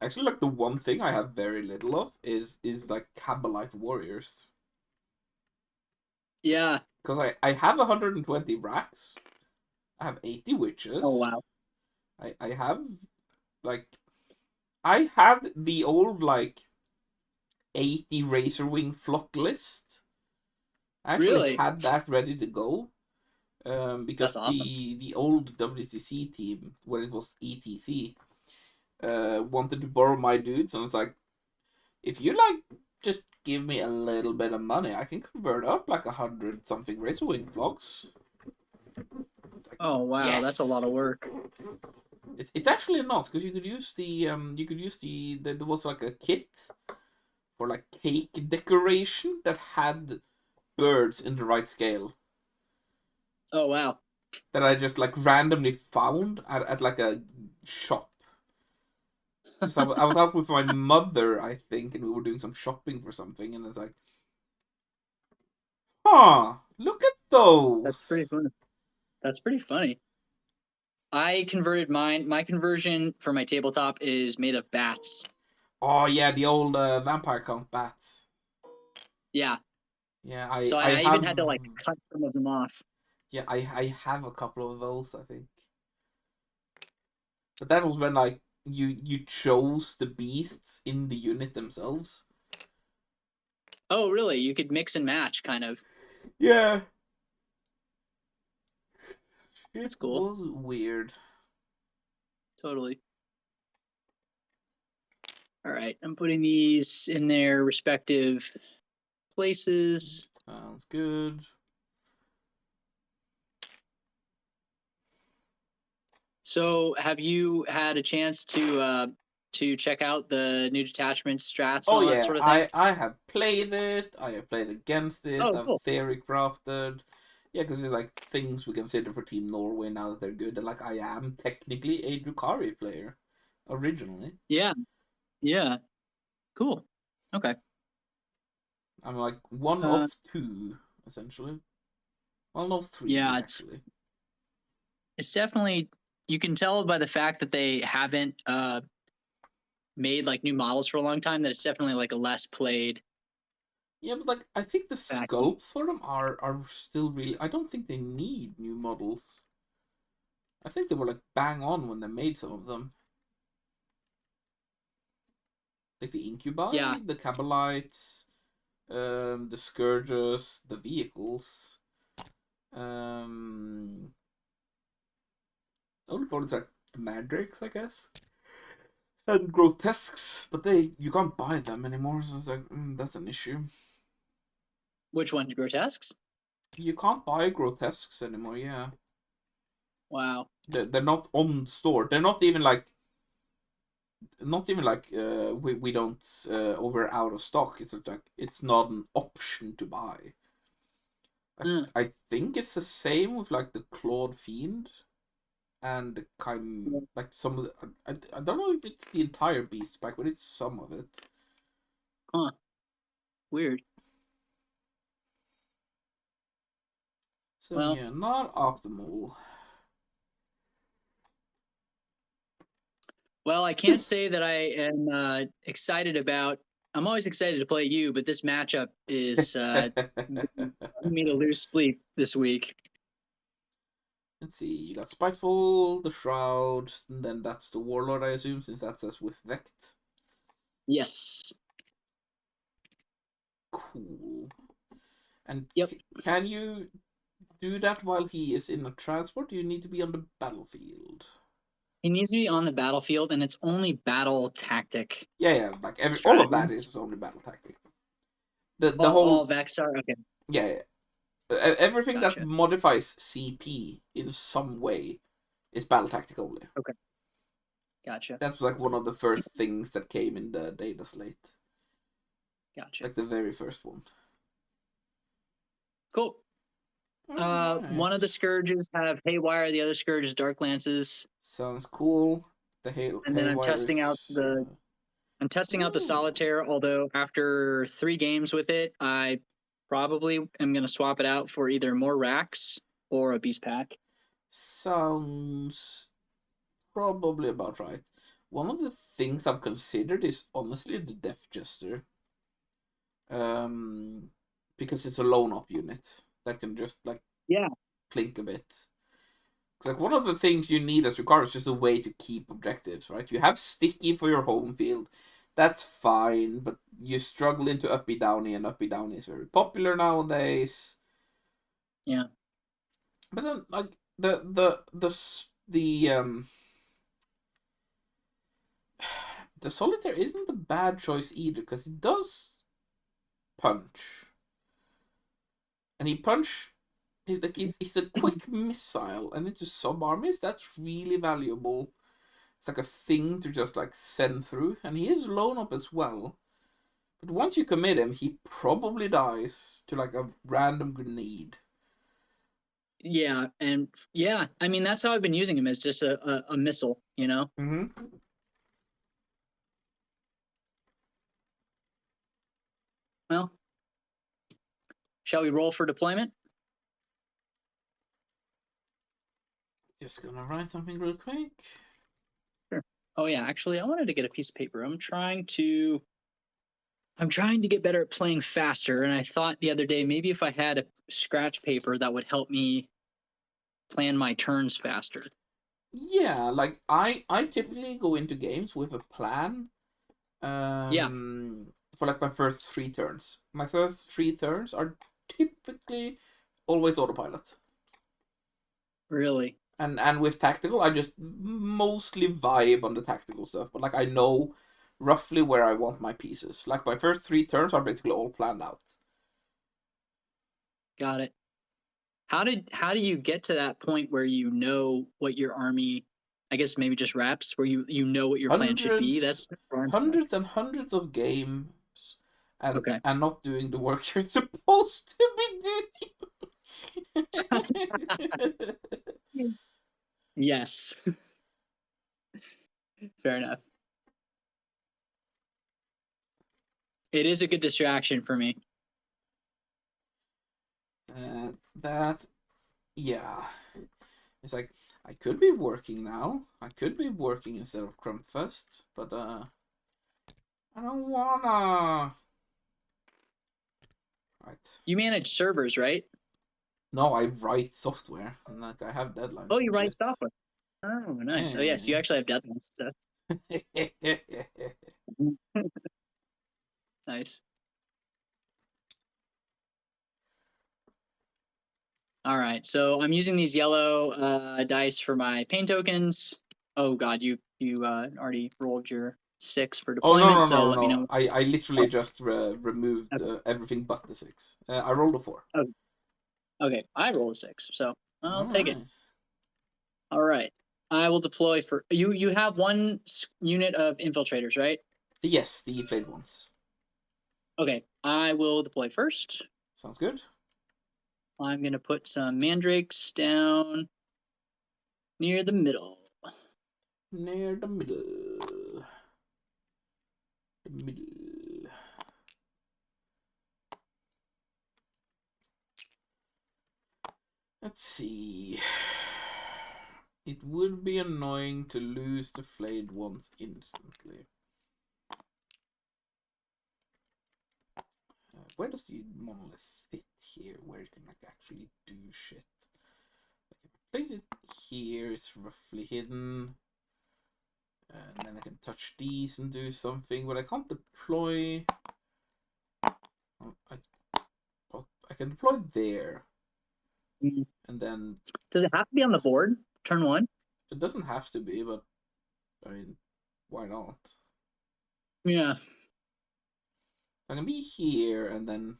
Actually, like the one thing I have very little of is like Cabalite warriors. Yeah. Because I have 120 racks. I have 80 Oh witches. wow. I have like I had the old like 80 Razorwing flock list. I actually Really? had that ready to go. That's Because awesome. the old WTC team, when it was ETC, wanted to borrow my dudes, and I was like, if you like, just give me a little bit of money, I can convert up like 100 something Razorwing flocks. Like, Oh wow, that's a lot yes. of work. It's actually not, because there was like a kit for like cake decoration that had birds in the right scale Oh wow. that I just like randomly found at like a shop. Because I was out with my mother, I think, and we were doing some shopping for something, and it's like, huh, look at That's pretty those. funny. That's pretty funny. I converted mine. My conversion for my tabletop is made of bats. Oh yeah, the old vampire count bats. Yeah. Yeah, So I I even have had to like cut some of them off. yeah I have a couple of those, I think. But that was when like you chose the beasts in the unit themselves. Oh really? You could mix and match kind of. Yeah, it That's cool. was weird. Totally. All right. I'm putting these in their respective places. Sounds good. So have you had a chance to check out the new detachments, strats, and Oh all that yeah, sort of thing? I have played it. I have played against it. Oh, I've cool. theory crafted. Yeah, because it's like things we consider for Team Norway now that they're good. And like I am technically a Drukhari player originally. Yeah. Yeah. Cool. Okay. I'm like one Uh, of two essentially. Well, no, three yeah, actually. it's definitely you can tell by the fact that they haven't made like new models for a long time that it's definitely like a less played Yeah, but like I think the faction. sculpts for them are still really. I don't think they need new models. I think they were like bang on when they made some of them. Like the Yeah, Incubi, the Cabalites, the Scourges, the vehicles. Um, only opponents like the Mandrakes, I guess, and Grotesques, but you can't buy them anymore, so it's like that's an issue. which one's grotesques? You can't buy Grotesques anymore. Yeah, Wow. they're not on store. They're not even like we don't we're out of stock. It's like it's not an option to buy. Mm. I think it's the same with like the Clawed Fiend and the kind like some of the I don't know if it's the entire beast pack, but it's some of it. Huh. Weird. So Well, yeah, not optimal. well, I can't say that I am excited about. I'm always excited to play you, but this matchup is causing me to lose sleep this week. Let's see, you got Spiteful, the Shroud, and then that's the Warlord, I assume, since that says with Vect. Yes. Cool. And Yep. can you do that while he is in a transport? Do you need to be on the battlefield? He needs to be on the battlefield, and it's only battle tactic Yeah, like all of that strategies. is only battle tactic. The All whole Vex are okay. yeah, everything that Gotcha. modifies CP in some way is battle tactic only. Okay. Gotcha. That was like one of the first things that came in the data slate, Gotcha. like the very first one. Cool. All One of the right, scourges have haywire, the other scourge is dark lances, sounds cool. The and then haywires. I'm testing out the Ooh, solitaire. Although after 3 games with it, I probably am going to swap it out for either more racks or a beast pack. sounds probably about right. One of the things I've considered is honestly the Death Jester. Because it's a lone up unit that can just like plink a bit. It's like one of the things you need as Drukhari is just a way to keep objectives, right? You have Sticky for your home field. That's fine, but you struggle into Uppy Downy, and Uppy Downy is very popular nowadays. Yeah. But then, like the the Solitaire isn't a bad choice either, because it does punch, and he's a quick missile, and into sub armies that's really valuable. It's like a thing to just like send through, and he is lone up as well. But once you commit him, he probably dies to like a random grenade. Yeah, and yeah, I mean that's how I've been using him, as just a missile, you know. Mm-hmm. Well, shall we roll for deployment? Just gonna write something real quick. Sure. Oh yeah, actually, I wanted to get a piece of paper. I'm trying to get better at playing faster, and I thought the other day maybe if I had a scratch paper that would help me plan my turns faster. Yeah, like I typically go into games with a plan. Yeah. For like my first 3 turns. My first 3 turns are typically always autopilot. Really? And with tactical, I just mostly vibe on the tactical stuff. But like I know roughly where I want my pieces. Like my first 3 turns are basically all planned out. Got it. How do you get to that point where you know what your army, I guess maybe just reps, where you know what your plan should be? Hundreds, That's where I'm stuck. hundreds and hundreds of games, Okay. and not doing the work you're supposed to be doing. Yes. Fair enough. It is a good distraction for me. That, yeah. It's like, I could be working now. I could be working instead of Krumpfest, but I don't wanna. Right. You manage servers, right? No, I write software, and like I have Oh, deadlines you and write shit. software. Oh, nice. Oh, yes, you Yeah. actually have deadlines and stuff. Nice. All right, so I'm using these yellow dice for my pain tokens. Oh God, you already rolled your 6 for Oh no deployment, no no so no let me no! know. I literally Oh, just removed okay. everything but the 6. I rolled a 4. Oh, okay, I rolled a 6, so All I'll take it. right. All right, I will deploy for you. You have one unit of infiltrators, right? Yes, the flayed ones. Okay, I will deploy first. Sounds good. I'm gonna put some mandrakes down near the middle. Near the middle. The middle. Let's see. It would be annoying to lose the flayed ones instantly. Where does the monolith fit here? Where you can like actually do shit? Like if I place it here, it's roughly hidden. And then I can touch these and do something, but I can't deploy. I can deploy there, and then Does it have to be on the board? Turn 1? it doesn't have to be, but I mean, why not? Yeah. I can be here, and then.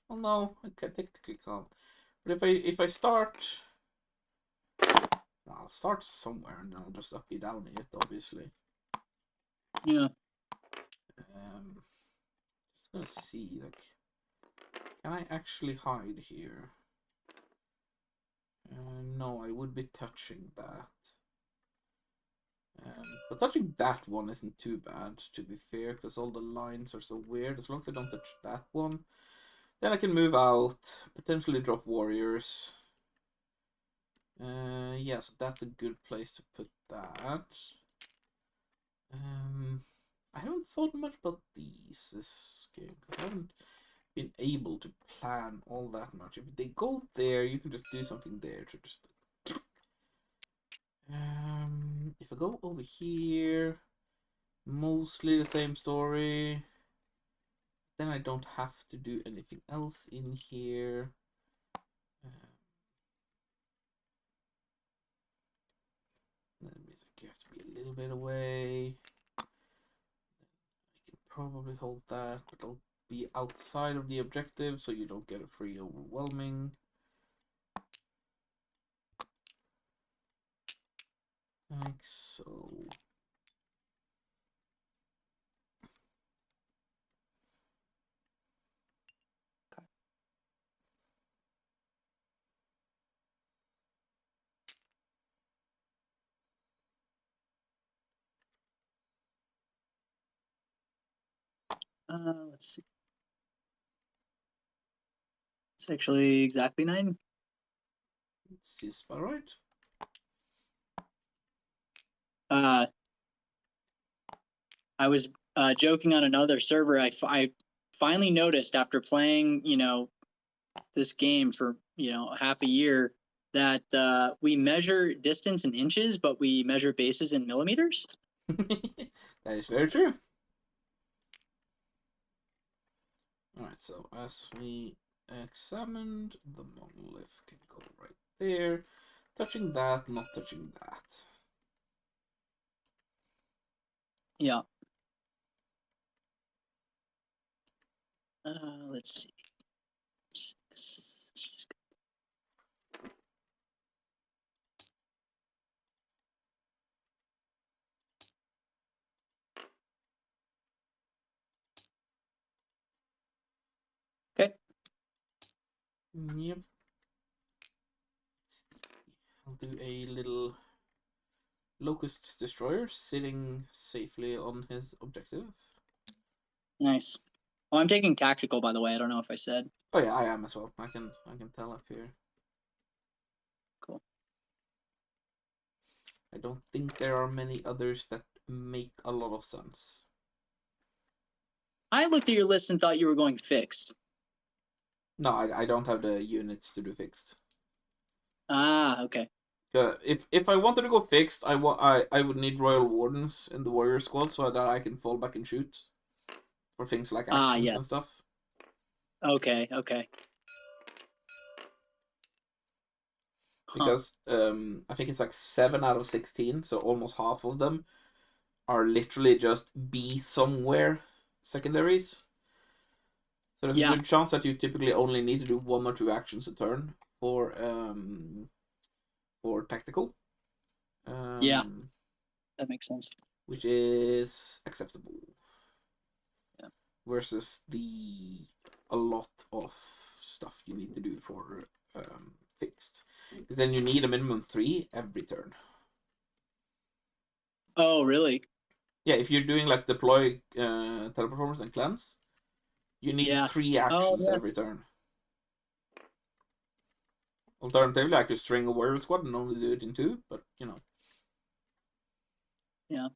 Well, no, I technically can't. But if I start, I'll start somewhere, and then I'll just up it down it, obviously. Yeah. Just gonna see, like, can I actually hide here? No, I would be touching that. But touching that one isn't too bad, to be fair, because all the lines are so weird. As long as I don't touch that one, then I can move out, potentially drop warriors. Yeah, so that's a good place to put that. I haven't thought much about these this game. I haven't been able to plan all that much. If they go there, you can just do something there to just. If I go over here, mostly the same story. Then I don't have to do anything else in here. That means you have to be a little bit away. I can probably hold that, but I'll be outside of the objective so you don't get a free overwhelming. Like so. Let's see. It's actually exactly 9. Seems about right. I was joking on another server. I finally noticed after playing, this game for, half a year that we measure distance in inches, but we measure bases in millimeters. That is very true. Alright, so as we examined, the monolith can go right there. Touching that, not touching that. Yeah. Let's see. 6. Okay. Yep. I'll do a little Locust Destroyer sitting safely on his objective. Nice. Oh, I'm taking tactical, by the way. I don't know if I said. Oh yeah, I am as well. I can tell up here. Cool. I don't think there are many others that make a lot of sense. I looked at your list and thought you were going fixed. No, I don't have the units to do fixed. Ah, okay. If I wanted to go fixed, I would need Royal Wardens in the Warrior Squad so that I can fall back and shoot for things like actions Yeah. and stuff. Okay. Because I think it's like 7 out of 16, so almost half of them are literally just be somewhere secondaries. So there's a good chance that you typically only need to do 1 or 2 actions a turn for tactical. Yeah, that makes sense. Which is acceptable. Yeah. Versus a lot of stuff you need to do for fixed. Because then you need a minimum 3 every turn. Oh, really? Yeah, if you're doing like deploy teleperformers and cleanse, you need 3 actions every turn. Alternatively, I could string a warrior squad and only do it in 2, but Yeah.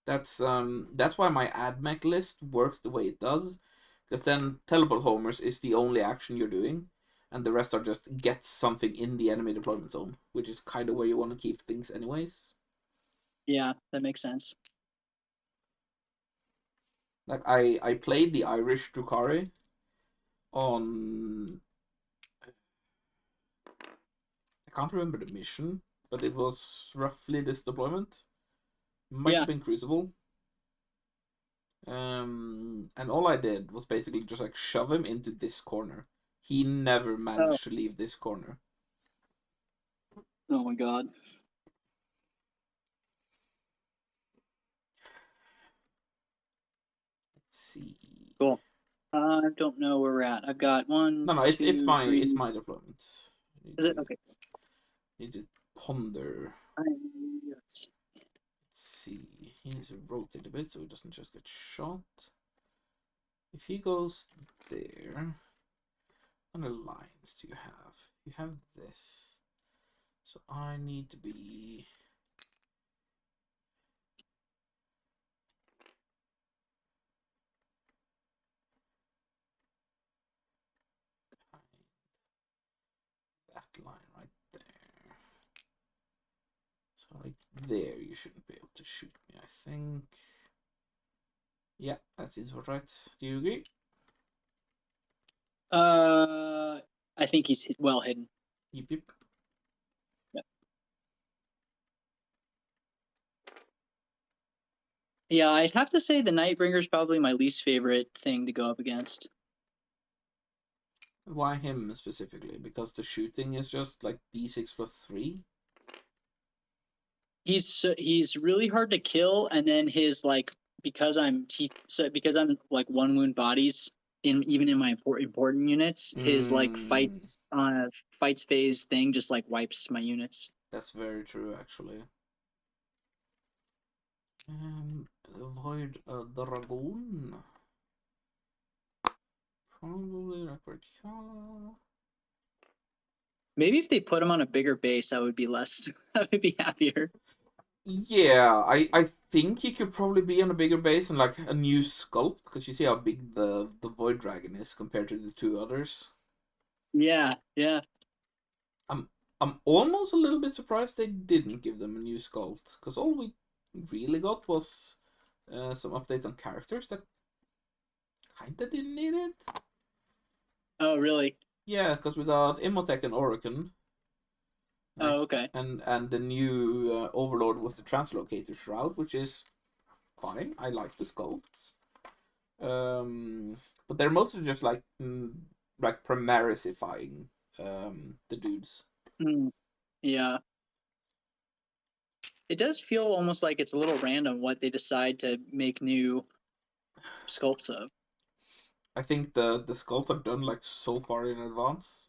That's why my admech list works the way it does, because then teleport homers is the only action you're doing, and the rest are just get something in the enemy deployment zone, which is kind of where you want to keep things anyways. Yeah, that makes sense. Like I played the Irish Drukhari on, I can't remember the mission, but it was roughly this deployment. Might have been Crucible. And all I did was basically just like shove him into this corner. He never managed to leave this corner. Oh my god. Let's see. Cool. I don't know where we're at. I've got 1. No, it's 2, my 3. it's my deployment. Is it okay? Need to ponder. Let's see. He needs to rotate a bit so he doesn't just get shot. If he goes there, how many lines do you have? You have this. So I need to be line right there. So like there, you shouldn't be able to shoot me, I think. Yeah, that seems about right. Do you agree? I think he's well hidden. Yep, yep. Yep. Yeah, I'd have to say the Nightbringer is probably my least favorite thing to go up against. Why him specifically? Because the shooting is just like D6+3? He's really hard to kill, and then his like because I'm like one wound bodies even in my important units, his like fights phase thing just like wipes my units. That's very true, actually. Avoid a dragoon. Probably record here. Maybe if they put him on a bigger base, I would be less. I would be happier. Yeah, I think he could probably be on a bigger base and like a new sculpt, because you see how big the Void Dragon is compared to the two others. Yeah, yeah. I'm almost a little bit surprised they didn't give them a new sculpt, because all we really got was some updates on characters that kinda didn't need it. Oh, really? Yeah, because we got Imhotep and Oricon. Oh, okay. And the new Overlord was the Translocator Shroud, which is fine. I like the sculpts. But they're mostly just like Primarisifying the dudes. Yeah. It does feel almost like it's a little random what they decide to make new sculpts of. I think the sculpts are done like so far in advance.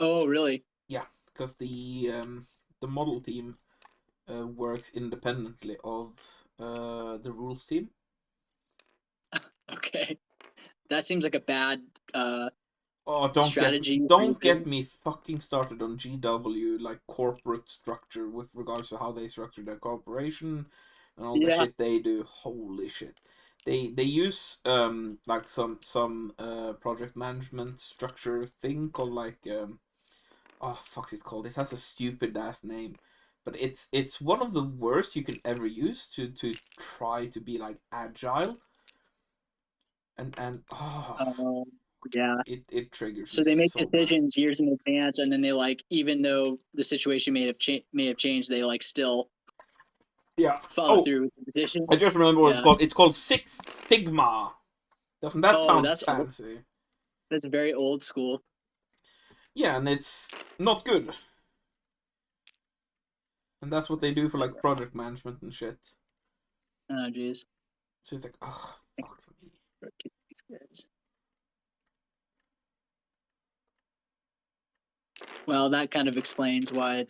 Oh, really? Yeah, because the model team works independently of the rules team. Okay. That seems like a bad Oh, strategy. don't get me fucking started on GW, like corporate structure with regards to how they structure their corporation and all the shit they do. Holy shit. They use like some project management structure thing called like oh fuck's it called? It has a stupid ass name. But it's one of the worst you can ever use to try to be like agile. And oh yeah. it triggers So me they make so bad. decisions years in advance, and then they like, even though the situation may have changed, they like still follow through with the decision. I just remember what it's called. It's called Six Sigma. Doesn't that sound that's fancy? old. That's very old school. Yeah, and it's not good. And that's what they do for like project management and shit. Oh, jeez. So it's like, oh, fuck me. Well, that kind of explains why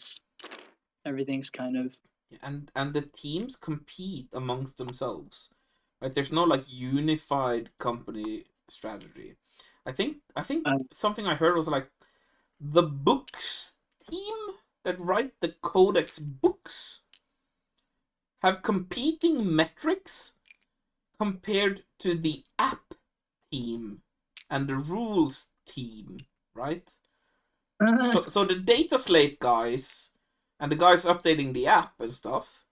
everything's kind of. And the teams compete amongst themselves, right? There's no like unified company strategy. I think something I heard was like the books team that write the codex books have competing metrics compared to the app team and the rules team, right? So the data slate guys and the guys updating the app and stuff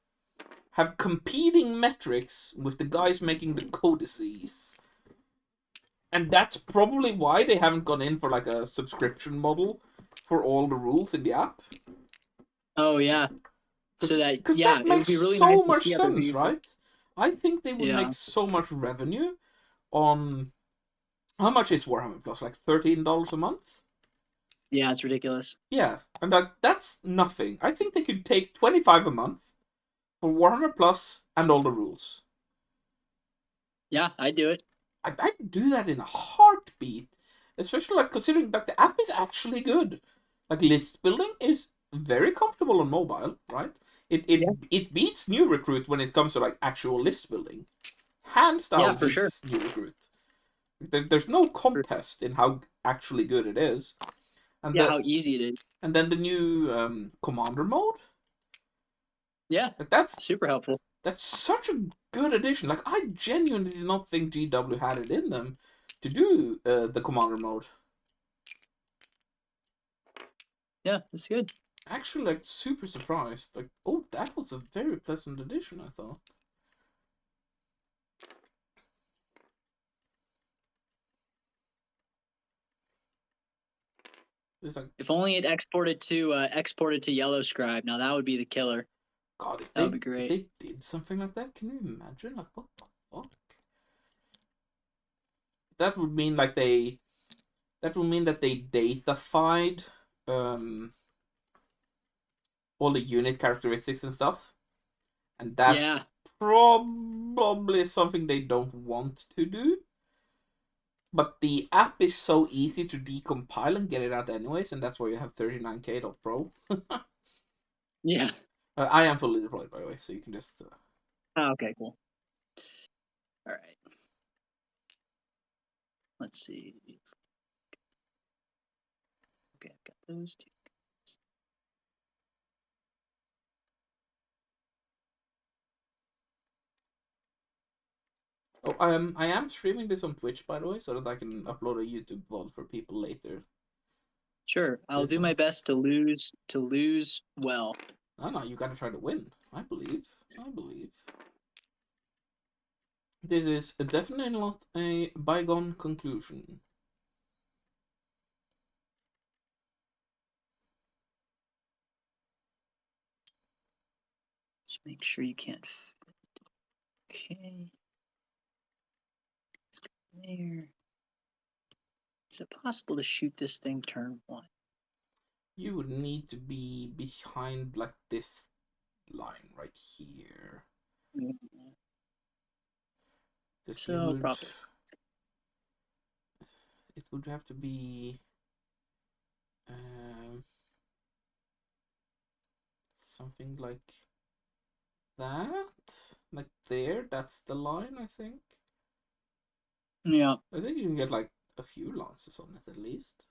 have competing metrics with the guys making the codices. And that's probably why they haven't gone in for like a subscription model for all the rules in the app. Oh yeah. So that that makes it would be really so nice much to see sense, right? I think they would make Yeah. so much revenue on how much is Warhammer Plus? Like $13 a month? Yeah, it's ridiculous. Yeah, and that's nothing. I think they could take 25 a month for Warhammer Plus and all the rules. Yeah, I'd do it. I'd do that in a heartbeat, especially like considering that the app is actually good. Like list building is very comfortable on mobile, right? It beats New Recruit when it comes to like actual list building. Hands down, Yeah, for sure. New Recruit. There's no contest in how actually good it is. And how easy it is. And then the new commander mode. Yeah, like that's super helpful. That's such a good addition. Like I genuinely did not think GW had it in them to do the commander mode. Yeah, it's good. Actually, like, super surprised. Like, oh, that was a very pleasant addition, I thought. It's like, If only it exported to Yellow Scribe. Now that would be the killer. God, if That would be they great. did something like that, can you imagine? Like, what the fuck? That would mean like they. That would mean that they datafied all the unit characteristics and stuff, and Yeah. that's probably something they don't want to do. But the app is so easy to decompile and get it out anyways, and that's why you have 39k.pro. Yeah. I am fully deployed, by the way, so you can just. Oh, okay, cool. All right. Let's see. Okay, I've got those two. Oh, I am streaming this on Twitch, by the way, so that I can upload a YouTube VOD for people later. Sure, I'll do my best to lose well. No, you gotta try to win. I believe. I believe. This is definitely not a bygone conclusion. Just make sure you can't fit. Okay. Let's go there. Is it possible to shoot this thing turn 1? You would need to be behind like this line right here. Mm-hmm. Because you So would. probably. It would have to be. Um, Something like that. Like there. That's the line, I think. Yeah. I think you can get like a few lances on it at least.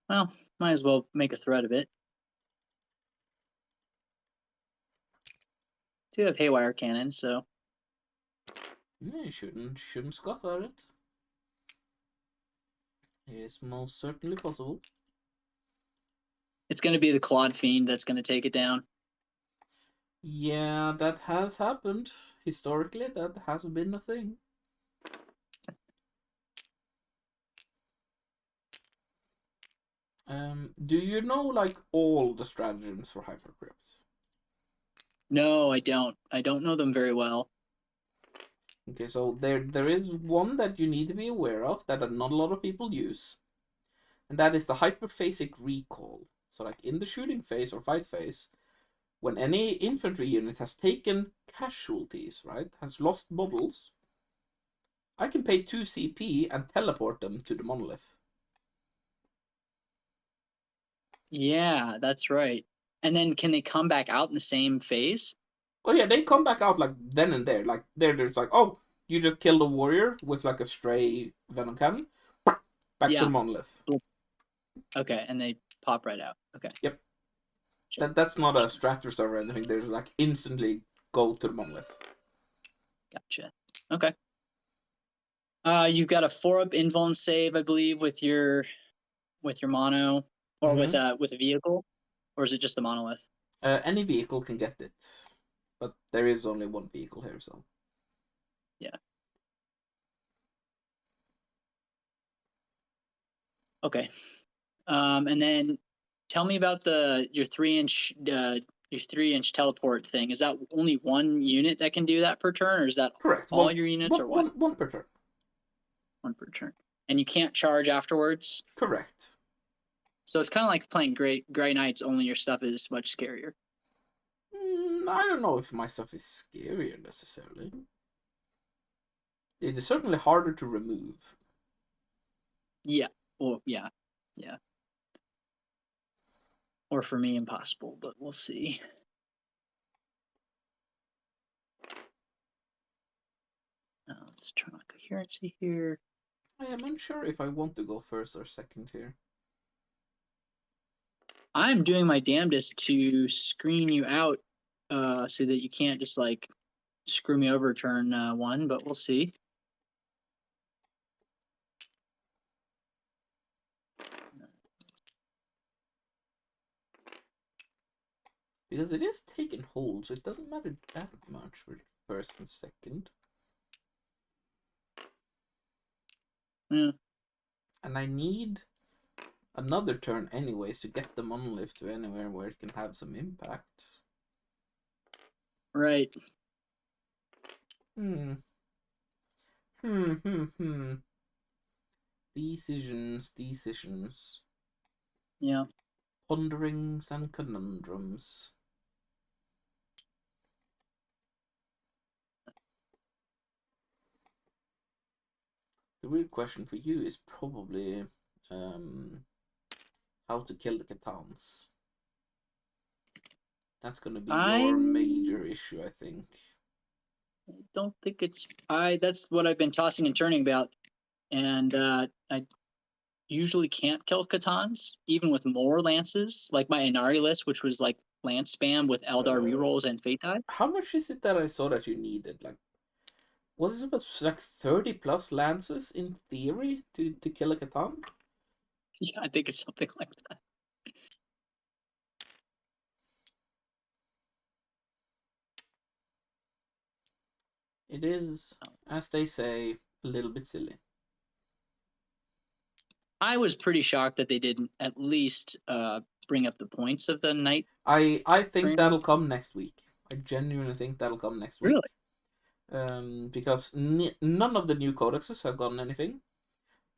Well, might as well make a thread of it. Do have haywire cannons, so. Yeah, you shouldn't scoff at it. It is most certainly possible. It's going to be the Claude Fiend that's going to take it down. Yeah, that has happened. Historically, that has been a thing. Do you know like all the stratagems for hypercrypts? No, I don't. I don't know them very well. Okay, so there is one that you need to be aware of that not a lot of people use, and that is the hyperphasic recall. So like in the shooting phase or fight phase, when any infantry unit has taken casualties, right, has lost models, I can pay 2 CP and teleport them to the monolith. Yeah, that's right. And then can they come back out in the same phase? Oh yeah, they come back out like then and there. Like there's like, oh, you just killed a warrior with like a stray venom cannon. Back to Yeah. the monolith. Okay, and they pop right out. Okay. Yep. That's not a strat reserve or anything. There's like instantly go to the monolith. Gotcha. Okay. You've got a 4-up invuln save, I believe, with your mono, or with a vehicle, or is it just the monolith? Any vehicle can get it, but there is only one vehicle here, so. Yeah. Okay. And then tell me about your 3-inch teleport thing. Is that only one unit that can do that per turn, or is that Correct. all your units, or what? One per turn. One per turn. And you can't charge afterwards? Correct. So it's kind of like playing Grey Knights, only your stuff is much scarier. I don't know if my stuff is scarier necessarily. It is certainly harder to remove. Yeah. Well, yeah. Or for me, impossible, but we'll see. Let's turn on coherency here. I am unsure if I want to go first or second here. I'm doing my damnedest to screen you out so that you can't just like screw me over turn 1, but we'll see. Because it is taking hold, so it doesn't matter that much for first and second. Mm. And I need another turn anyways to get the monolith to anywhere where it can have some impact. Right. Decisions. Yeah. Ponderings and conundrums. The real question for you is probably how to kill the Catans. That's going to be your major issue, I think. I don't think it's that's what I've been tossing and turning about, and I usually can't kill Catans even with more lances, like my Inari list, which was like lance spam with Eldar rerolls and fate die. How much is it that I saw that you needed? Like, was it like 30 plus lances in theory to kill a Catan? Yeah, I think it's something like that. It is, as they say, a little bit silly. I was pretty shocked that they didn't at least bring up the points of the night. I think that'll come next week. I genuinely think that'll come next week. Really? Because none of the new codexes have gotten anything,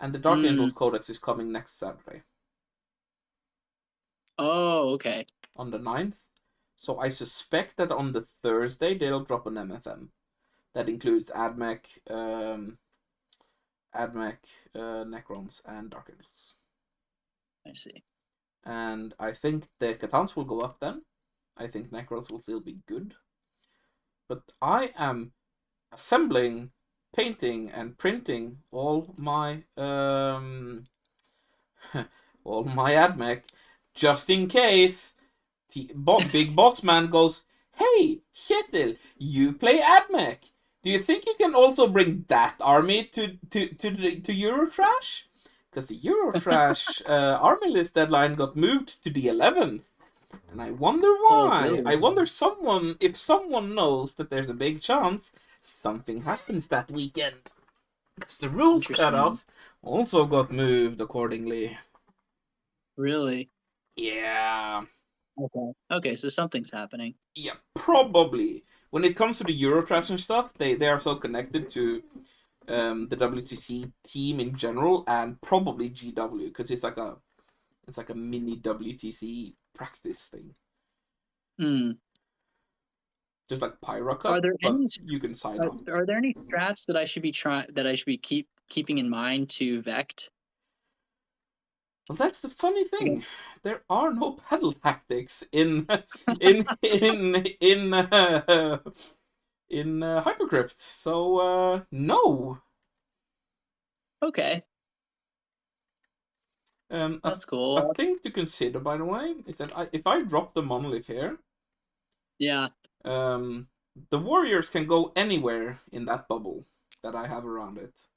and the Dark Angels Codex is coming next Saturday. Oh, okay. On the 9th. So I suspect that on the Thursday they'll drop an MFM. That includes Admech, Necrons, and Dark Angels. I see. And I think the Catans will go up then. I think Necrons will still be good. But I am assembling, painting, and printing all my all my Admech just in case Big Boss Man goes, "Hey, Kjetil, you play Admech. Do you think you can also bring that army to Eurotrash? Because the Eurotrash army list deadline got moved to the 11th, and I wonder why. Oh, really? I wonder if someone knows that there's a big chance something happens that weekend. Because the rules cutoff also got moved accordingly. Really? Yeah. Okay, so something's happening. Yeah, probably. When it comes to the Eurotrash and stuff, they are so connected to the WTC team in general, and probably GW, because it's like a mini WTC practice thing. Just like Pyra Cup, Are there but any? you can sign up. Are there any strats that I should be keeping in mind to Vect? Well, that's the funny thing. There are no battle tactics in Hypercrypt, so no. Okay, that's cool. A thing to consider, by the way, is that if I drop the monolith here, yeah, the warriors can go anywhere in that bubble that I have around it.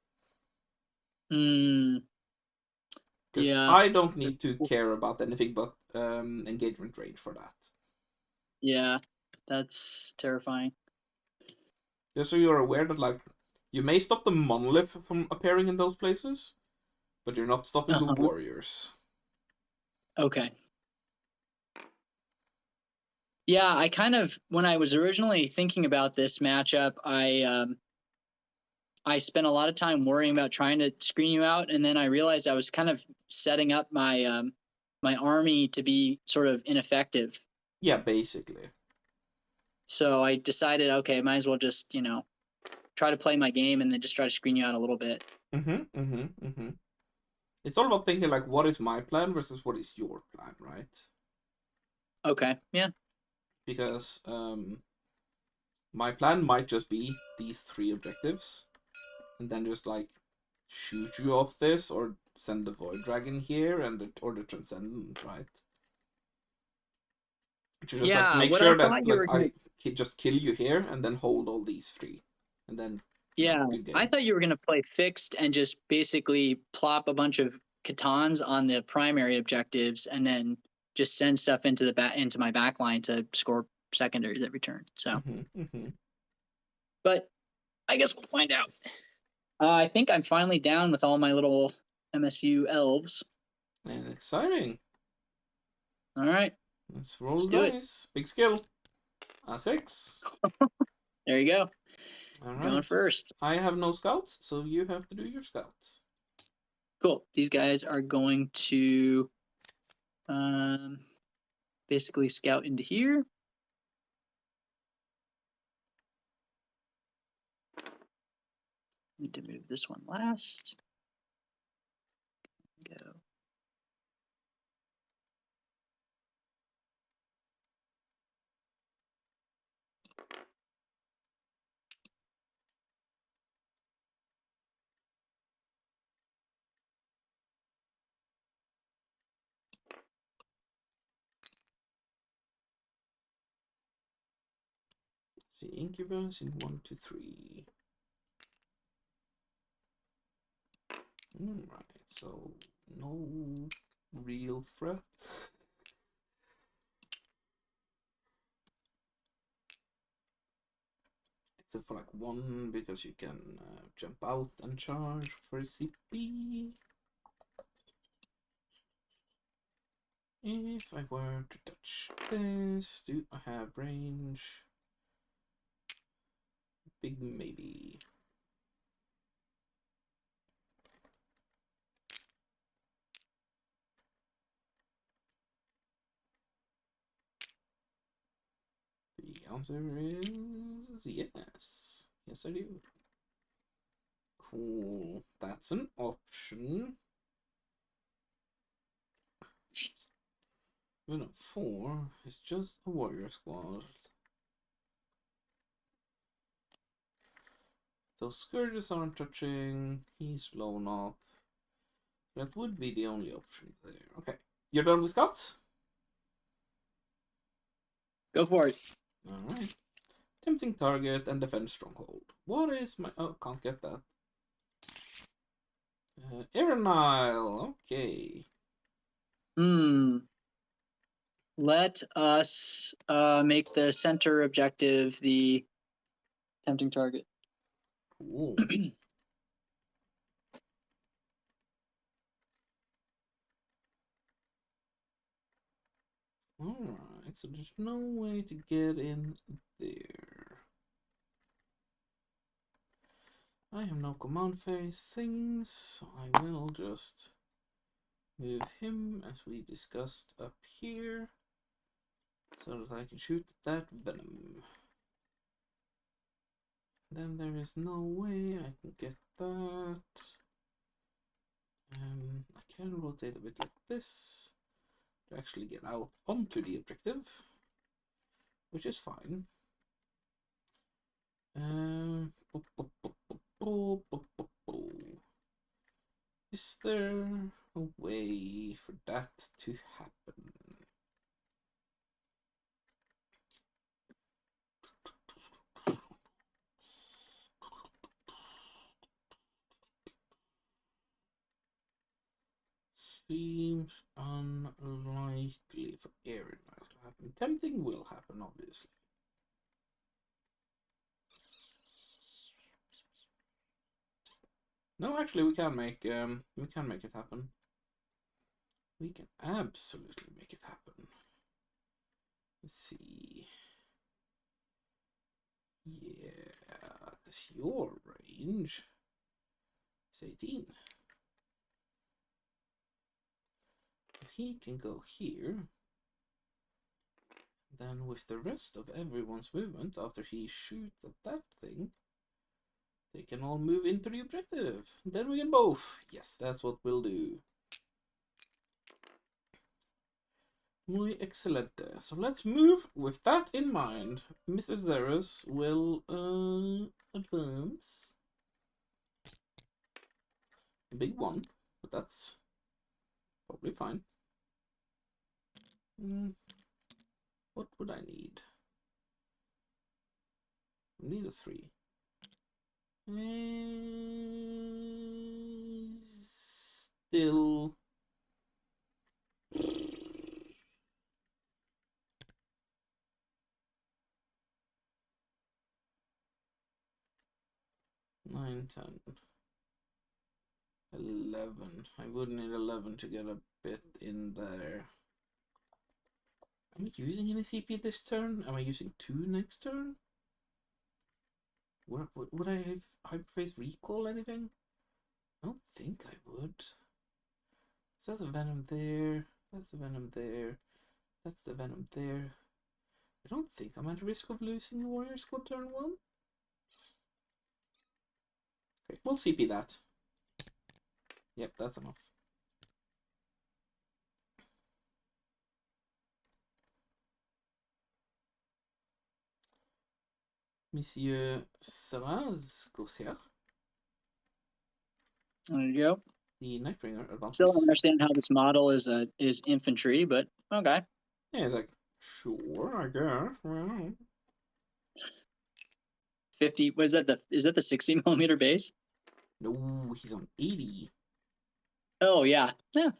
Because yeah, I don't need to care about anything but engagement range for that. yeah, that's terrifying. Just so you're aware that, like, you may stop the monolith from appearing in those places, but you're not stopping the warriors. Okay. Yeah, I kind of, when I was originally thinking about this matchup, I spent a lot of time worrying about trying to screen you out, and then I realized I was kind of setting up my my army to be sort of ineffective. Yeah, basically. So I decided, okay, might as well just, try to play my game and then just try to screen you out a little bit. It's all about thinking, like, what is my plan versus what is your plan, right? Okay, yeah. Because my plan might just be these 3 objectives, and then just, like, shoot you off this, or send the Void Dragon here, or the Transcendent, right? Which is just, like, make sure that, like, I just kill you here, and then hold all these 3. And then, yeah, good game. I thought you were going to play fixed and just basically plop a bunch of Catans on the primary objectives, and then just send stuff into into my back line to score secondaries every turn. So, but I guess we'll find out. I think I'm finally down with all my little MSU elves. And exciting. All right. Let's roll do dice. Big skill. A 6. There you go. All Going right. first. I have no scouts, so you have to do your scouts. Cool. These guys are going to basically scout into here. Need to move this one last. Go. The incubus in 1, 2, 3. Alright, so no real threat. Except for like 1, because you can jump out and charge for a CP. If I were to touch this, do I have range? Big maybe. The answer is yes. Yes, I do. Cool. That's an option. But no, 4 is just a warrior squad. So Scourges aren't touching. He's blown up. That would be the only option there. Okay. You're done with scouts? Go for it. Alright. Tempting target and defend stronghold. What is my... Oh, can't get that. Aeronile. Okay. Let us make the center objective the tempting target. Cool. Alright, so there's no way to get in there. I have no command phase things, so I will just move him as we discussed up here so that I can shoot that venom. Then there is no way I can get that. I can rotate a bit like this to actually get out onto the objective, which is fine. Is there a way for that to happen? Seems unlikely for Aeronile to happen. Tempting will happen, obviously. No, actually, we can make it happen. We can absolutely make it happen. Let's see. Yeah, because your range is 18. He can go here. Then with the rest of everyone's movement, after he shoots at that thing, they can all move into the objective. Then we can both. Yes, that's what we'll do. Muy excelente. So let's move with that in mind. Mr. Zeros will advance. A big one, but that's probably fine. What would I need? I need a 3. Still 9, 10, 11. I would need 11 to get a bit in there. Am I using any CP this turn? Am I using 2 next turn? Would I have Hyperface recall anything? I don't think I would. So that's a Venom there. That's a Venom there. That's the Venom there. I don't think I'm at risk of losing a Warrior Squad turn 1. Okay, we'll CP that. Yep, that's enough. Monsieur Savaz goes here. There you go. The Nightbringer advances. Still don't understand how this model is infantry, but okay. Yeah, it's like, sure, I guess. Well. 50. Was that is that the 60mm base? No, he's on 80. Oh yeah, yeah,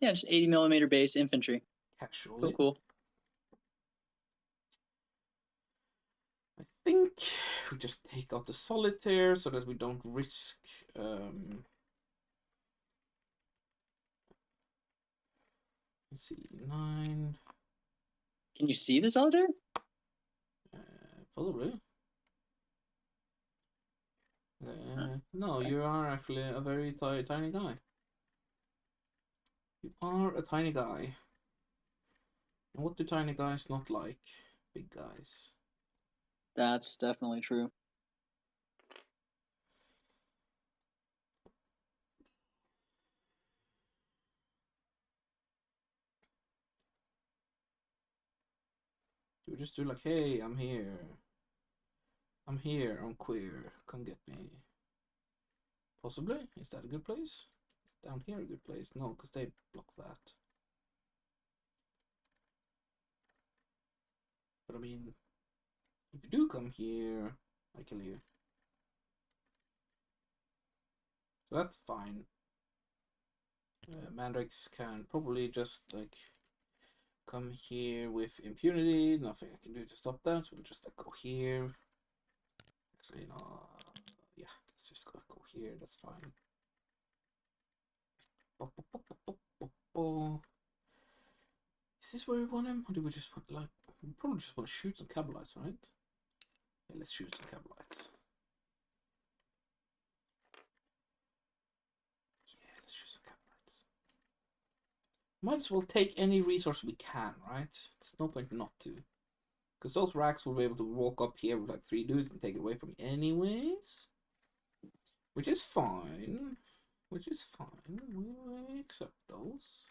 just 80mm base infantry. Casually. Cool. I think we just take out the solitaire so that we don't risk. Let's see, 9. Can you see the solitaire? Possibly. No, you are actually a very tiny guy. You are a tiny guy. And what do tiny guys not like? Big guys. That's definitely true. You just do like, hey, I'm here. I'm here, I'm queer. Come get me. Possibly? Is that a good place? Is down here a good place? No, because they block that. But I mean, if you do come here, I kill you. So that's fine. Mandrakes can probably just like come here with impunity. Nothing I can do to stop that. We'll just like go here. Actually, no. Yeah, let's just go here. That's fine. Is this where we want him? Or do we just want like? We probably just want to shoot some Cabalites, right? Yeah, let's shoot some Cabalites. Yeah, let's shoot some Cabalites. Might as well take any resource we can, right? There's no point not to. Because those racks will be able to walk up here with like 3 dudes and take it away from me anyways. Which is fine. Which is fine. We accept those.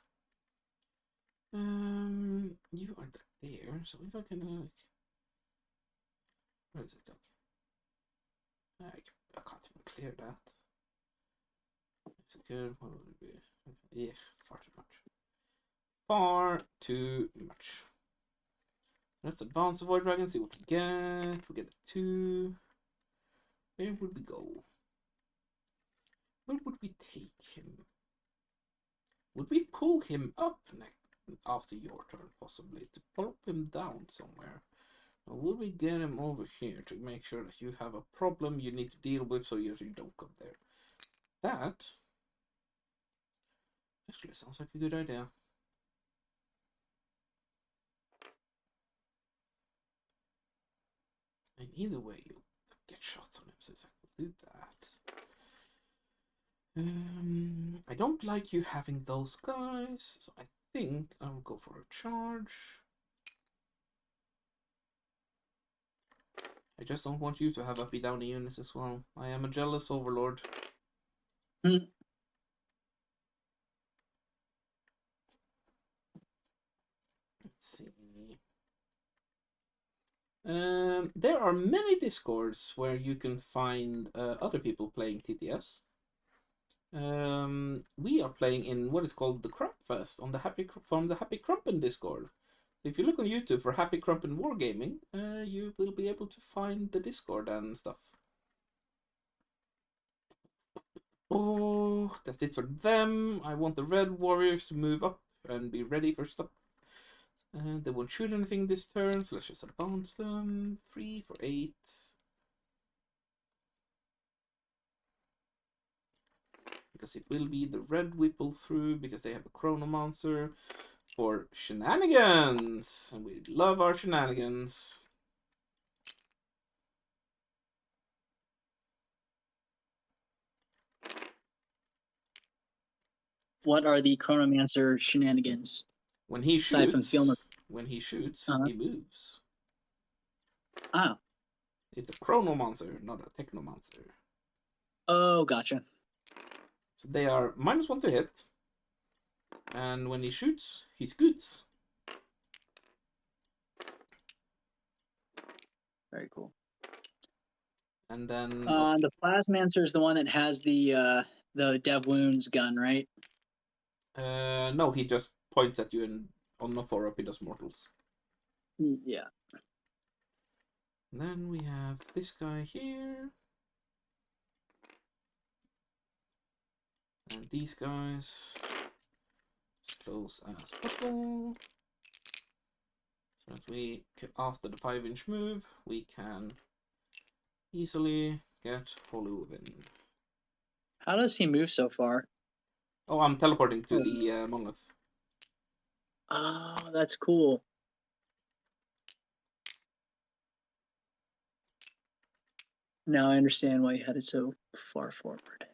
You are there, so if I can like, where is it? Like, I can't even clear that. If I could, what would it be? Yeah, far too much. Far too much. Let's advance the Void Dragon, see what we get. We get a 2. Where would we go? Where would we take him? Would we pull him up after your turn, possibly, to pull him down somewhere? Or will we get him over here to make sure that you have a problem you need to deal with so you don't come there? That actually sounds like a good idea. And either way, you'll get shots on him, so it's like, we'll do that. I don't like you having those guys, so I think I'll go for a charge. I just don't want you to have uppy downy units as well. I am a jealous overlord. Hmm. Let's see. There are many discords where you can find other people playing TTS. We are playing in what is called the Krumpfest on the from the Happy Krumpen Discord. If you look on YouTube for Happy Krumpen Wargaming, you will be able to find the Discord and stuff. Oh, that's it for them. I want the Red Warriors to move up and be ready for stuff. They won't shoot anything this turn, so let's just advance them. 3 for 8. because it will be the red we pull through because they have a Chronomancer for shenanigans, and we love our shenanigans. What are the Chronomancer shenanigans? When he Aside from shoots, Uh-huh. he moves. Ah. It's a Chronomancer, not a Technomancer. Oh, gotcha. So they are -1 to hit, and when he shoots, he scoots. Very cool. And then the Plasmancer is the one that has the Dev Wounds gun, right? no, he just points at you, and on the 4-up he does mortals. Yeah. And then we have this guy here. And these guys as close as possible. So that we, after the 5-inch move, we can easily get Holy Woven. How does he move so far? Oh, I'm teleporting to the monolith. Oh, that's cool. Now I understand why you had it so far forward.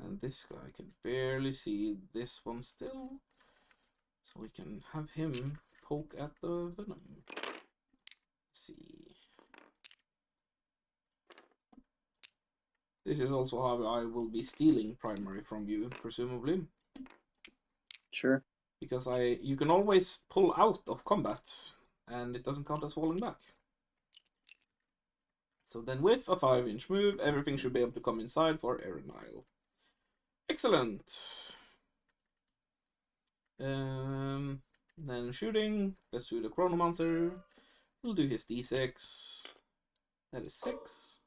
And this guy can barely see this one still. So we can have him poke at the venom. Let's see. This is also how I will be stealing primary from you, presumably. Sure. Because you can always pull out of combat, and it doesn't count as falling back. So then with a 5-inch move, everything should be able to come inside for Erenile. Excellent! Then shooting, let's do the Chronomancer. We'll do his d6. That is 6.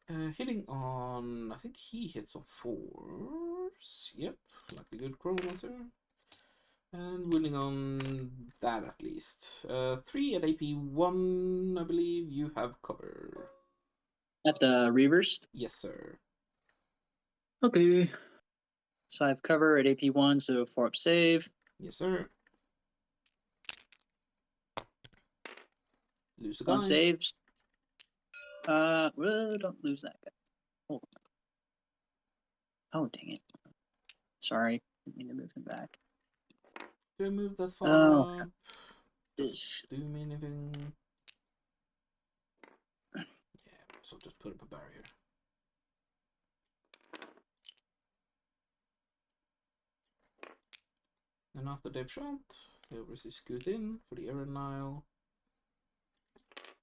Hitting on, I think he hits on 4s. Yep, like a good Chronomancer. And winning on that at least. 3 at AP1, I believe you have cover. At the Reavers? Yes, sir. Okay. So I have cover at AP1, so 4-up save. Yes, sir. Lose the guy. 1 saves. Well, don't lose that guy. Oh, dang it. Sorry. Didn't mean to move him back. Do I move that far up? This. Do me anything? Yeah, so just put up a barrier. And after they've shot, they'll resist scoot in for the Erenile.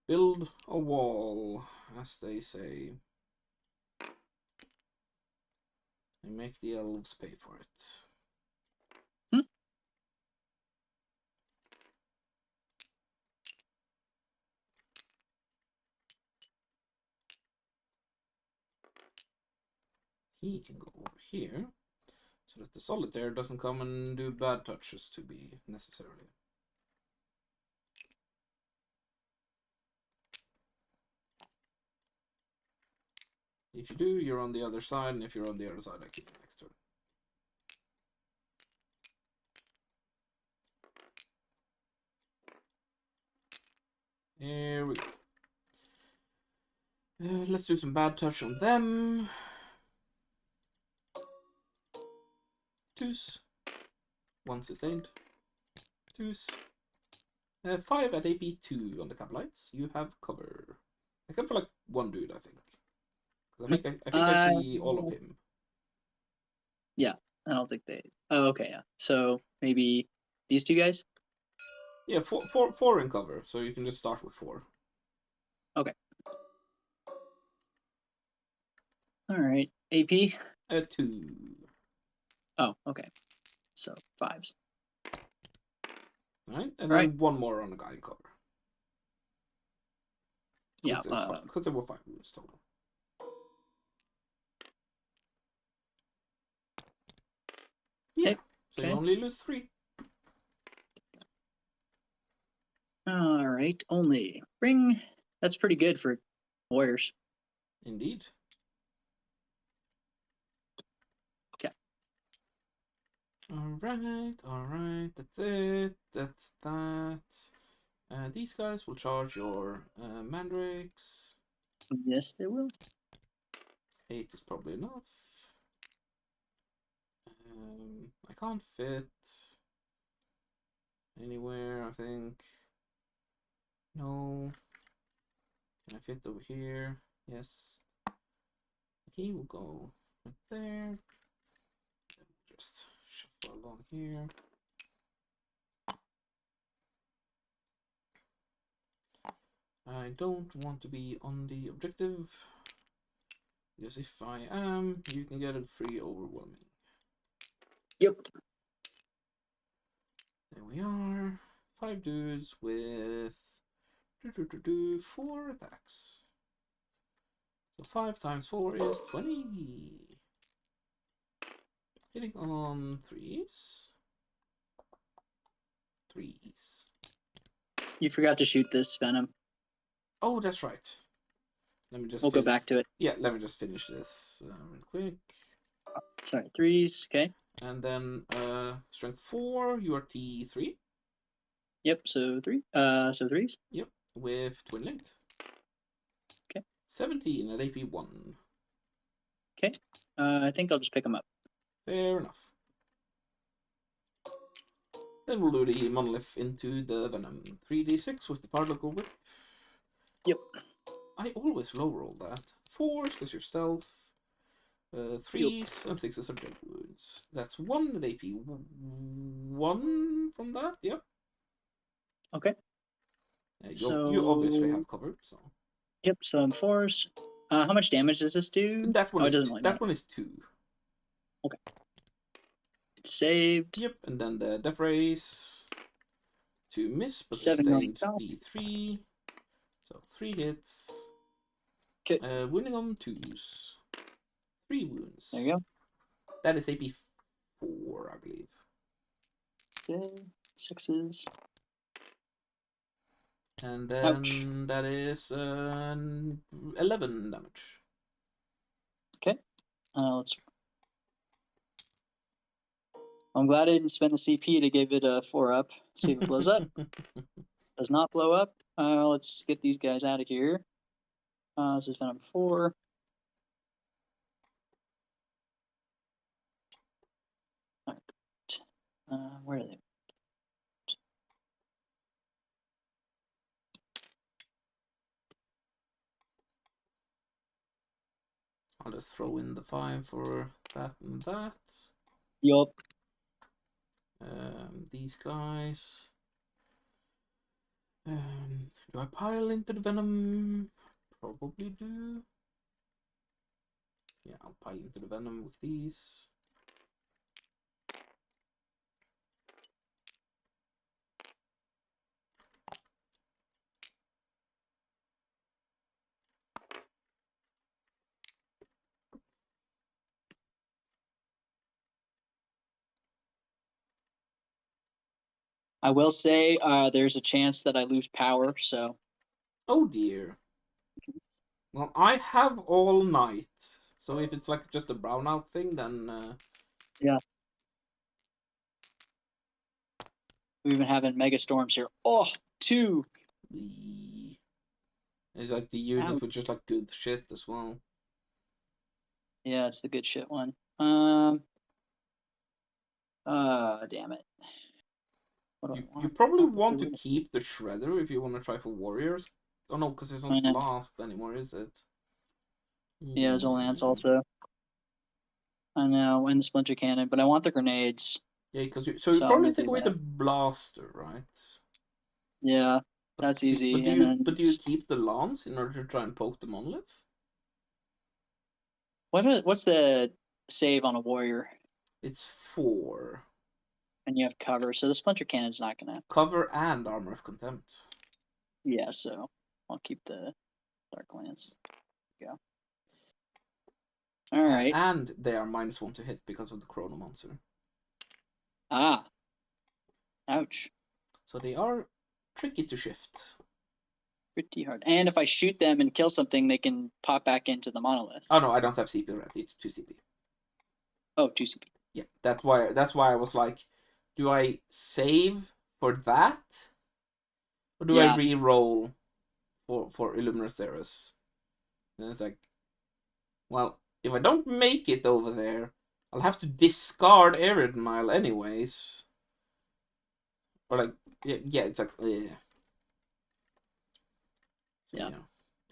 Build a wall, as they say. And make the elves pay for it. He can go over here, so that the solitaire doesn't come and do bad touches to me, necessarily. If you do, you're on the other side, and if you're on the other side, I keep it next turn. Here we go. Let's do some bad touch on them. 2s. 1 sustained. 2s. 5 at AP2 on the Caplites. You have cover. Except for like one dude, I think. Because I think I see all of him. Yeah, I don't think they. Oh, okay, yeah. So maybe these two guys? Yeah, four in cover, so you can just start with 4. Okay. Alright. AP? 2. Oh, okay. So 5s. Alright, and then one more on the guy in cover. Yeah. Because there were 5 wounds total. Yeah. Okay. So you only lose 3. All right. Only bring. That's pretty good for warriors. Indeed. Okay. Alright, that's it. That's that. These guys will charge your mandrakes. Yes, they will. 8 is probably enough. I can't fit anywhere, I think. No. Can I fit over here? Yes. He will go right there. Just shuffle along here. I don't want to be on the objective, because if I am, you can get it free overwhelming. Yep. There we are. 5 dudes with 4 attacks. So 5 times 4 is 20. Hitting on 3s. 3s. You forgot to shoot this Venom. Oh, that's right. Let me just. We'll go back to it. Yeah, let me just finish this real quick. Sorry, 3s. Okay. And then strength 4, you are T3. Yep. So 3. So 3s. Yep, with twin length. Okay. 17 at AP 1. Okay. I think I'll just pick them up. Fair enough. Then we'll do the monolith into the venom. 3d6 with the particle whip. Yep. I always lower roll that. 4s because you're stealth. 3s and 6s are dead wounds. That's 1 at AP 1 from that. Yep. Okay. You obviously have cover, so. Yep. So I'm 4s. How much damage does this do? That one it is doesn't really matter. one is 2. Okay. Saved. Yep, and then the death rays to miss, but 7 sustained million D3. So 3 hits. Okay. Wounding on 2s. 3 wounds. There you go. That is AP 4, I believe. Okay. 6s. And then Ouch. that is 11 damage. Okay. Let's. I'm glad I didn't spend the CP to give it a 4-up. See if it blows up. Does not blow up. Let's get these guys out of here. This is Venom 4. All right. Where are they? I'll just throw in the 5 for that and that. Yup. These guys. Do I pile into the venom? Probably do. Yeah, I'll pile into the venom with these. I will say there's a chance that I lose power, so. Oh dear. Well, I have all night, so if it's like just a brownout thing, then Yeah. We've been having mega storms here. Oh, 2. It's like the unit Ouch. with just like good shit as well. Yeah, it's the good shit one. Damn it. You probably want to keep the shredder if you want to try for warriors. Oh no, because it's not blast anymore, is it? Yeah, there's only ants also. I know, and the splinter cannon, but I want the grenades. Yeah, because you probably take away the blaster, right? Yeah, that's easy. But do you keep the lance in order to try and poke the monolith? What's the save on a warrior? It's 4. And you have cover, so the splinter cannon's not gonna cover and armor of contempt. Yeah, so I'll keep the dark lance. Go. All right. And they are -1 to hit because of the chronomancer. Ah, ouch. So they are tricky to shift. Pretty hard. And if I shoot them and kill something, they can pop back into the monolith. Oh no, I don't have CP already. It's 2 CP. Oh, 2 CP. Yeah, that's why I was like, do I save for that? Or do I Yeah. re-roll for Illuminous Ceres? And it's like, well, if I don't make it over there, I'll have to discard Arid Mile anyways. Or like, yeah, it's like, yeah. So Yeah. yeah,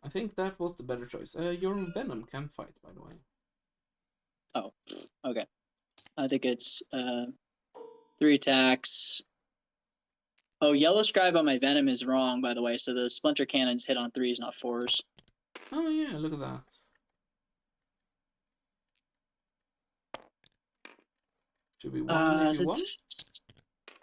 I think that was the better choice. Your Venom can fight, by the way. Oh, okay. I think it's 3 attacks. Oh, Yellow Scribe on my Venom is wrong, by the way. So the Splinter Cannons hit on 3s, not 4s. Oh yeah, look at that. Should be 1 maybe 1?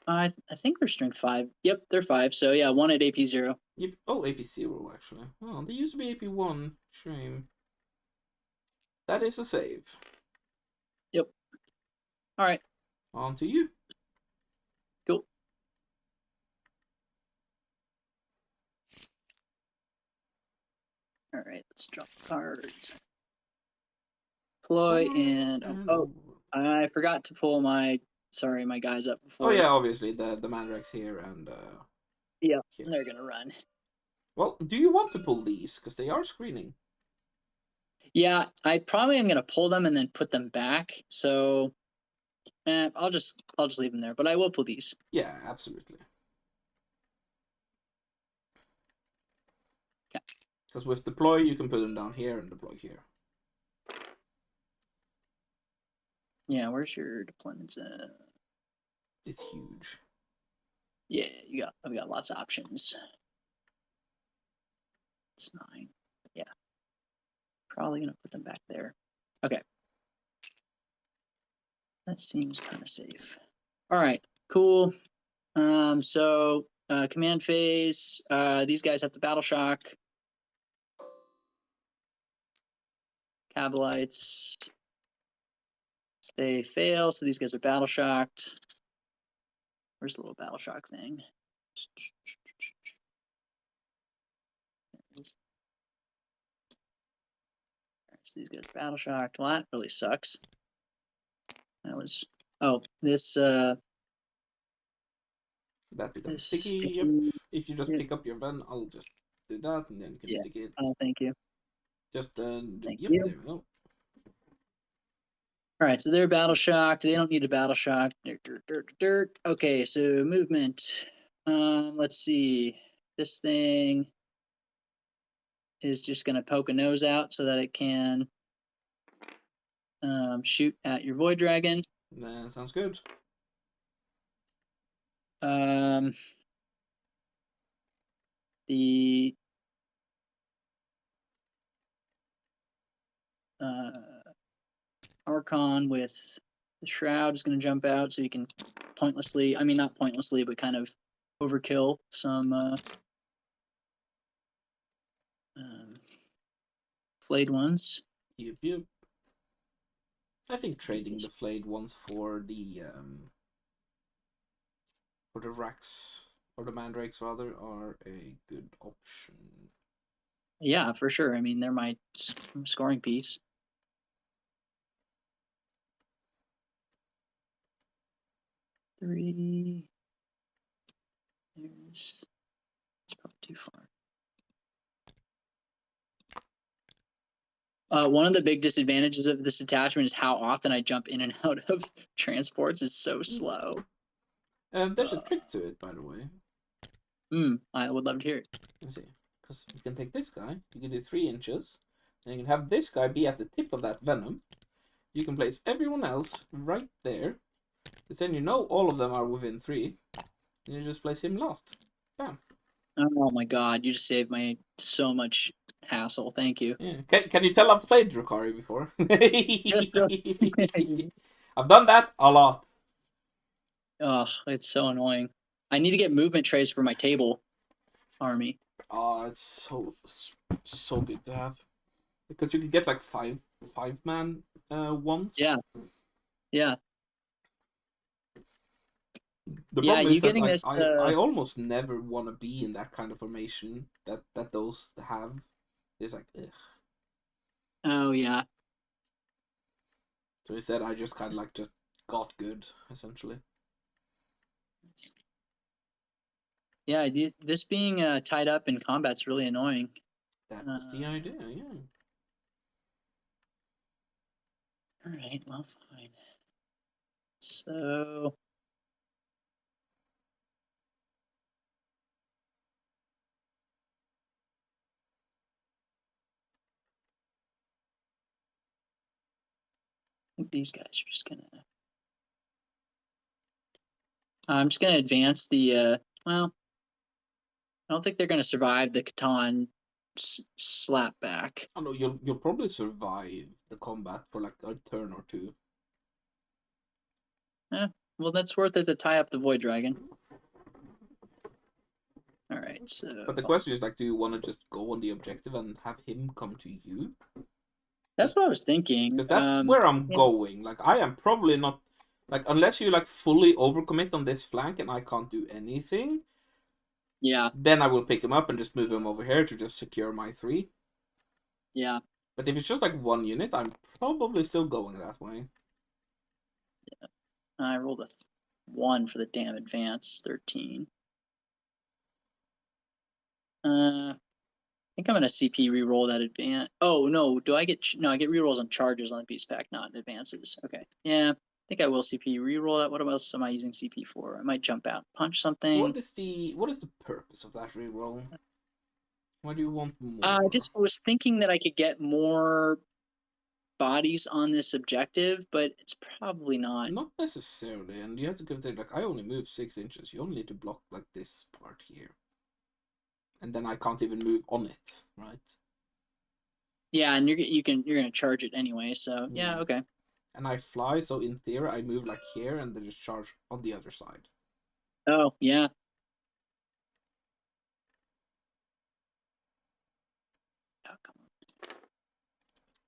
I think they're strength 5. Yep, they're 5. So yeah, 1 at AP 0. Yep. Oh, AP 0 actually. Oh, they used to be AP 1. Shame. That is a save. Yep. All right. On to you. Cool. All right, let's drop cards. Ploy and I forgot to pull my guys up before. Oh yeah, obviously the Mandrakes here and yeah, here. They're gonna run. Well, do you want to pull these because they are screening? Yeah, I probably am gonna pull them and then put them back. So, I'll just leave them there. But I will pull these. Yeah, absolutely. Okay. Because with deploy, you can put them down here and deploy here. Yeah, where's your deployments at? It's huge. Yeah, I've got lots of options. It's 9. Yeah. Probably gonna put them back there. Okay. That seems kind of safe. All right, cool. So command phase. These guys have to battle shock. Cabalites. They fail, so these guys are battle shocked. Where's the little battle shock thing? So these guys are battle shocked. Well, that really sucks. That was this That becomes this sticky. Yep. If you just pick up your gun, I'll just do that, and then you can stick it. Oh, thank you. Just Thank yep. you. There we go. All right, so they're battle shocked. They don't need a battle shock. Dirt. Okay, so movement. Let's see. This thing is just going to poke a nose out so that it can shoot at your Void Dragon. That sounds good. The Archon with the Shroud is going to jump out, so you can pointlessly, I mean not pointlessly, but kind of overkill some flayed ones. Yep. I think trading the flayed ones for the racks or the mandrakes rather are a good option. Yeah, for sure. I mean, they're my scoring piece. Three. It's probably too far. One of the big disadvantages of this attachment is how often I jump in and out of transports is so slow. There's a trick to it, by the way. I would love to hear it. Let's see. Because you can take this guy, you can do 3 inches, and you can have this guy be at the tip of that venom. You can place everyone else right there, because then you know all of them are within 3, and you just place him last. Bam. Oh my god, you just saved my so much hassle. Thank you. Yeah. Can you tell I've played Drukhari before? Just I've done that a lot. oh, it's so annoying. I need to get movement trays for my table army. Oh, it's so good to have. Because you can get like five man ones. Yeah. The Yeah, problem you is that getting like this? I almost never want to be in that kind of formation that those have. It's like, ugh. Oh yeah. So instead, I just kind of like just got good essentially. Yeah, this being tied up in combat's really annoying. That was the idea, yeah. All right, well, fine. So I think these guys are just gonna. I'm just gonna advance the. Well, I don't think they're gonna survive the Catan slap back. I know you'll probably survive the combat for like a turn or two. Well, that's worth it to tie up the Void Dragon. All right, so. But the question is like, do you want to just go on the objective and have him come to you? That's what I was thinking. Because that's where I'm going. Like I am probably not like unless you like fully overcommit on this flank and I can't do anything. Yeah. Then I will pick him up and just move him over here to just secure my 3. Yeah. But if it's just like 1 unit, I'm probably still going that way. Yeah. I rolled a 1 for the damn advance, 13. I think I'm gonna CP reroll that advance. Oh no, do I get no? I get rerolls on charges on the beast pack, not advances. Okay, yeah, I think I will CP reroll that. What else am I using CP for? I might jump out, punch something. What is the purpose of that reroll? Why do you want more? I just was thinking that I could get more bodies on this objective, but it's probably not. Not necessarily, and you have to consider like I only move 6 inches. You only need to block like this part here, and then I can't even move on it, right? Yeah, and you're gonna charge it anyway, so yeah, okay. And I fly, so in theory I move like here, and then just charge on the other side. Oh yeah. Oh, come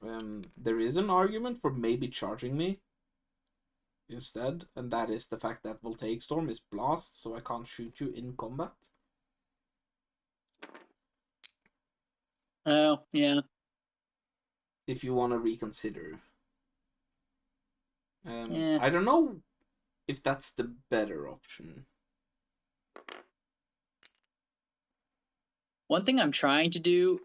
on. There is an argument for maybe charging me instead, and that is the fact that Voltaic Storm is blast, so I can't shoot you in combat. Oh yeah. If you want to reconsider. Yeah. I don't know if that's the better option. One thing I'm trying to do,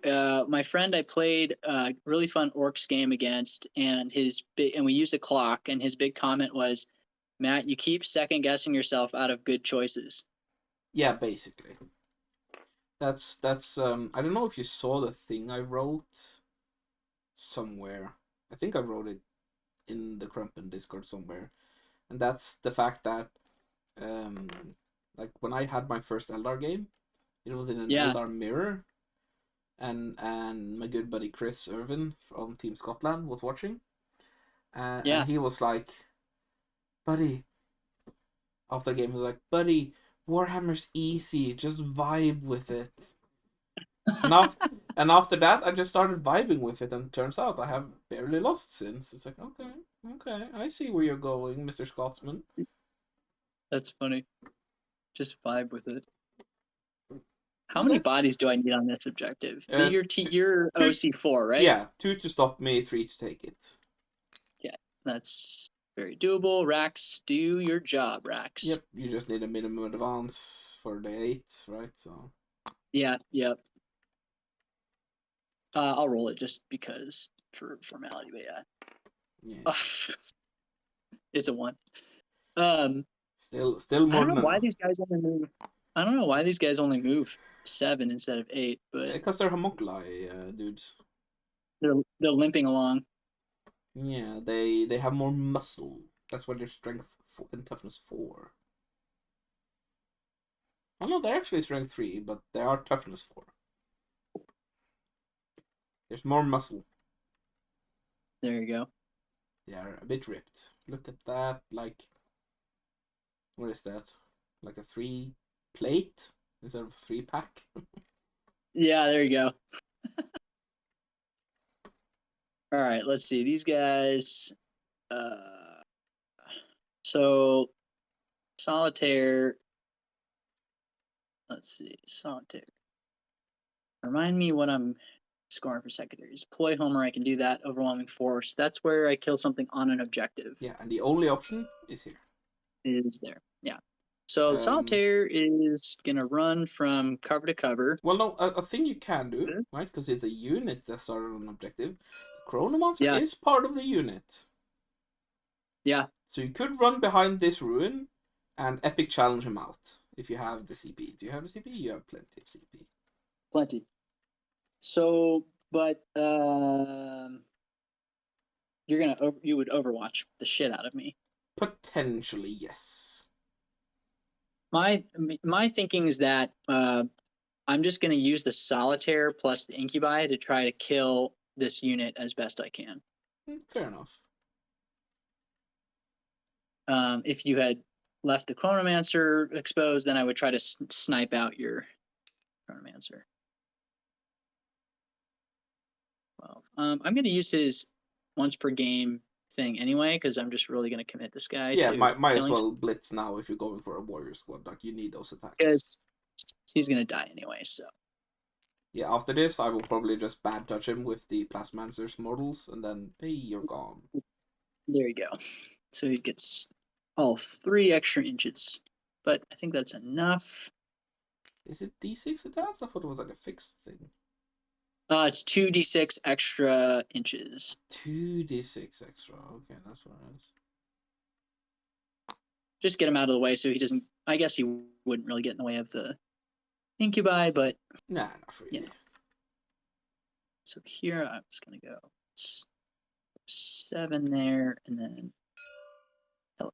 my friend I played a really fun Orcs game against, and we used a clock, and his big comment was, "Matt, you keep second guessing yourself out of good choices." Yeah, basically. That's I don't know if you saw the thing I wrote somewhere. I think I wrote it in the Krumpfest Discord somewhere. And that's the fact that like when I had my first Eldar game, it was in an Eldar mirror, and my good buddy Chris Irvin from Team Scotland was watching, and he was like, "Buddy," after the game, he was like, "Buddy, Warhammer's easy, just vibe with it." And after that, I just started vibing with it, and it turns out I have barely lost since. It's like, okay, I see where you're going, Mr. Scotsman. That's funny. Just vibe with it. How many bodies do I need on this objective? You're OC4, right? Yeah, 2 to stop me, 3 to take it. Yeah, that's very doable. Rax, do your job, Rax. Yep, you just need a minimum advance for the 8, right? So. Yeah, yep. I'll roll it just because for formality, but yeah. It's a 1. Still more. I don't know why these guys only move. I don't know why these guys only move 7 instead of 8, but because they're homunculi, dudes. They're limping along. Yeah, they have more muscle. That's why they're strength and toughness 4. Oh no, they're actually strength 3, but they are toughness 4. There's more muscle. There you go. They are a bit ripped. Look at that, like, what is that? Like a 3 plate instead of a 3 pack? Yeah, there you go. All right, let's see. These guys, so Solitaire. Let's see. Solitaire. Remind me what I'm scoring for secondaries. Deploy Homer, I can do that. Overwhelming Force. That's where I kill something on an objective. Yeah, and the only option is here. It is there. Yeah. So Solitaire is going to run from cover to cover. Well, no, a thing you can do, right? Because it's a unit that started on an objective. The Chronomancer is part of the unit. Yeah. So you could run behind this ruin and epic challenge him out if you have the CP. Do you have the CP? You have plenty of CP. Plenty. So, but you would Overwatch the shit out of me. Potentially, yes. My thinking is that I'm just going to use the Solitaire plus the Incubi to try to kill this unit as best I can. Fair enough. If you had left the Chronomancer exposed, then I would try to snipe out your Chronomancer. Well, I'm going to use his once per game thing anyway, because I'm just really going to commit this guy. Yeah, to might as well blitz now if you're going for a warrior squad. Like, you need those attacks. Because he's going to die anyway, so. Yeah, after this, I will probably just bad touch him with the Plasmancer's models, and then, hey, you're gone. There you go. So he gets all 3 extra inches. But I think that's enough. Is it D6 attacks? I thought it was like a fixed thing. It's 2d6 extra inches. 2d6 extra. Okay, that's what it is. Just get him out of the way so he doesn't. I guess he wouldn't really get in the way of the Incubi, but. Nah, not really. You know. So here I'm just going to go 7 there, and then. Hello.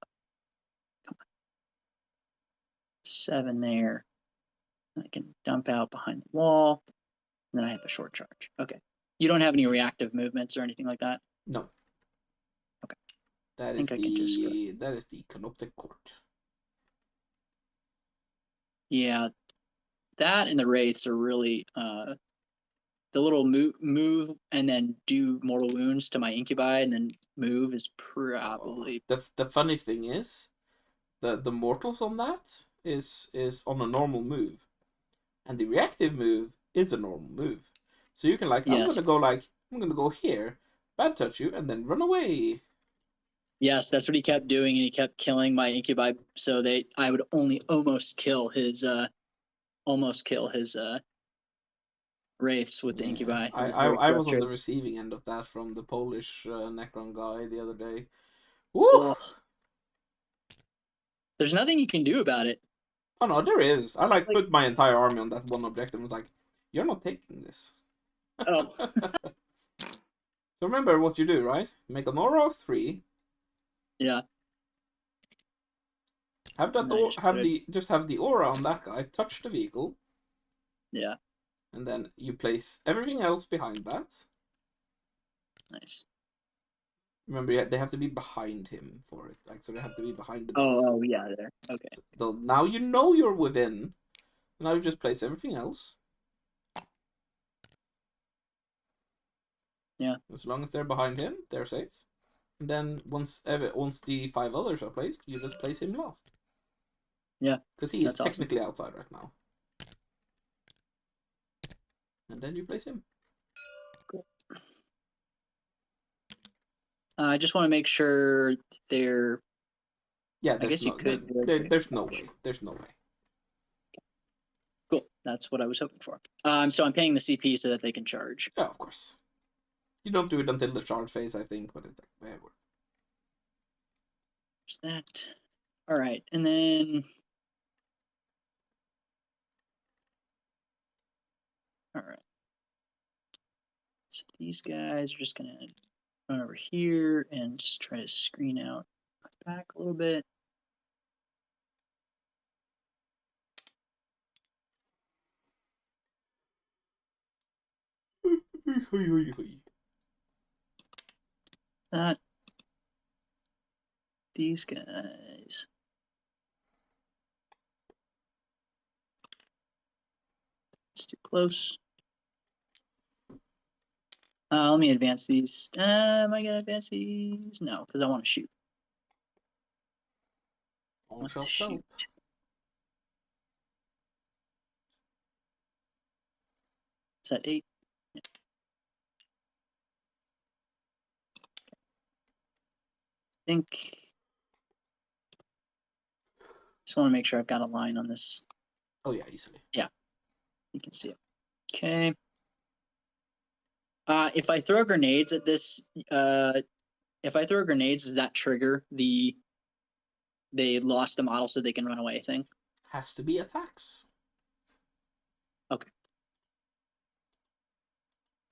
Come on. 7 there. I can dump out behind the wall. And then I have a short charge. Okay. You don't have any reactive movements or anything like that? No. Okay. That is the Canoptic Court. Yeah. That and the Wraiths are really the little move and then do mortal wounds to my Incubi and then move is probably the funny thing is the mortals on that is on a normal move. And the reactive move is a normal move. So you can I'm gonna go here, bad touch you, and then run away. Yes, that's what he kept doing, and he kept killing my Incubi, so I would only almost kill his Wraiths with the Incubi. I was on the receiving end of that from the Polish Necron guy the other day. Woo! Oh. There's nothing you can do about it. Oh no, there is. I put my entire army on that one objective and was like, you're not taking this. Oh. So remember what you do, right? Make an aura of 3. Yeah. Have the aura on that guy, touch the vehicle. Yeah. And then you place everything else behind that. Nice. Remember, they have to be behind him for it. So they have to be behind the base. Oh yeah, there. Okay. So now you know you're within. Now you just place everything else. Yeah. As long as they're behind him, they're safe. And then once the 5 others are placed, you just place him last. Yeah. Because he is technically outside right now. And then you place him. Cool. I just want to make sure they're. Yeah, I guess you could. There's no way. There's no way. Cool. That's what I was hoping for. So I'm paying the CP so that they can charge. Yeah, of course. You don't do it until the charge phase, I think, but it's like whatever. There's that. All right, and then. All right. So these guys are just gonna run over here and just try to screen out my back a little bit. That. These guys. It's too close. Let me advance these. Am I gonna advance these? No, because I want to shoot. All What to shots shoot? help. Is that 8? Yeah. I think. Just want to make sure I've got a line on this. Oh yeah, easily. Yeah, you can see it. Okay. If I throw grenades at this, if I throw grenades, does that trigger the they lost the model so they can run away thing? Has to be attacks. Okay.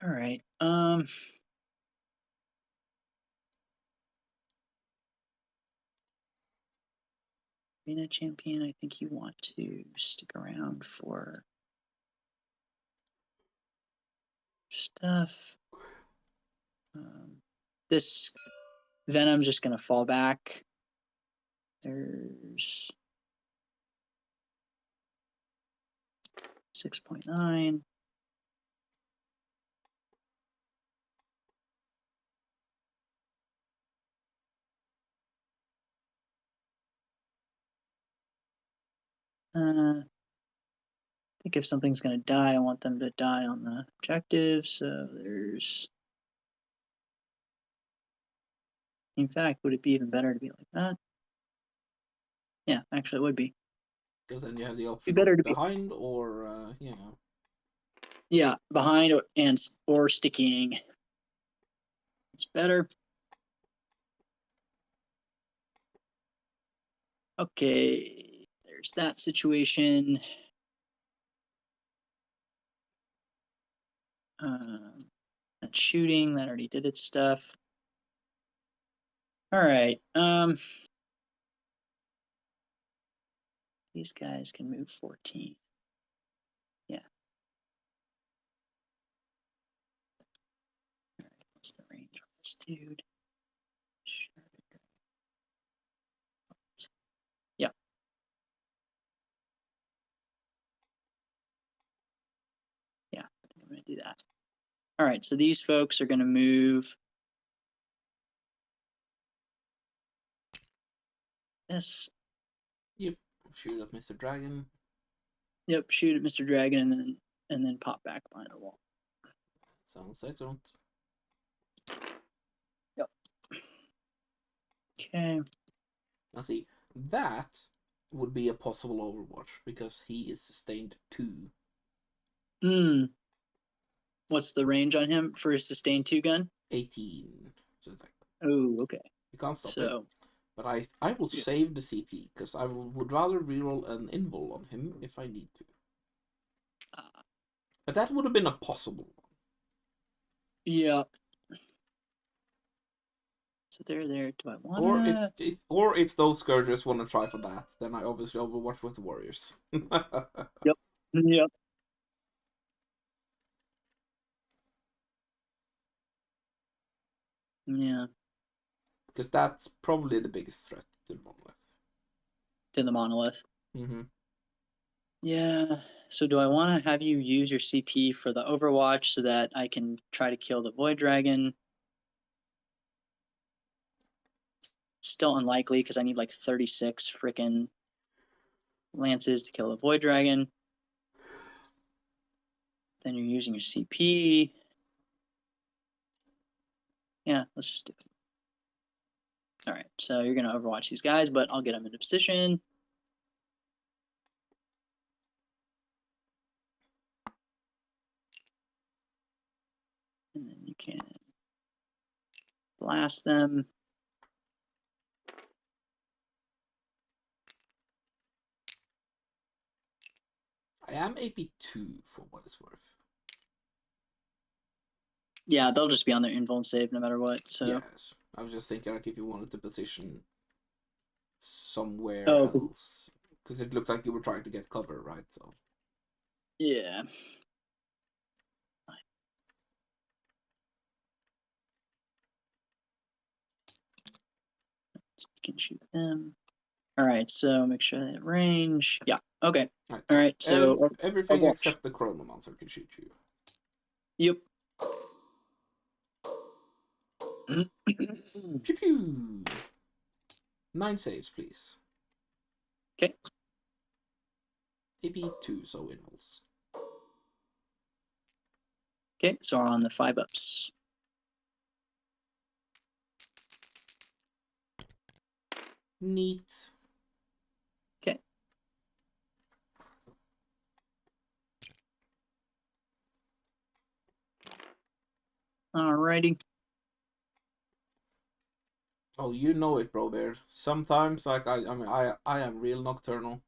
All right. Being a champion, I think you want to stick around for stuff. This Venom's just gonna fall back. There's 6.9. I think if something's gonna die, I want them to die on the objective. So there's. In fact, would it be even better to be like that? Yeah, actually, it would be. Because then you have the Be option better of to be. behind or you know. Yeah, behind or sticking. It's better. Okay, there's that situation. That shooting, that already did its stuff. All right. These guys can move 14. Yeah. All right, what's the range on this dude? Sure. Yeah. Yeah, I think I'm gonna do that. All right, so these folks are gonna move this. Yep. Shoot at Mr. Dragon. Yep, shoot at Mr. Dragon and then pop back behind the wall. Sounds excellent. Yep. Okay. Now see, that would be a possible Overwatch because he is sustained 2. What's the range on him for his sustained 2 gun? 18. So it's like, Oh, okay. you can't stop it. So But I will yeah. save the CP because I would rather reroll an invul on him if I need to. But that would have been a possible one. Yeah. So they're there. Do I want to? Or if those Scourgers want to try for that, then I obviously Overwatch with the Warriors. Yep. Yep. Yeah. Because that's probably the biggest threat to the monolith. To the monolith. Mm-hmm. Yeah. So do I want to have you use your CP for the Overwatch so that I can try to kill the Void Dragon? Still unlikely because I need like 36 freaking lances to kill the Void Dragon. Then you're using your CP. Yeah, let's just do it. All right, so you're going to Overwatch these guys, but I'll get them into position. And then you can blast them. I am AP2 for what it's worth. Yeah, they'll just be on their invuln save no matter what. So yes, I was just thinking like if you wanted to position somewhere oh, else, because it looked like you were trying to get cover, right? So yeah. You can shoot them. All right, so make sure that range. Yeah. Okay. All right. So everything except the Chronomancer can shoot you. Yep. Pew pew. 9 saves, please. Okay. Maybe 2 so winnels. Okay, so we're on the 5-ups. Neat. Okay. Alrighty. Oh, you know it, bro bear. Sometimes, like, I mean, I am real nocturnal.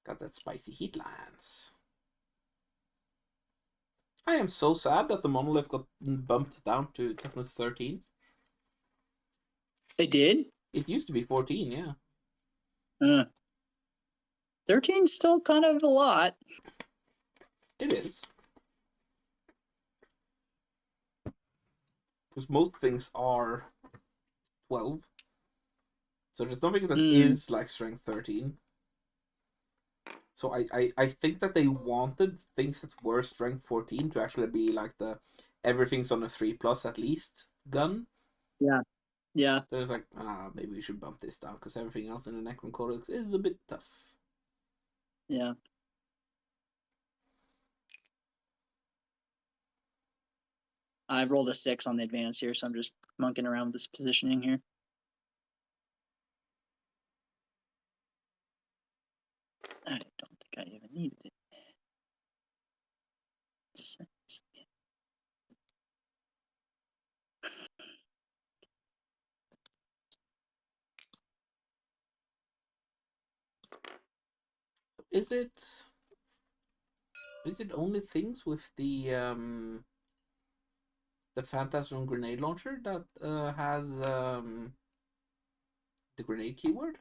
Got that spicy heat lance. I am so sad that the monolith got bumped down to toughness 13. It did? It used to be 14, yeah. 13's still kind of a lot. It is. Because most things are 12. So there's nothing that is like strength 13. So I think that they wanted things that were strength 14 to actually be like the everything's on a 3+ at least gun. Yeah. Yeah. So it's like, maybe we should bump this down because everything else in the Necron Codex is a bit tough. Yeah. I rolled a 6 on the advance here, so I'm just monkeying around with this positioning here. I don't think I even needed it. Is it only things with the Phantasm grenade launcher that has the grenade keyword?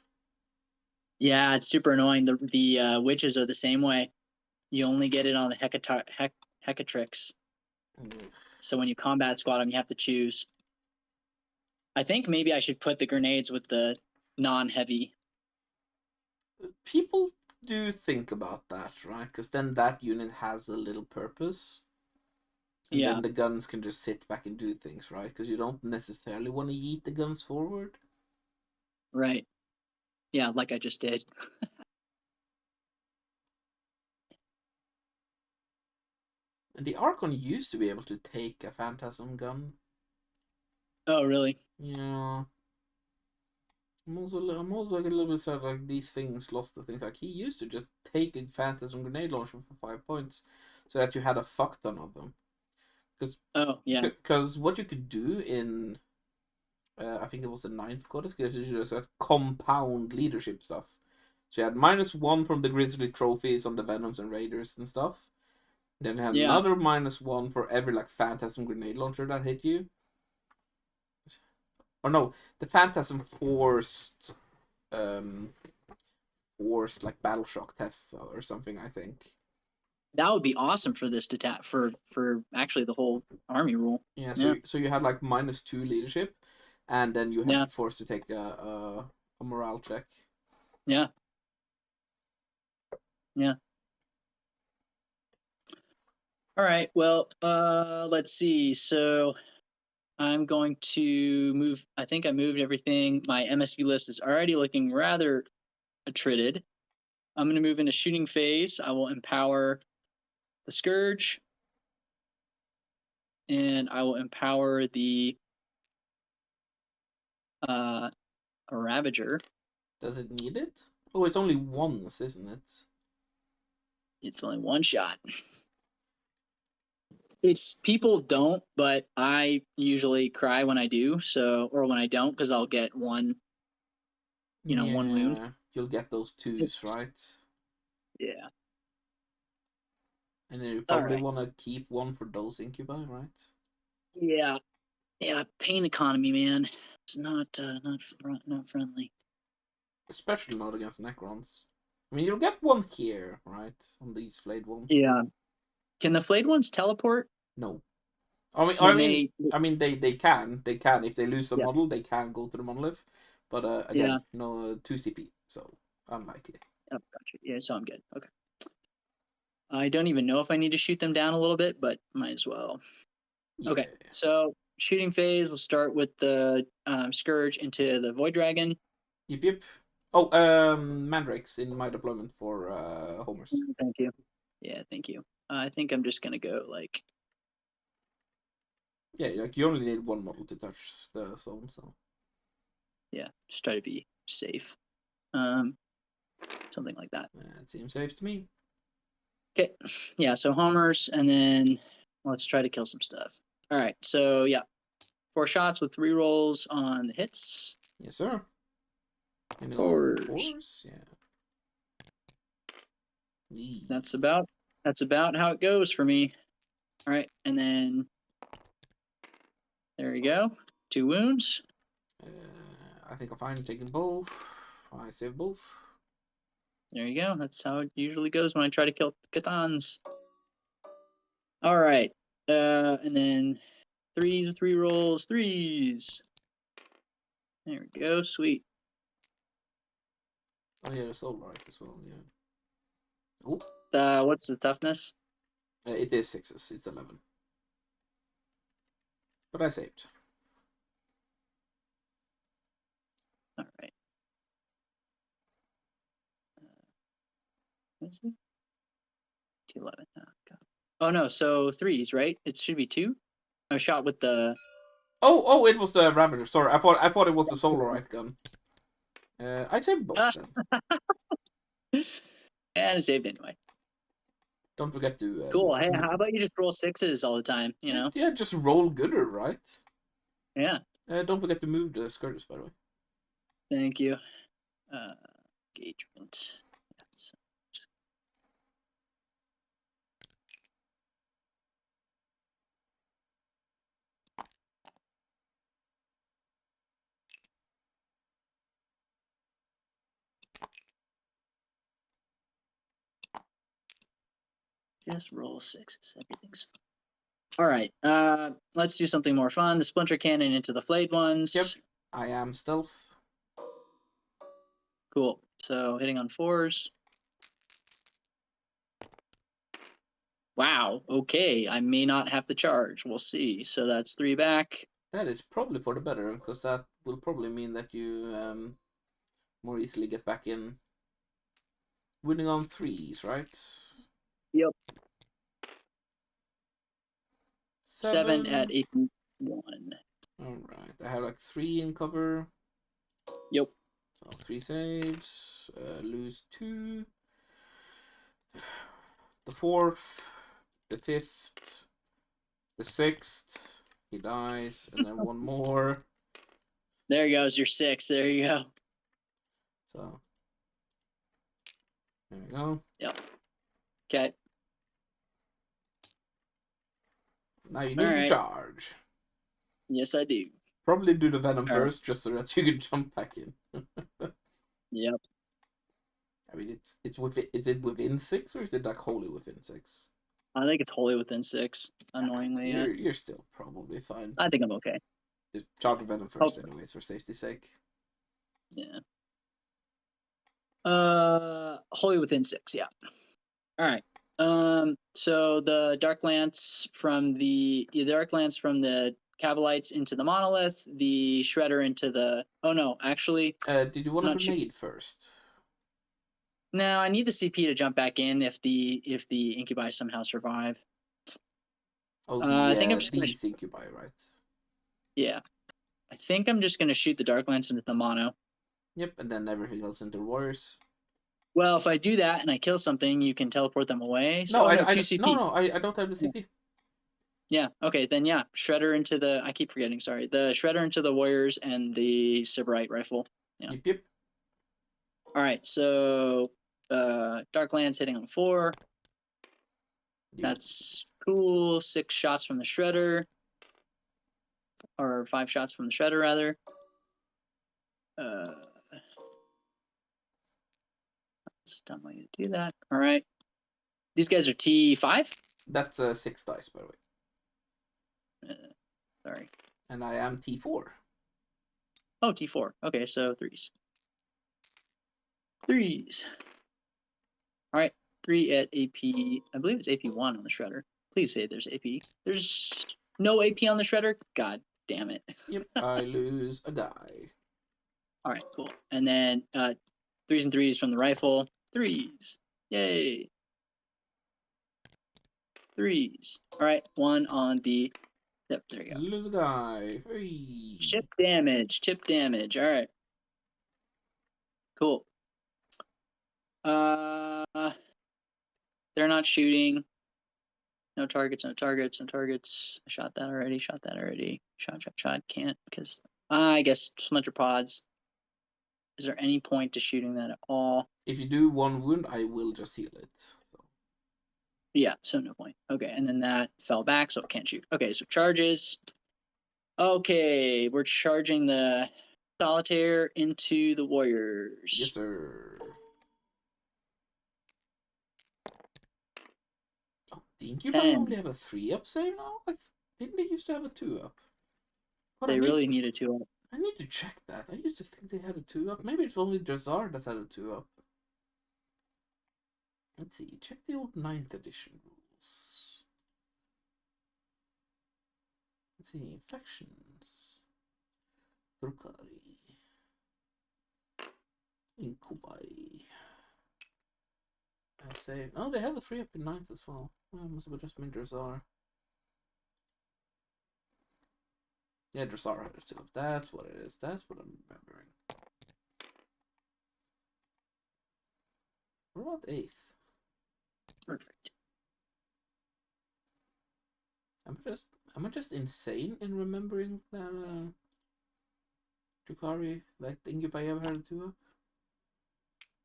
Yeah, it's super annoying. The witches are the same way. You only get it on the Hecatrix. So when you combat squad them, you have to choose. I think maybe I should put the grenades with the non-heavy. People do think about that, right? Because then that unit has a little purpose. And Yeah. then the guns can just sit back and do things, right? Because you don't necessarily want to yeet the guns forward. Right. Yeah, like I just did. And the Archon used to be able to take a Phantasm gun. Oh, really? Yeah. I'm also like a little bit sad, like these things lost the things. Like he used to just take a Phantasm grenade launcher for 5 points, so that you had a fuck ton of them. Because what you could do in, I think it was the 9th Codex, is you just had compound leadership stuff. So you had -1 from the Grizzly trophies on the Venoms and Raiders and stuff. Then you had another -1 for every like Phantasm grenade launcher that hit you. Or no, the Phantasm forced like battle shock tests or something, I think. That would be awesome for this for actually the whole army rule. Yeah, so you had like -2 leadership, and then you had to force to take a morale check. Yeah. Yeah. All right. Well, let's see. So I'm going to move. I think I moved everything. My MSU list is already looking rather attrited. I'm going to move into shooting phase. I will empower the Scourge, and I will empower the Ravager. Does it need it? Oh, it's only once, isn't it? It's only one shot. It's people don't, but I usually cry when I do. So, or when I don't, because I'll get one. One wound. You'll get those 2s, right? Yeah. And then you probably want to keep one for those incubi, right? Yeah. Yeah, pain economy, man. It's not friendly. Especially not against Necrons. I mean, you'll get one here, right? On these flayed ones. Yeah. Can the flayed ones teleport? No. I mean, they can if they lose the model, they can go to the monolith. But again, 2 CP, so unlikely. Oh, gotcha. Yeah, so I'm good. Okay. I don't even know if I need to shoot them down a little bit, but might as well. Yeah. Okay, so shooting phase, we'll start with the Scourge into the Void Dragon. Yep, yep. Oh, Mandrakes in my deployment for homers. Thank you. Yeah, thank you. I think I'm just gonna go like. Yeah, like you only need one model to touch the zone, so. Yeah, just try to be safe. Something like that. It seems safe to me. Okay, yeah, so homers, and then let's try to kill some stuff. All right, so yeah, 4 shots with 3 rolls on the hits. Yes, sir. Ending on Fours. 4s, yeah. That's about how it goes for me. All right, and then there you go, 2 wounds. I think I'm fine taking both. I save both. There you go. That's how it usually goes when I try to kill Katans. All right, and then 3s with 3 rolls, 3s. There we go, sweet. Oh yeah, the soul right as well, yeah. Oh. What's the toughness? It is 6s, it's 11. But I saved. All right. Is it? 11. Oh, God. Oh no, so 3s, right? It should be 2. I shot with the. Oh, it was the Ravager. Sorry, I thought it was the Solarite gun. I saved both then. And it saved anyway. Don't forget to. Cool. Hey, how about you just roll 6s all the time? You know. Yeah, just roll gooder, right? Yeah. Don't forget to move the Scourges, by the way. Thank you. Engagement. Yes. Just roll 6s. Everything's fine. All right. Let's do something more fun. The Splinter Cannon into the flayed ones. Yep. I am stealth. Cool. So hitting on 4s. Wow. Okay. I may not have to charge. We'll see. So that's 3 back. That is probably for the better, because that will probably mean that you more easily get back in. Winning on 3s, right? Yep. 7 7 at 81. Alright, I have like 3 in cover. Yep. So 3 saves. Lose 2. The 4th. The 5th. The 6th. He dies. And then 1 more. There goes your 6. There you go. So. There we go. Yep. Okay. Now you need to charge. Yes, I do. Probably do the Venom first, just so that you can jump back in. Yep. I mean, it's within. Is it within 6 or is it like wholly within 6? I think it's wholly within 6. Annoyingly, you're still probably fine. I think I'm okay. Just charge the Venom first, anyways, for safety's sake. Yeah. Wholly within 6. Yeah. All right. So the Dark Lance from the Cavalites into the Monolith, the Shredder into the. Oh no, actually. Did you want a grenade first? No, I need the CP to jump back in if the incubi somehow survive. Oh, I think I'm just these incubi, right? Yeah, I think I'm just gonna shoot the Dark Lance into the mono. Yep, and then everything else into the warriors. Well, if I do that and I kill something, you can teleport them away. So, no, I 2 CP. No, I don't have the CP. Yeah. Okay. Then yeah, Shredder into the. I keep forgetting. Sorry, the Shredder into the warriors and the Sybarite rifle. Yeah. Yep. All right. So, Dark Lance hitting on 4. Yep. That's cool. 6 shots from the Shredder, or 5 shots from the Shredder rather. That's a dumb way to do that. All right. These guys are T5? That's 6 dice, by the way. Sorry. And I am T4. Oh, T4. Okay, so 3s. 3s. All right. 3 at AP. I believe it's AP1 on the shredder. Please say there's AP. There's no AP on the shredder? God damn it. Yep, I lose a die. All right, cool. And then 3s and 3s from the rifle. 3s. Yay. 3s. All right, 1 on the... Yep, there you go. Lose a guy. Hey. Chip damage. Chip damage. All right. Cool. They're not shooting. No targets, no targets, no targets. I shot that already, shot that already. Shot. Can't because I guess splinter pods. Is there any point to shooting that at all? If you do 1 wound, I will just heal it. So. Yeah, so no point. Okay, and then that fell back, so it can't shoot. Okay, so charges. Okay, we're charging the solitaire into the warriors. Yes, sir. Oh, didn't you only have a 3-up save now? Didn't they used to have a 2-up? They really need a 2-up. I need to check that. I used to think they had a 2-up. Maybe it's only Drazar that had a 2-up. Let's see. Check the old 9th edition rules. Let's see. Factions. Drukhari. Incubi. I say. Oh, they had the 3-up in 9th as well. Oh, must have just been Drazar. Yeah, Drazar had a 2-up. That's what it is. That's what I'm remembering. What about 8th? Perfect. Am I just insane in remembering that Drukhari, like the Incubi ever had a 2-up?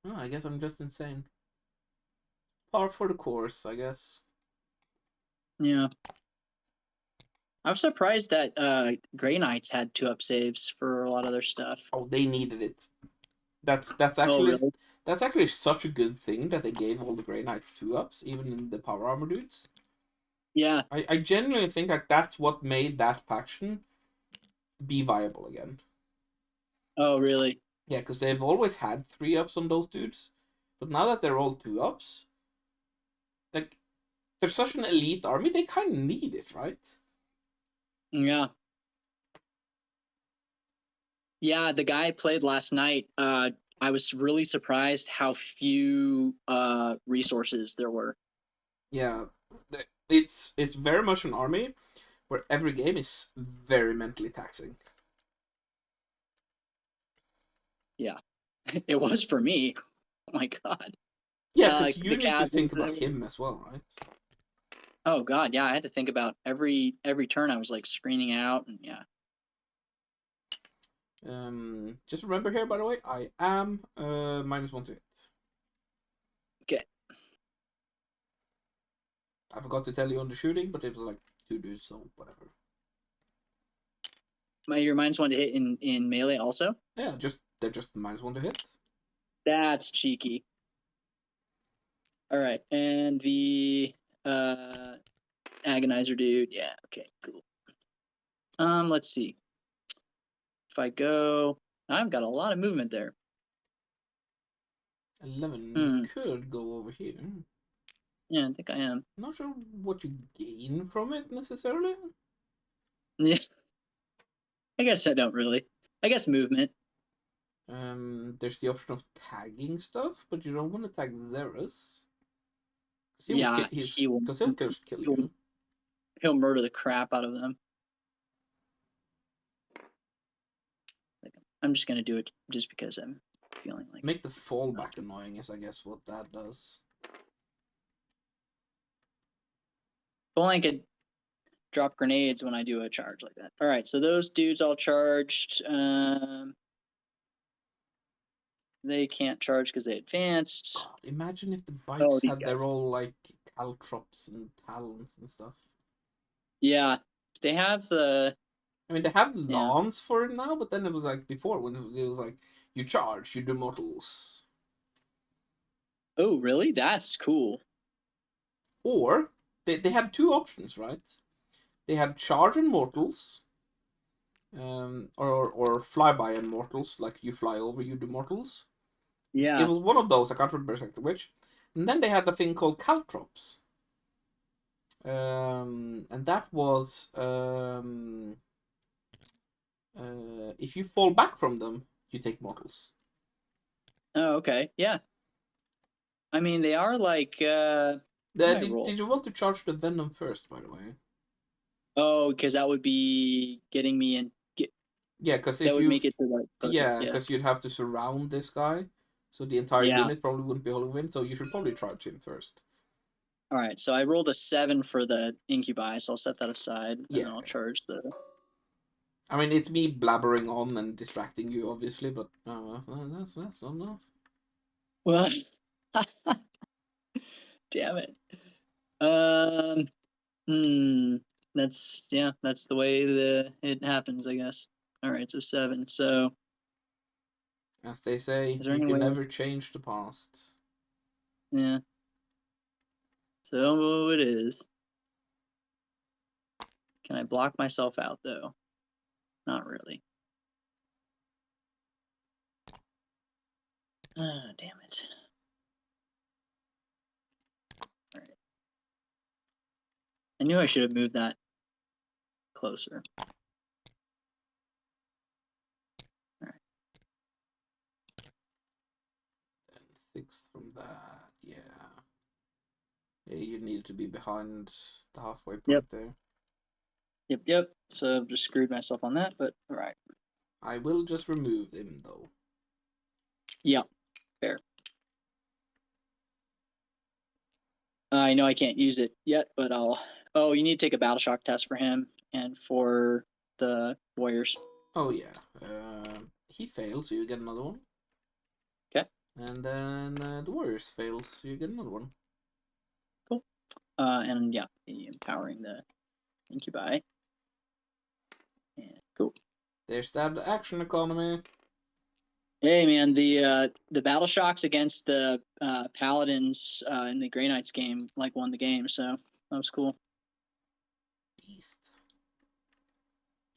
Oh, I guess I'm just insane. Par for the course, I guess. Yeah. I'm surprised that Grey Knights had 2-up saves for a lot of their stuff. Oh, they needed it. That's actually really? That's actually such a good thing that they gave all the Grey Knights 2-ups, even in the power armor dudes. Yeah. I genuinely think that that's what made that faction be viable again. Oh, really? Yeah, because they've always had 3-ups on those dudes, but now that they're all 2-ups, like they're such an elite army, they kind of need it, right? Yeah. Yeah, the guy I played last night, I was really surprised how few resources there were. Yeah, it's very much an army where every game is very mentally taxing. Yeah, it was for me. Oh my god. Yeah, because Like you the need to cat. think about him as well, right? Oh god, yeah. I had to think about every turn. I was like screening out, and yeah. Just remember here, by the way, I am -1 to hit. Okay. I forgot to tell you on the shooting, but it was like 2 dudes, so whatever. Your -1 to hit in melee also. Yeah, they're just -1 to hit. That's cheeky. All right, and the agonizer dude. Yeah. Okay. Cool. Let's see. If I go, I've got a lot of movement there. 11. You could go over here. Yeah, I think I am. Not sure what you gain from it necessarily. Yeah. I guess I don't really. I guess movement. There's the option of tagging stuff, but you don't want to tag Zerus. Yeah, because he'll just kill you. He'll murder the crap out of them. Like, I'm just gonna do it just because I'm feeling like. Make the fallback annoying is, I guess, what that does. If only I could drop grenades when I do a charge like that. All right, so those dudes all charged. They can't charge because they advanced. God, imagine if the bikes had guys. their all like caltrops and talons and stuff. Yeah, they have the. I mean, they have lawns for it now, but then it was like before when it was like you charge, you do mortals. Oh, really? That's cool. Or they had 2 options, right? They had charge and mortals, or flyby and mortals, like you fly over, you do mortals. Yeah. It was one of those. I can't remember exactly which. And then they had a thing called caltrops. And that was if you fall back from them, you take mortals. Oh, okay. Yeah. I mean, they are like. Did you want to charge the venom first, by the way? Oh, because that would be getting me in. Yeah, because if that would you make it the right. yeah, because you'd have to surround this guy, so the entire unit probably wouldn't be holding wind. So you should probably charge him first. All right, so I rolled a 7 for the incubi, so I'll set that aside, and Yeah. then I'll charge the. I mean, it's me blabbering on and distracting you, obviously, but that's enough. Well, damn it. That's the way it happens, I guess. All right, so 7. So as they say, you can never change the past. Yeah. So it is. Can I block myself out though? Not really. Ah, damn it. All right. I knew I should have moved that closer. All right. And 6 from that, yeah. Yeah, you need to be behind the halfway point there. Yep. So I've just screwed myself on that, but all right. I will just remove him though. Yeah, fair. I know I can't use it yet, but I'll. Oh, you need to take a battle shock test for him and for the warriors. Oh yeah, he failed, so you get another one. Okay. And then the warriors failed, so you get another one. Cool. And yeah, empowering the incubi. And cool. There's that action economy. Hey man, the battle shocks against the paladins in the Grey Knights game won the game, so that was cool. Beast.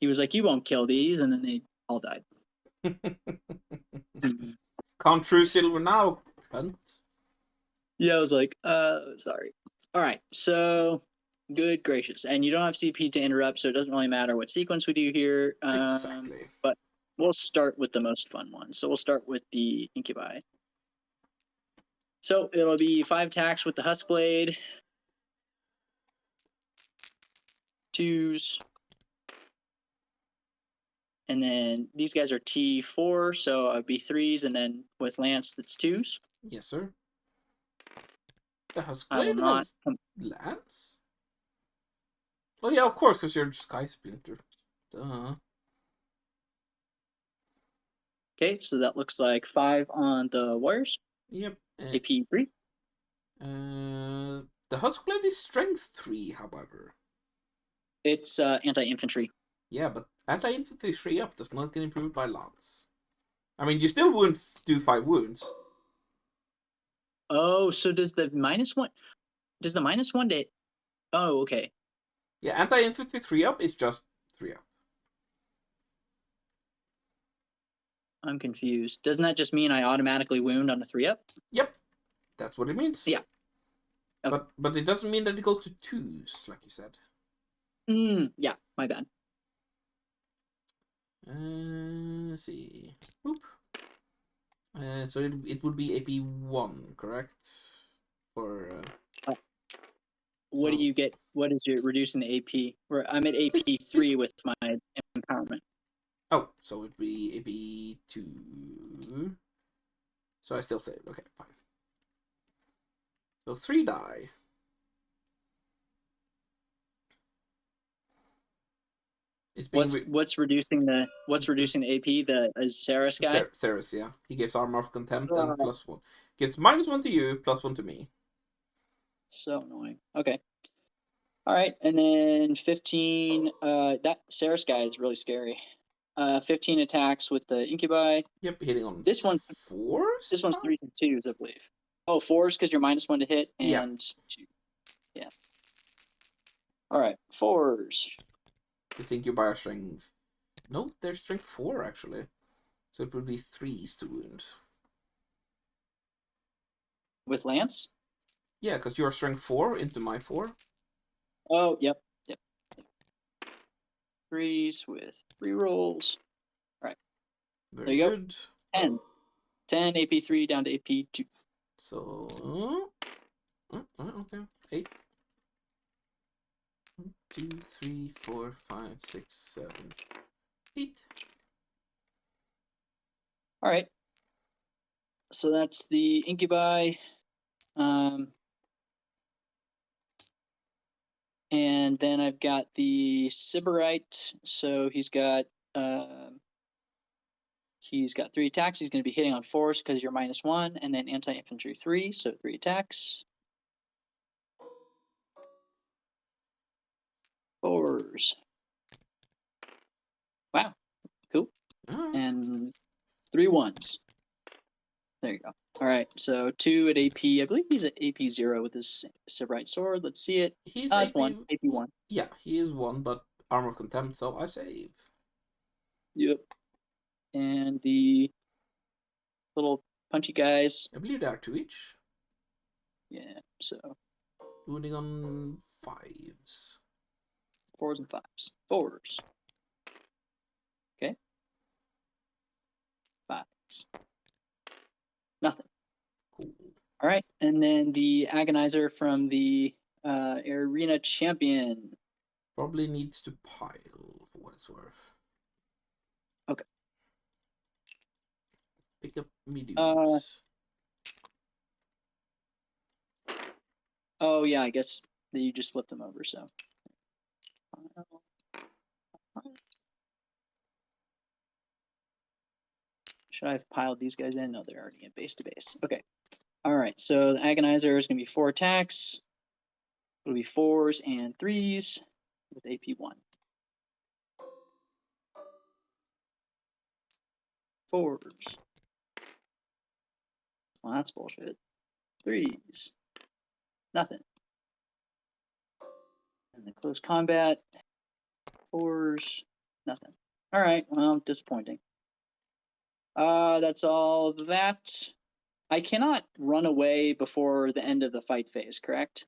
He was like, "You won't kill these," and then they all died. Can't true silver now, cunt. Yeah, I was like, sorry. All right, so good gracious, and you don't have CP to interrupt, so it doesn't really matter what sequence we do here. Exactly. But we'll start with the most fun one. So we'll start with the incubi. So it'll be 5 attacks with the husk blade. 2s. And then these guys are T4, so it'd be 3s, and then with Lance, that's 2s. Yes, sir. The husk blade has Lance? Oh yeah, of course, because you're Sky Splinter. Duh. Okay, so that looks like 5 on the warriors. Yep. AP 3. The husk blade is strength 3, however. It's anti-infantry. Yeah, but anti-infantry 3 up does not get improved by Lance. I mean, you still wouldn't do 5 wounds. Oh, so does the -1... Does the -1 to... Oh, okay. Yeah, anti-infantry 3 up is just 3 up. I'm confused. Doesn't that just mean I automatically wound on a 3 up? Yep. That's what it means. Yeah. Okay. But it doesn't mean that it goes to 2s, like you said. Yeah, my bad. Let's see. Boop. So it would be AP1, correct? For what do you get? What is your reducing the AP? I'm at AP3 with my empowerment. Oh, so it'd be AP2. So I still save. Okay, fine. So 3 die. What's reducing the AP? The Ceres guy. Ceres, yeah. He gives armor of contempt and +1. Gives -1 to you, +1 to me. So annoying. Okay. All right, and then 15. That Ceres guy is really scary. 15 attacks with the incubi. Yep, hitting on this one 4s. This one's 3s and 2s, I believe. Oh, 4s because you're -1 to hit, and 2. Yeah. All right, 4s. You think you buy a strength? No, they're strength 4 actually. So it would be 3s to wound. With Lance? Yeah, because you're strength 4 into my 4. Oh, yep. 3s with rerolls. Right. Very There you go. good. 10. 10 AP3 down to AP2. So, okay. 8. 1, 2, 3, 4, 5, 6, 7, 8. All right. So that's the incubi. And then I've got the Sybarite. So he's got 3 attacks. He's going to be hitting on force because you're -1, and then anti-infantry 3, so 3 attacks. 4s. Wow, cool. And 3 1s. There you go. All right, so 2 at AP. I believe he's at AP 0 with his Sybarite sword. Let's see it. He's It's AP. 1. AP 1. Yeah, he is 1, but Armor of Contempt, so I save. Yep. And the little punchy guys. I believe there are 2 each. Yeah, so Wounding on 5s. 4s and 5s. 4s. Okay. 5s. Nothing. Cool. All right, and then the Agonizer from the Arena Champion. Probably needs to pile, for what it's worth. Okay. Pick up me dudes. Oh, yeah, I guess you just flipped them over, so. Should I have piled these guys in? No, they're already in base to base. Okay. All right, so the Agonizer is going to be 4 attacks. It'll be 4s and 3s with AP 1. 4s. Well, that's bullshit. 3s. Nothing. And the close combat. 4s. Nothing. All right, well, disappointing. That's all of that. I cannot run away before the end of the fight phase, correct?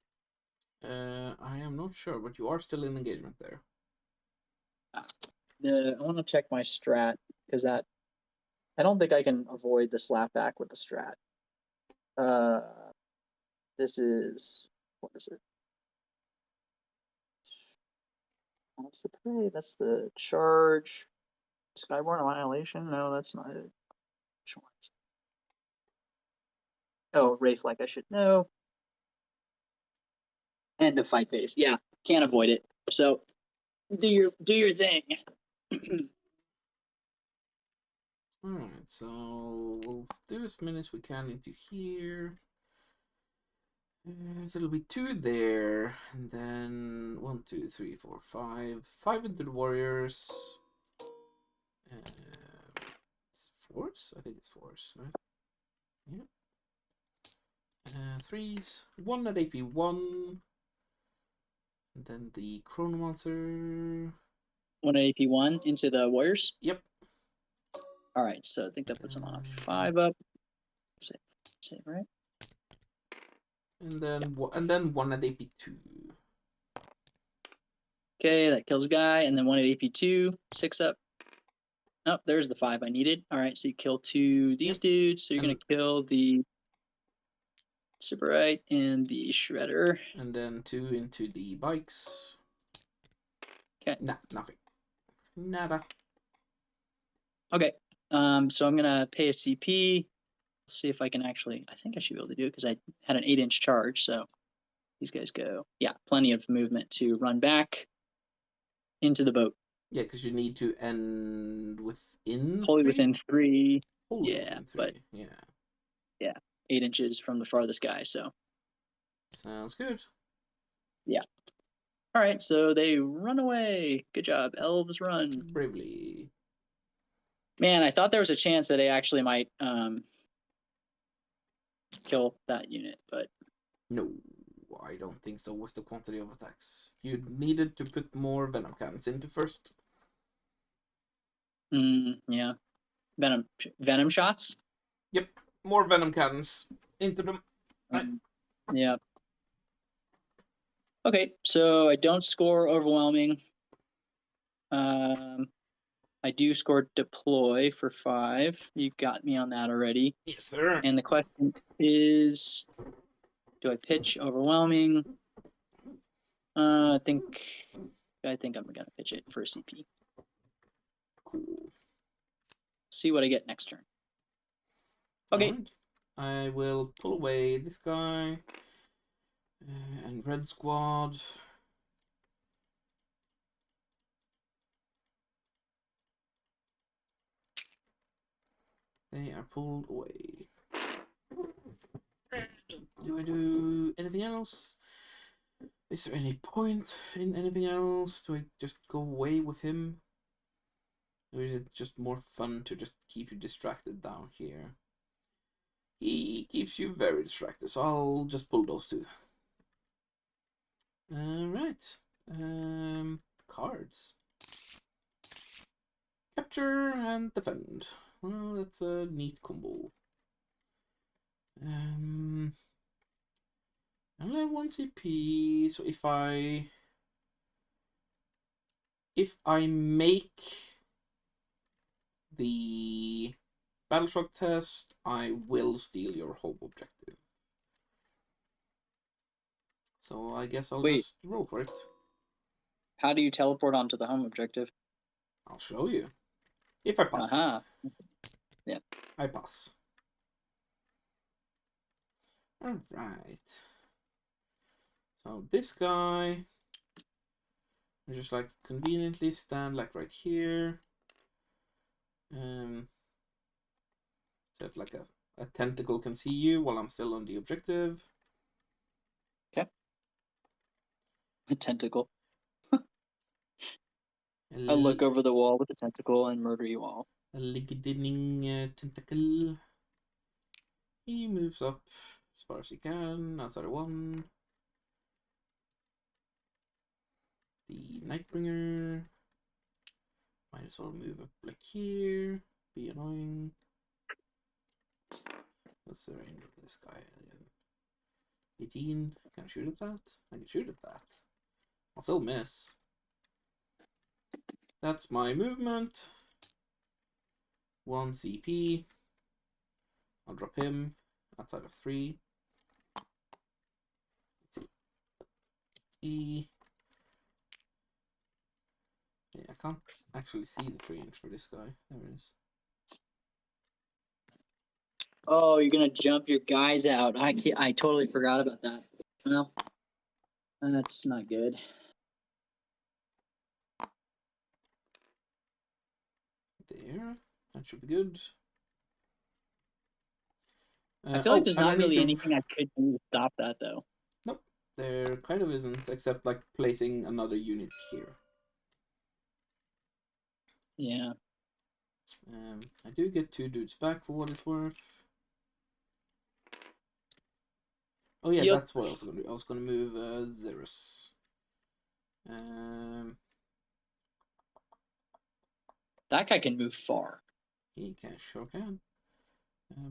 I am not sure, but you are still in engagement there. I want to check my strat because I don't think I can avoid the slapback with the strat. This is, what is it? What's the play? That's the charge. Skyborn Annihilation? No, that's not it. Which one is it? Oh, Wraith-like, I should know. End of fight phase. Yeah, can't avoid it. So do your thing. Alright, so we'll do as many as we can into here. So it'll be 2 there, and then 1, 2, 3, 4, 5. 5 into the warriors. It's 4s? I think it's 4s, right? Yeah. 3s. 1 at AP 1. And then the Chronomancer. 1 AP 1 into the warriors. Yep. All right, so I think that puts him on a 5 up. Save, right? And then 1 at AP 2. Okay, that kills a guy, and then 1 at AP 2, 6 up. Oh, there's the 5 I needed. All right, so you kill 2 these dudes. So you're gonna kill the Sybarite and the Shredder. And then 2 into the bikes. Okay. Nah, nothing. Nada. Okay. So I'm gonna pay a CP. See if I can actually. I think I should be able to do it because I had an 8-inch charge. So these guys go. Yeah, plenty of movement to run back into the boat. Yeah, because you need to end within Wholly 3? within 3. Wholly Yeah, within 3. but yeah, 8 inches from the farthest guy. So sounds good. Yeah. All right, so they run away. Good job, elves run. Bravely. Man, I thought there was a chance that they actually might kill that unit, but No, I don't think so with the quantity of attacks. You needed to put more venom cannons into first. Yeah. Venom shots? Yep, more venom cannons into them. Yeah. Okay, so I don't score overwhelming. I do score deploy for 5. You got me on that already. Yes, sir. And the question is, do I pitch overwhelming? I think I'm gonna pitch it for a CP. Cool. See what I get next turn. Okay. Alright. I will pull away this guy and red squad. They are pulled away. Do I do anything else? Is there any point in anything else? Do I just go away with him? Or is it just more fun to just keep you distracted down here? He keeps you very distracted, so I'll just pull those two. Alright. Cards. Capture and defend. Well, that's a neat combo. I only have 1 CP, so if I make the battle shock test, I will steal your home objective. So I guess I'll just roll for it. How do you teleport onto the home objective? I'll show you. If I pass. Yeah. I pass. Alright. So this guy, I just like conveniently stand like right here. So that like a tentacle can see you while I'm still on the objective. Okay. A tentacle. I'll look over the wall with the tentacle and murder you all. A lightning tentacle. He moves up as far as he can, outside of 1. The Nightbringer. Might as well move up like here. Be annoying. What's the range of this guy again? 18. Can I shoot at that? I can shoot at that. I'll still miss. That's my movement. 1 CP. I'll drop him outside of 3. Let's see. Yeah, I can't actually see the 3-inch for this guy. There it is. Oh, you're gonna jump your guys out. I totally forgot about that. Well, that's not good. There. That should be good. I feel like there's not really anything I could do to stop that, though. Nope. There kind of isn't, except like placing another unit here. Yeah. I do get 2 dudes back for what it's worth. Oh yeah, that's what I was gonna do. I was gonna move Xerus. That guy can move far. He sure can.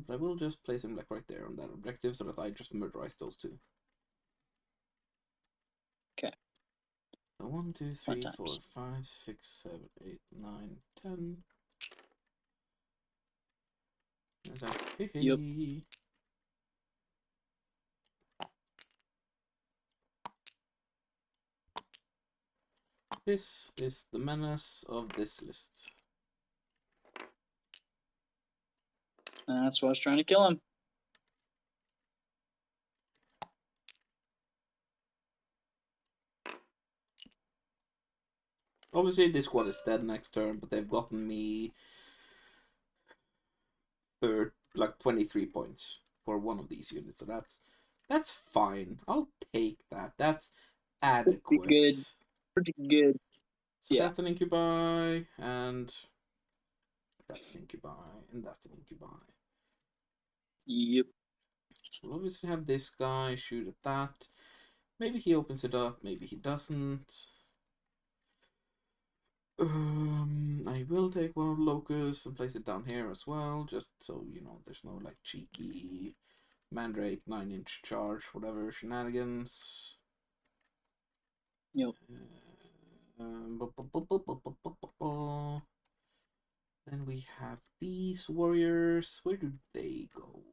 But I will just place him like right there on that objective so that I just murderize those 2. Okay. So 1, 2, 3, 4, 5, 6, 7, 8, 9, 10. Yep. This is the menace of this list. That's why I was trying to kill him. Obviously, this squad is dead next turn, but they've gotten me like 23 points for one of these units, so that's fine. I'll take that. That's adequate. Pretty good. So yeah. That's an incubi, and that's an incubi, and that's an incubi. Yep. We'll obviously have this guy shoot at that. Maybe he opens it up, maybe he doesn't. I will take one of the locusts and place it down here as well, just so you know there's no like cheeky Mandrake 9-inch charge, whatever shenanigans. Yep. Then we have these warriors. Where do they go?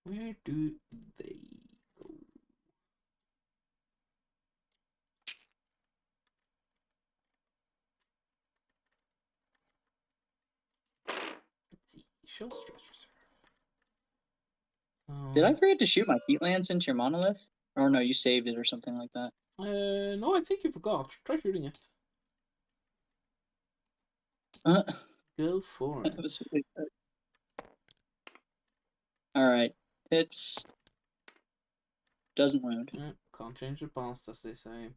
Where do they go? Let's see. Show stress reserve. Did I forget to shoot my heat lance into your monolith? Or no, you saved it or something like that. No, I think you forgot. Try shooting it. Go for it. Really all right, it's doesn't wound. Can't change the past, as they say.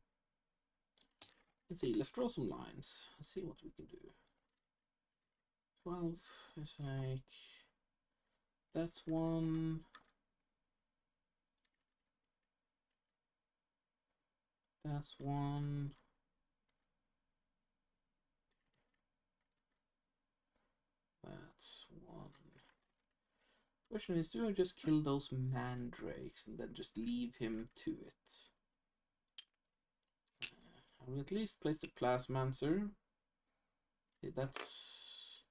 Let's see. Let's draw some lines. Let's see what we can do. 12 is like that's one. That's one. That's one. Question is, do I just kill those mandrakes and then just leave him to it? I will at least place the plasmancer. Okay, that's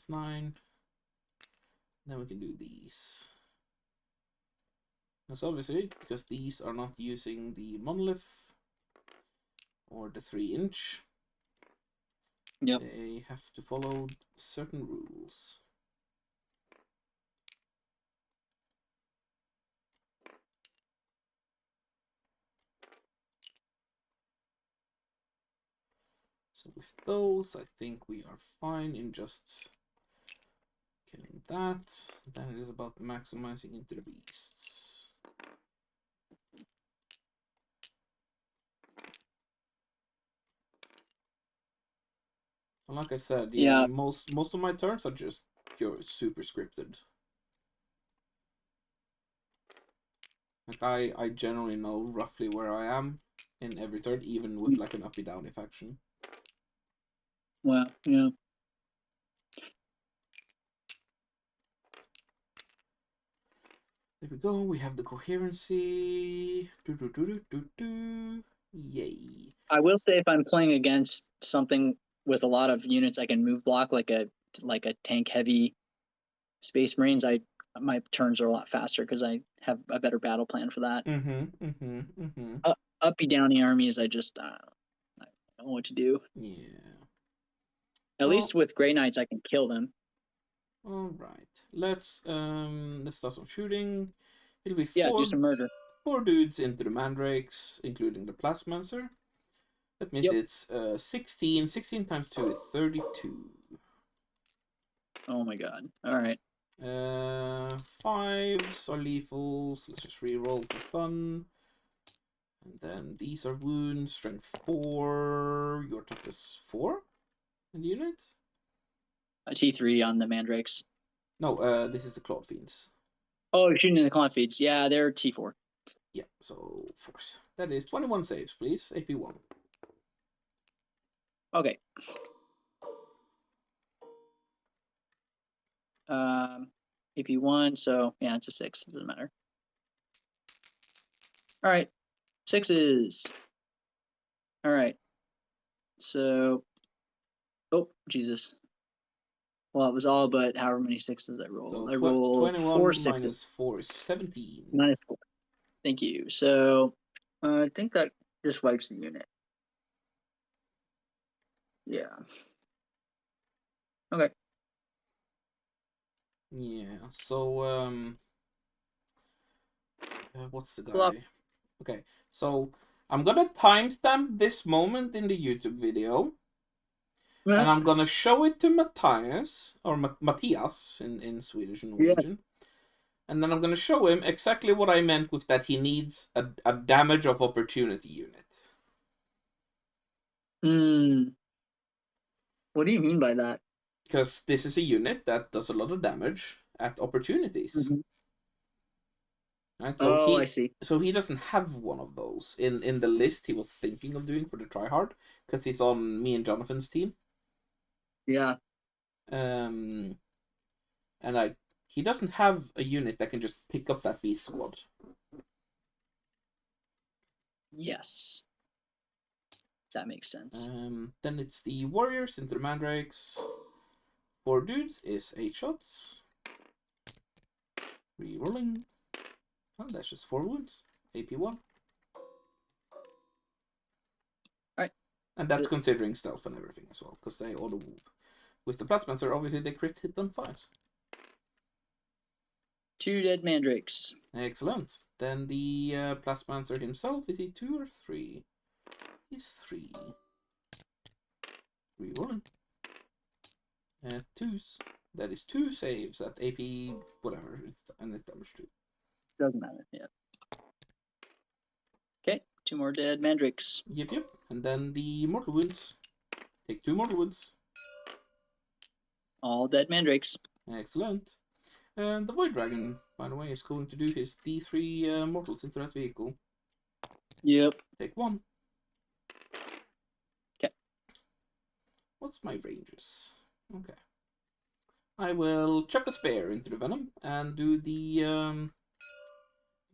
9. Then we can do these. That's obviously because these are not using the monolith or the 3-inch. Yep. They have to follow certain rules. So with those, I think we are fine in just killing that. Then it is about maximizing into the beasts. And like I said, yeah, most of my turns are just pure super scripted. Like I generally know roughly where I am in every turn, even with like an uppy downy faction. Wow, yeah. There we go, we have the coherency. Yay. I will say if I'm playing against something with a lot of units I can move block like a tank heavy Space Marines, my turns are a lot faster because I have a better battle plan for that. Uppy downy armies, I just I don't know what to do. Yeah. At least with Grey Knights I can kill them. Alright. Let's start some shooting. It'll be do some murder. 4 dudes into the mandrakes, including the plasmancer. That means it's 16. 16 times 2 is 32. Oh my god. Alright. 5s are lethals. Let's just reroll for fun. And then these are wounds, strength 4. Your toughness 4 in the unit. A T3 on the mandrakes. No, this is the Clawed Fiends. Oh, you're shooting in the Clawed Fiends. Yeah, they're T4. Yeah, so force. That is 21 saves, please. AP1. Okay. AP1, so yeah, it's a 6. It doesn't matter. All right. 6s. All right. So, oh, Jesus. Well, it was all but however many 6s I rolled. So I rolled 21 4 6s. minus 4 is 17. Minus 4. Thank you. So, I think that just wipes the unit. Yeah. Okay. Yeah, so, what's the guy? Flop. Okay, so I'm gonna timestamp this moment in the YouTube video. And I'm gonna show it to Matthias, or Matthias in Swedish and Norwegian. Yes. And then I'm gonna show him exactly what I meant with that he needs a damage of opportunity unit. What do you mean by that? Because this is a unit that does a lot of damage at opportunities. Right? So I see. So he doesn't have one of those in the list he was thinking of doing for the tryhard, because he's on me and Jonathan's team. Yeah. And he doesn't have a unit that can just pick up that beast squad. Yes. That makes sense. Then it's the warriors into the mandrakes. 4 dudes is 8 shots. Rerolling. Oh, that's just 4 wounds. AP1. Alright. And that's considering stealth and everything as well, because they auto move. With the Plasmancer, obviously they crit hit on 5s. 2 dead mandrakes. Excellent. Then the Plasmancer himself, is he 2 or 3? He's 3. Rerolling. 2s. That is 2 saves at AP whatever, and it's damage 2. Doesn't matter, yeah. Okay, 2 more dead mandrakes. Yep. And then the mortal wounds. Take 2 mortal wounds. All dead mandrakes. Excellent. And the Void Dragon, by the way, is going to do his D3 mortals into that vehicle. Yep. Take 1. Okay. What's my ranges? Okay. I will chuck a spear into the venom and do the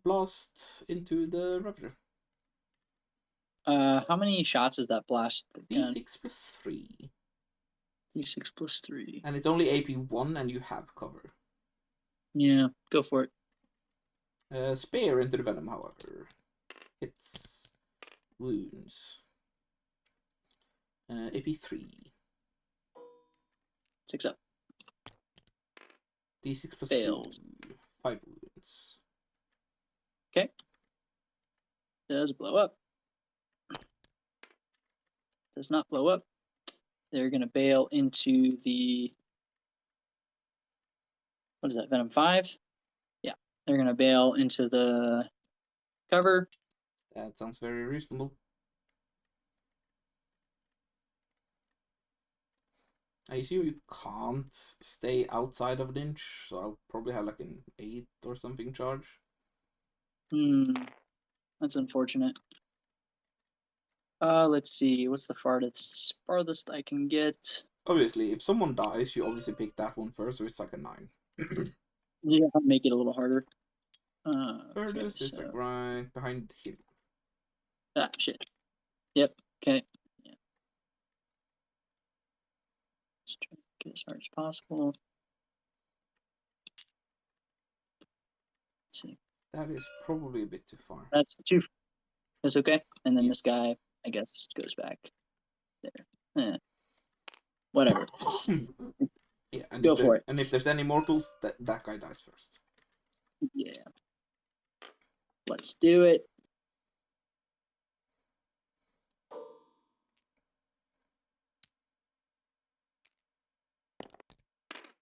blast into the Ravager. How many shots is that blast? D6 plus 3. D6 plus 3. And it's only AP1 and you have cover. Yeah, go for it. Spear into the venom, however. Hits. Wounds. AP3. 6 up. D6 plus Fails. 2. 5 wounds. Okay. Does blow up. Does not blow up. They're going to bail into the... What is that, Venom 5? Yeah. They're going to bail into the cover. That sounds very reasonable. I assume you can't stay outside of an inch, so I'll probably have like an 8 or something charge. That's unfortunate. Let's see. What's the farthest I can get? Obviously, if someone dies, you obviously pick that one first, so it's like a 9. Yeah, I'll make it a little harder. Furthest is like right behind him. Ah, shit. Yep. Okay. Yeah. Let's try to get as hard as possible. Let's see. That is probably a bit too far. That's 2. That's okay. And then Yeah. this guy, I guess, goes back there. Whatever. Yeah, and Go for it. And if there's any mortals, that guy dies first. Yeah. Let's do it.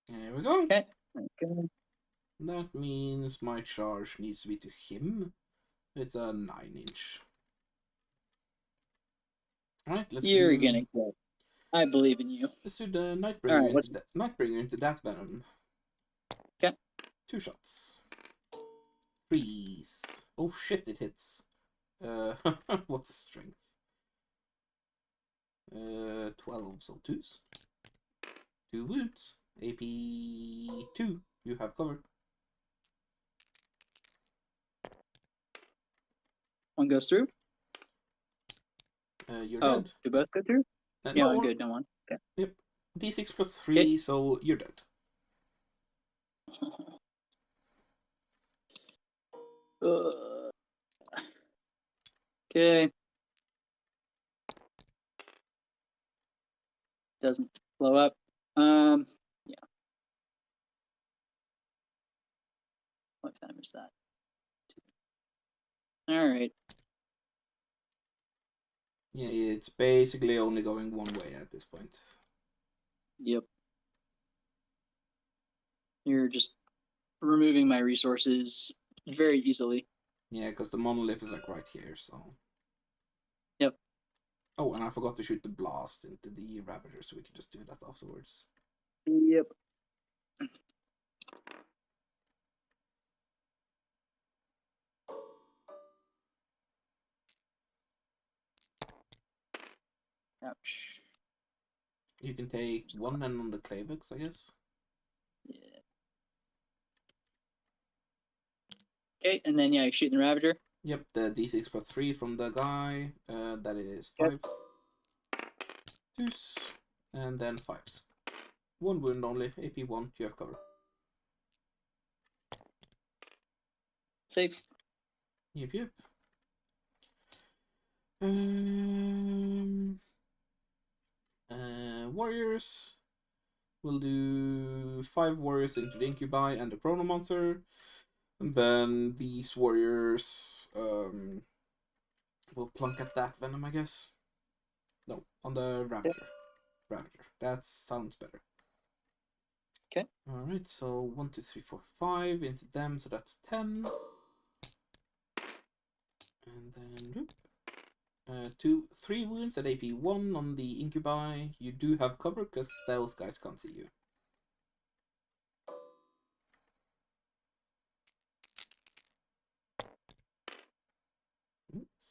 There we go. Okay. That means my charge needs to be to him. It's a 9-inch. Alright, let's You're gonna go. I believe in you. Let's do the Nightbringer, Right, Nightbringer into that venom. Okay. 2 shots. 3s. Oh shit, it hits. What's the strength? 12, so 2s. 2 wounds. AP2. You have covered. 1 goes through. You're dead. Do both go through? Yeah, no, good. No one. Okay. Yep. D6 plus 3, okay. So you're dead. Okay. Doesn't blow up. Yeah. What time is that? All right. Yeah, it's basically only going one way at this point. Yep. You're just removing my resources very easily. Yeah, because the monolith is like right here, so. Yep. Oh, and I forgot to shoot the blast into the Ravager, so we can just do that afterwards. Yep. Ouch. You can take 1 and on the Clavix, I guess. Yeah. Okay, and then yeah, you're shooting the Ravager. Yep, the d6 plus 3 from the guy. That is Yep. 5. Deuce. And then 5s. 1 wound only. AP 1. You have cover. Safe. Yep. Warriors. We'll do 5 warriors into the Incubi and the Chronomancer. And then these warriors will plunk at that Venom, I guess. No, on the Ravager. Ravager. That sounds better. Okay. Alright, so 1, 2, 3, 4, 5 into them, so that's 10. And then 3 wounds at AP 1 on the Incubi. You do have cover because those guys can't see you.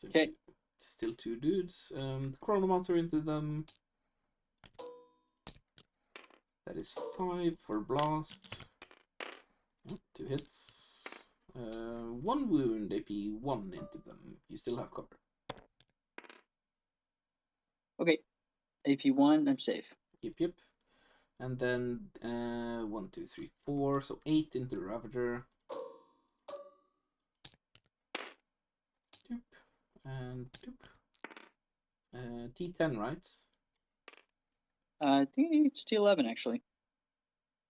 Okay. Still 2 dudes. The Chronomancer into them. That is 5 for blast. 2 hits. 1 wound, AP 1 into them. You still have cover. Okay. AP 1, I'm safe. Yep. And then 1, 2, 3, 4. So 8 into the Ravager. Doop. And doop. T10, right? I think it's T11 actually.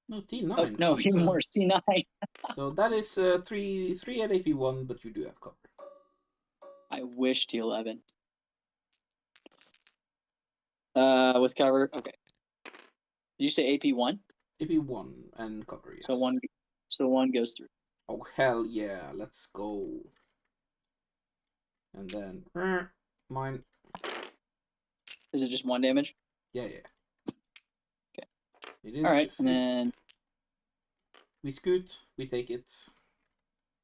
No, T9. Oh no, even worse, T9. So that is 3 at AP1, but you do have cover. I wish T11. With cover. Okay. Did you say AP1? AP1 and cover, yes. So one goes through. Oh hell yeah! Let's go. And then mine. Is it just 1 damage? Yeah. Okay. It is. All right, and then we scoot. We take it.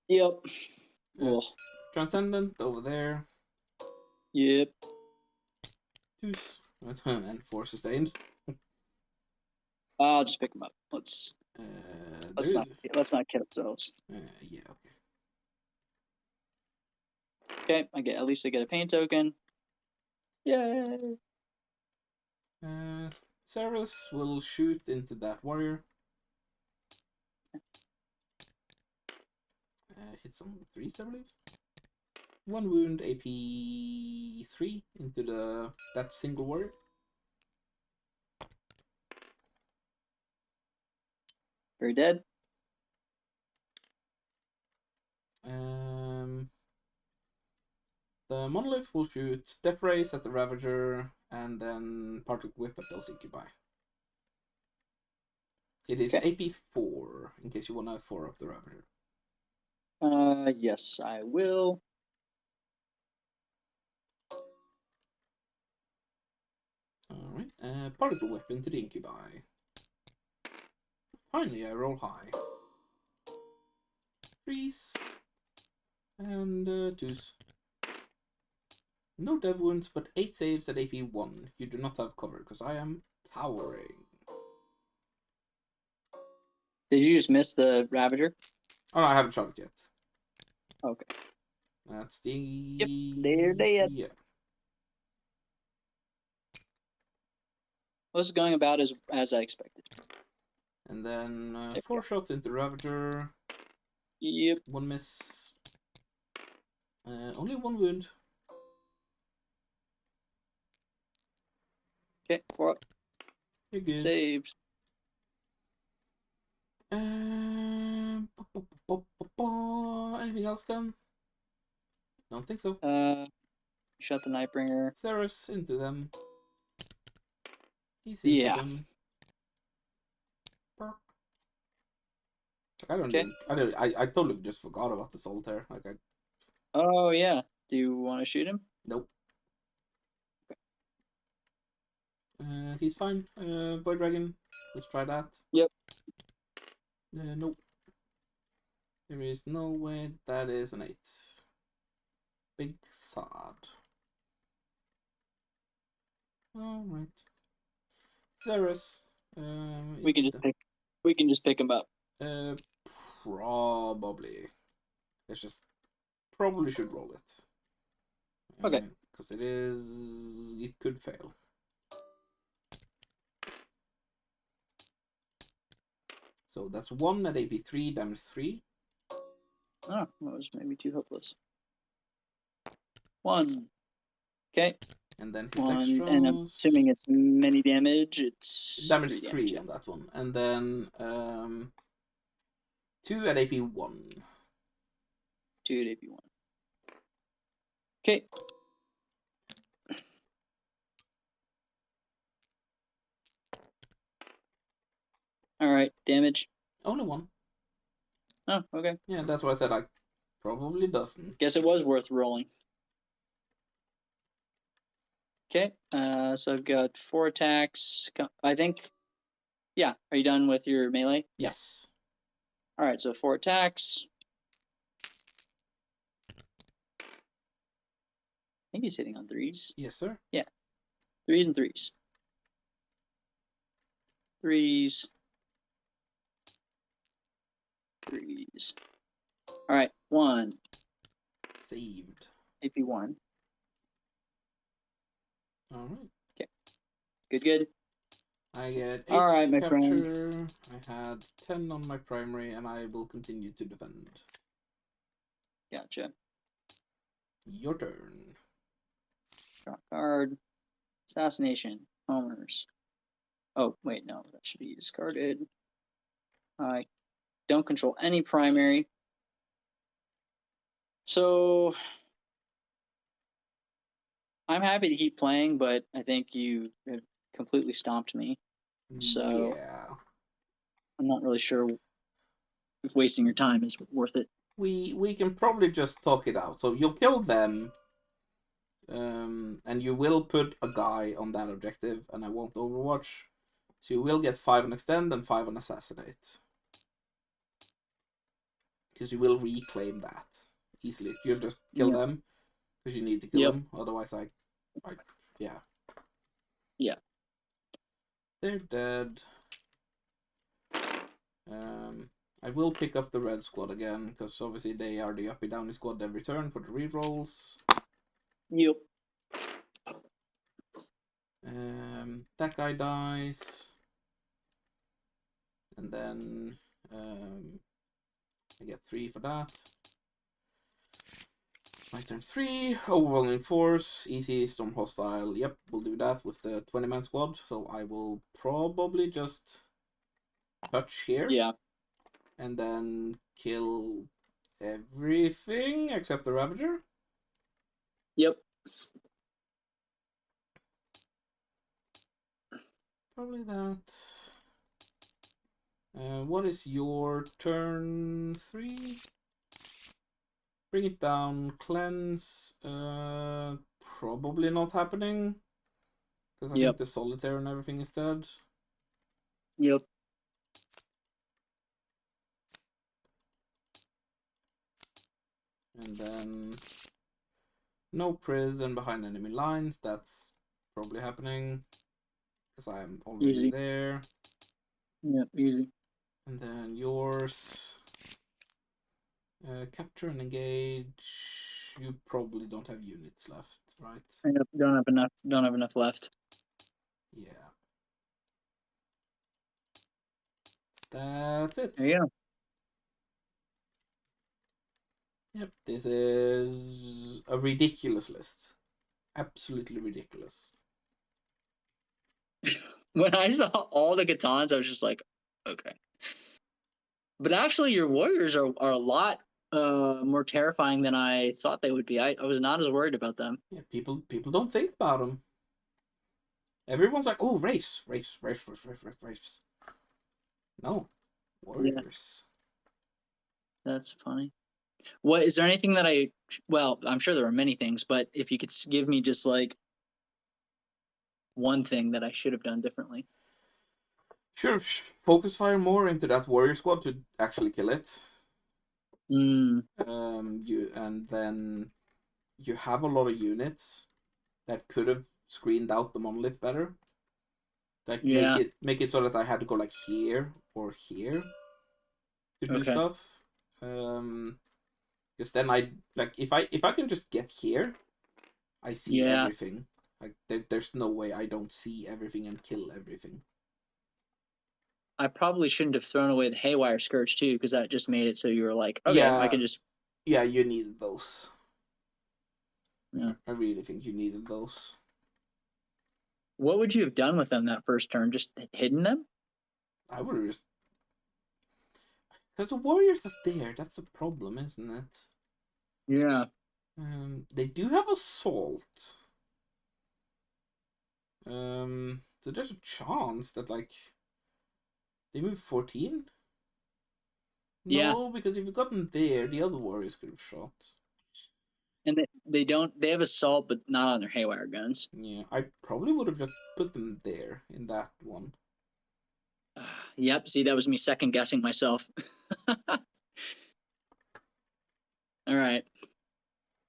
Yep. Transcendent over there. Yep. Deuce. And 4 sustained. I'll just pick them up. Let's not kill ourselves. Yeah. Okay. At least I get a pain token. Yay. Ceres will shoot into that warrior. Hit some 3s, I believe. 1 wound, AP 3 into that single warrior. Very dead. The Monolith will shoot Death Rays at the Ravager and then Particle Whip at those Incubi. It is AP 4, in case you want to 4 up the Ravager. Yes, I will. Alright, Particle Whip into the Incubi. Finally, I roll high. 3s and 2s. No dev wounds, but 8 saves at AP 1. You do not have cover, because I am towering. Did you just miss the Ravager? Oh, no, I haven't shot it yet. Okay. That's the... Yep, they're dead. Yeah. Was going about as I expected. And then 4 shots into Ravager. Yep. 1 miss. Only 1 wound. Okay, 4 up. You're good. Saved. Anything else then? Don't think so. Shot the Nightbringer. Ceres into them. He's into them. I totally just forgot about the Solitaire. Oh yeah. Do you want to shoot him? Nope. Okay. He's fine. Void Dragon. Let's try that. Yep. Nope. There is no way that is an 8. Big sad. Alright. Ceres. We can just pick him up. Probably. Let's just probably should roll it. Okay. Because it could fail. So that's 1 at AP3, damage 3. Oh, that was maybe too hopeless. 1. Okay. And then his 1, extras. and I'm assuming it's many damage. It's damage 3 3 damage. on that one. And then 2 at AP1. 2 at AP1. Okay. Alright, damage. Only 1. Oh, okay. Yeah, that's why I said I probably doesn't. Guess it was worth rolling. Okay, so I've got 4 attacks. I think, yeah. Are you done with your melee? Yes. All right, so 4 attacks. I think he's hitting on 3s. Yes, sir. Yeah, 3s and 3s. 3s. 3s. All right, 1. Saved. AP1. All right. Okay, good. I get 8 All right, my capture. friend. I had 10 on my primary, and I will continue to defend. Gotcha. Your turn. Draw card. Assassination. Homers. Oh, wait, no, that should be discarded. I don't control any primary. So I'm happy to keep playing, but I think you have completely stomped me. So yeah. I'm not really sure if wasting your time is worth it. We can probably just talk it out. So you'll kill them, and you will put a guy on that objective, and I won't overwatch. So you will get 5 on extend and 5 on assassinate. Because you will reclaim that easily. You'll just kill them because you need to kill them. Otherwise, yeah. Yeah. They're dead. I will pick up the red squad again because obviously they are the uppy downy squad every turn for the rerolls. Yep. That guy dies, and then I get 3 for that. My turn 3, overwhelming force, easy, storm hostile. Yep, we'll do that with the 20-man squad. So I will probably just touch here. Yeah. And then kill everything except the Ravager. Yep. Probably that. What is your turn 3? Bring it down, cleanse. Probably not happening. Because I think the solitaire and everything is dead. Yep. And then no prison behind enemy lines. That's probably happening. Because I'm already there. Yep, easy. And then yours. Capture and engage. You probably don't have units left, right? Yep, don't have enough left. Yeah. That's it. There you go. Yep, this is a ridiculous list. Absolutely ridiculous. When I saw all the Catans, I was just like, okay. But actually, your warriors are a lot more terrifying than I thought they would be. I was not as worried about them. Yeah, people don't think about them. Everyone's like, oh, race. No, warriors. Yeah. That's funny. What is there anything that well, I'm sure there are many things, but if you could give me just like one thing that I should have done differently. Sure, focus fire more into that warrior squad to actually kill it. And then you have a lot of units that could have screened out the monolith better. Like make it so that I had to go like here or here to do stuff. Because then I like if I can just get here, I see Yeah, everything. Like there's no way I don't see everything and kill everything. I probably shouldn't have thrown away the haywire scourge too, because that just made it so you were like, okay, I Yeah, can just. yeah, you needed those. Yeah. I really think you needed those. What would you have done with them that first turn? Just hidden them? I would have just because the warriors are there. That's the problem, isn't it? Yeah. They do have assault. So there's a chance that like they move 14. Yeah. No, because if you got them there, the other warriors could have shot. And they don't. They have assault, but not on their haywire guns. Yeah, I probably would have just put them there in that one. Yep. See, that was me second guessing myself. All right.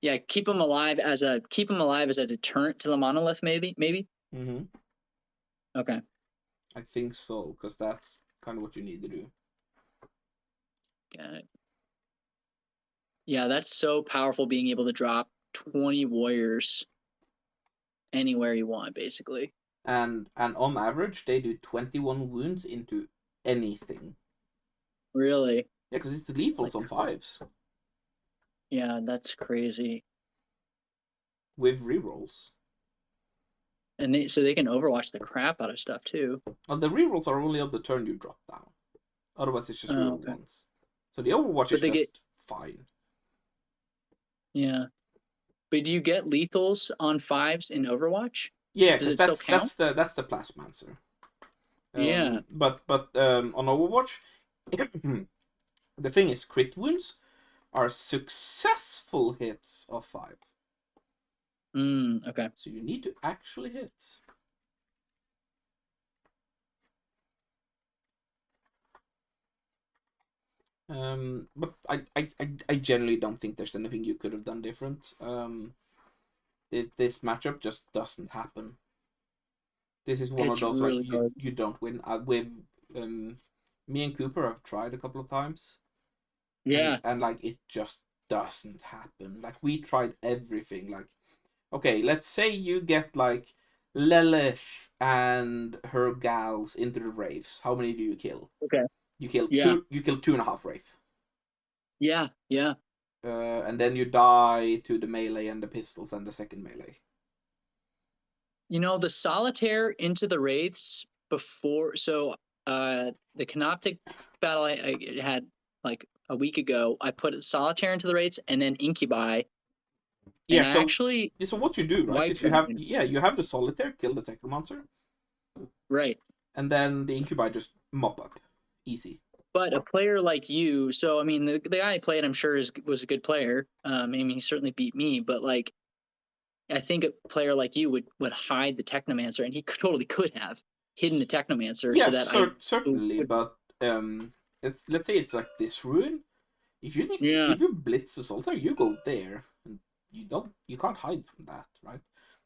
Yeah. Keep them alive as a deterrent to the monolith. Maybe. Mm-hmm. Okay. I think so, because that's kind of what you need to do. Got it. Yeah, that's so powerful. Being able to drop 20 warriors anywhere you want, basically. And on average, they do 21 wounds into anything. Really. Yeah, because it's lethals Like, on 5s yeah, that's crazy. with rerolls. And so they can overwatch the crap out of stuff too. And the rerolls are only on the turn you drop down. Otherwise, it's just Oh, reroll okay. once. So the overwatch But is they just get, fine. yeah. But do you get lethals on 5s in Overwatch? Yeah, Does because it still count? that's the Plasmancer. Yeah. But on Overwatch, the thing is, crit wounds are successful hits of 5. Okay. So you need to actually hit. But I generally don't think there's anything you could have done different. This matchup just doesn't happen. This is one of It's those like really hard. you don't win. With me and Cooper have tried a couple of times, Yeah. and like it just doesn't happen. Like we tried everything. Like okay, let's say you get like Lilith and her gals into the wraiths. How many do you kill? Okay. You kill Yeah. two. You kill 2.5 wraith. Yeah. Yeah. And then you die to the melee and the pistols and the second melee. You know, the solitaire into the wraiths before, so the Canoptic battle I had like a week ago, I put solitaire into the wraiths and then incubi, Yeah. and I actually So what you do, right? wiped Is you them. have you have the solitaire kill the Necromancer, Right. and then the incubi just mop up, easy. But a player like you, so I mean, the guy I played, I'm sure was a good player. I mean, he certainly beat me, but like, I think a player like you would hide the Technomancer, and he totally could have hidden the Technomancer so Yes, that I certainly, would. but let's say it's like this rune. Yeah, If you blitz the solitaire, you go there, and you can't hide from that, right?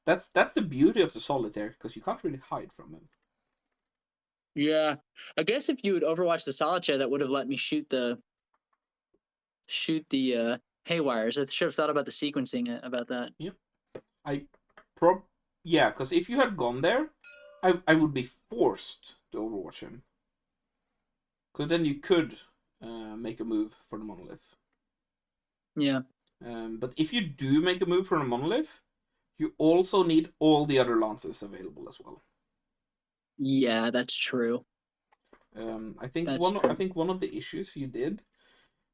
That's the beauty of the solitaire because you can't really hide from him. yeah. I guess if you would Overwatch the Solitaire, that would have let me shoot the haywires. I should have thought about the sequencing about that. Yep. I prob Yeah, because if you had gone there, I would be forced to overwatch him. Because then you could make a move for the monolith. Yeah, But if you do make a move for the monolith, you also need all the other lances available as well. yeah, that's true. I think That's true. one of the issues you did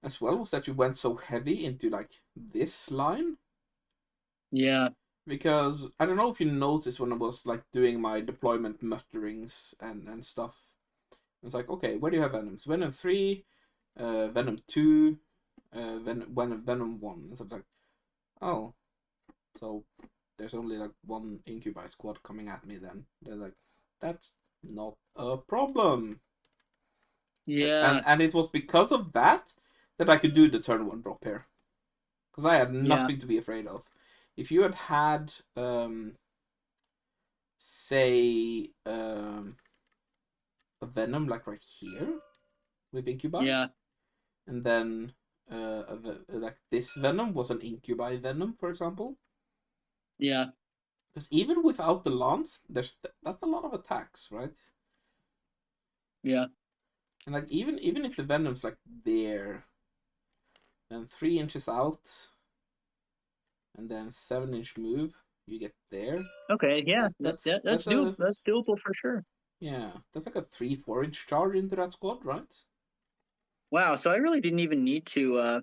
as well was that you went so heavy into like this line. Yeah, Because I don't know if you noticed when I was like doing my deployment mutterings and stuff. It's like, okay, where do you have Venoms? Venom 3, Venom 2, Venom 1. It's like, oh, so there's only like one Incubi squad coming at me then. They're like, that's not a problem. yeah, And it was because of that that I could do the turn 1 drop here. Because I had yeah, nothing to be afraid of. If you had say a Venom like right here with Incubi, yeah, and then like this venom was an incubi venom, for example. Yeah. Because even without the lance, that's a lot of attacks, right? Yeah. And like even if the venom's like there, then 3 inches out, and then 7-inch move, you get there. Okay. Yeah. That's a That's doable for sure. yeah, that's like a 3-4 inch charge into that squad, right? Wow. So I really didn't even need to.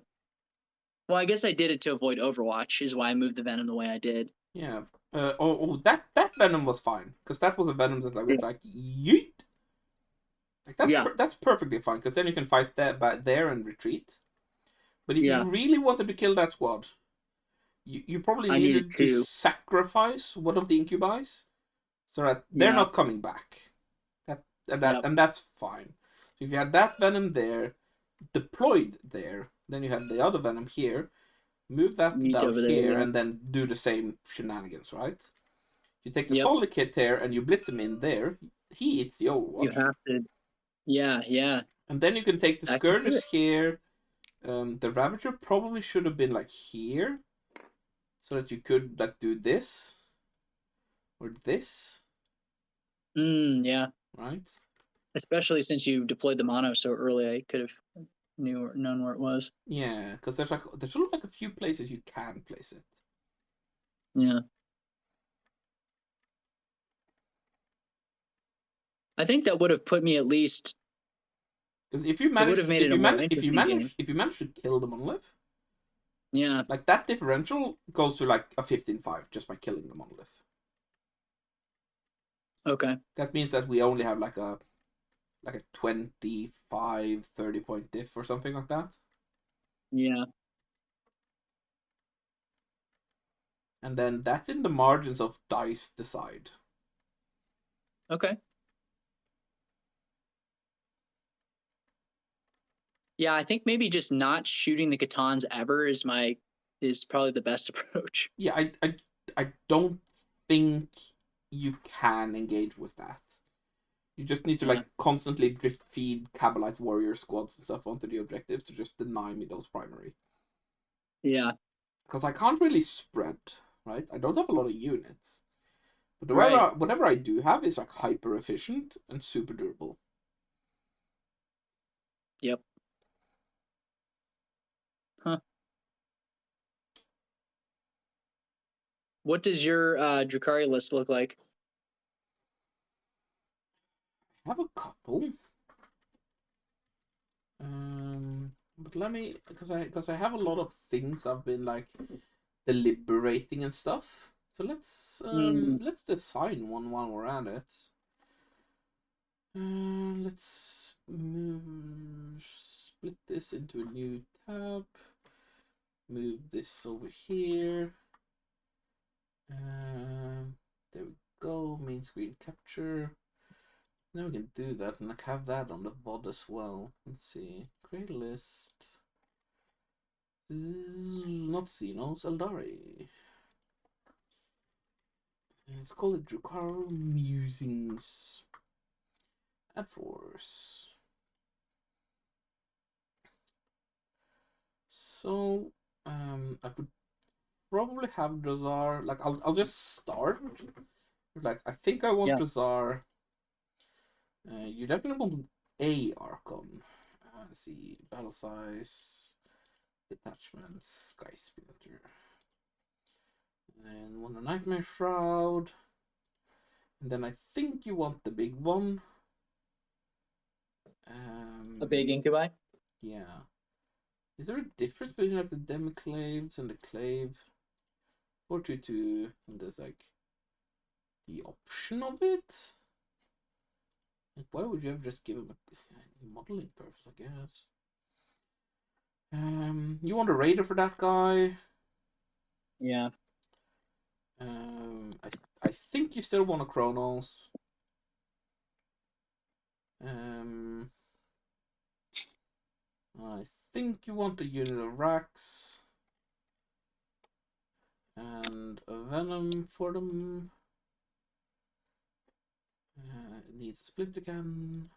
Well, I guess I did it to avoid Overwatch, is why I moved the Venom the way I did. Yeah. That venom was fine because that was a venom that I Yeah. was like yeet. Like Yeah. that's perfectly fine because then you can fight there and retreat. But if you Yeah. really wanted to kill that squad, you probably I needed needed to two. sacrifice one of the incubi so that they're Yeah. not coming back. Yep. And that's fine. So if you had that venom there, deployed there, then you had the other venom here. Move that Yeet down over there. here Yeah. and then do the same shenanigans, right? You take the Yep. solid kit here and you blitz him in there. He eats the You Overwatch. have to. Yeah. Yeah. And then you can take the That could do it. Skirmish here. The Ravager probably should have been like here. So that you could like do this. Or this. Yeah. Right? Especially since you deployed the mono so early, I could have known where it was. Yeah, because there's sort of like a few places you can place it. Yeah. I think that would have put me at least. Because if you It would manage have to, made it a more interesting game. if you manage to kill the monolith, Yeah. like that differential goes to like a 15-5 just by killing the monolith. Okay. That means that we only have like a 25, 30 point diff or something like that. Yeah. And then that's in the margins of dice decide. Okay. Yeah, I think maybe just not shooting the Catons ever is probably the best approach. Yeah, I don't think you can engage with that. You just need to Yeah. like constantly drift feed Cabalite warrior squads and stuff onto the objectives to just deny me those primary. Yeah. Because I can't really spread, right? I don't have a lot of units. But Right. whatever I do have is like hyper efficient and super durable. Yep. Huh. What does your Drukhari list look like? I have a couple. But let me, because I have a lot of things I've been like deliberating and stuff. So let's design one while we're at it. Let's split this into a new tab. Move this over here. There we go. Main screen capture. Now we can do that and like have that on the VOD as well. Let's see. Create a list. Not Xenos, Eldari. Let's call it Drukhari Musings. Add force. So, I would probably have Drazar. Like, I'll just start. Like, I think I want Drazar. You definitely want a Archon. Let's see, battle size, detachments, Sky Splinter, and one a Nightmare Shroud. And then I think you want the big one. A big incubi? Yeah. Is there a difference between like the Demiclaves and the Clave? 422, and there's like the option of it? Like, why would you ever just give him a modeling purpose, I guess? You want a Raider for that guy? Yeah. I think you still want a Chronos. I think you want a unit of Rax. And a Venom for them. It needs a Splinter Cannon.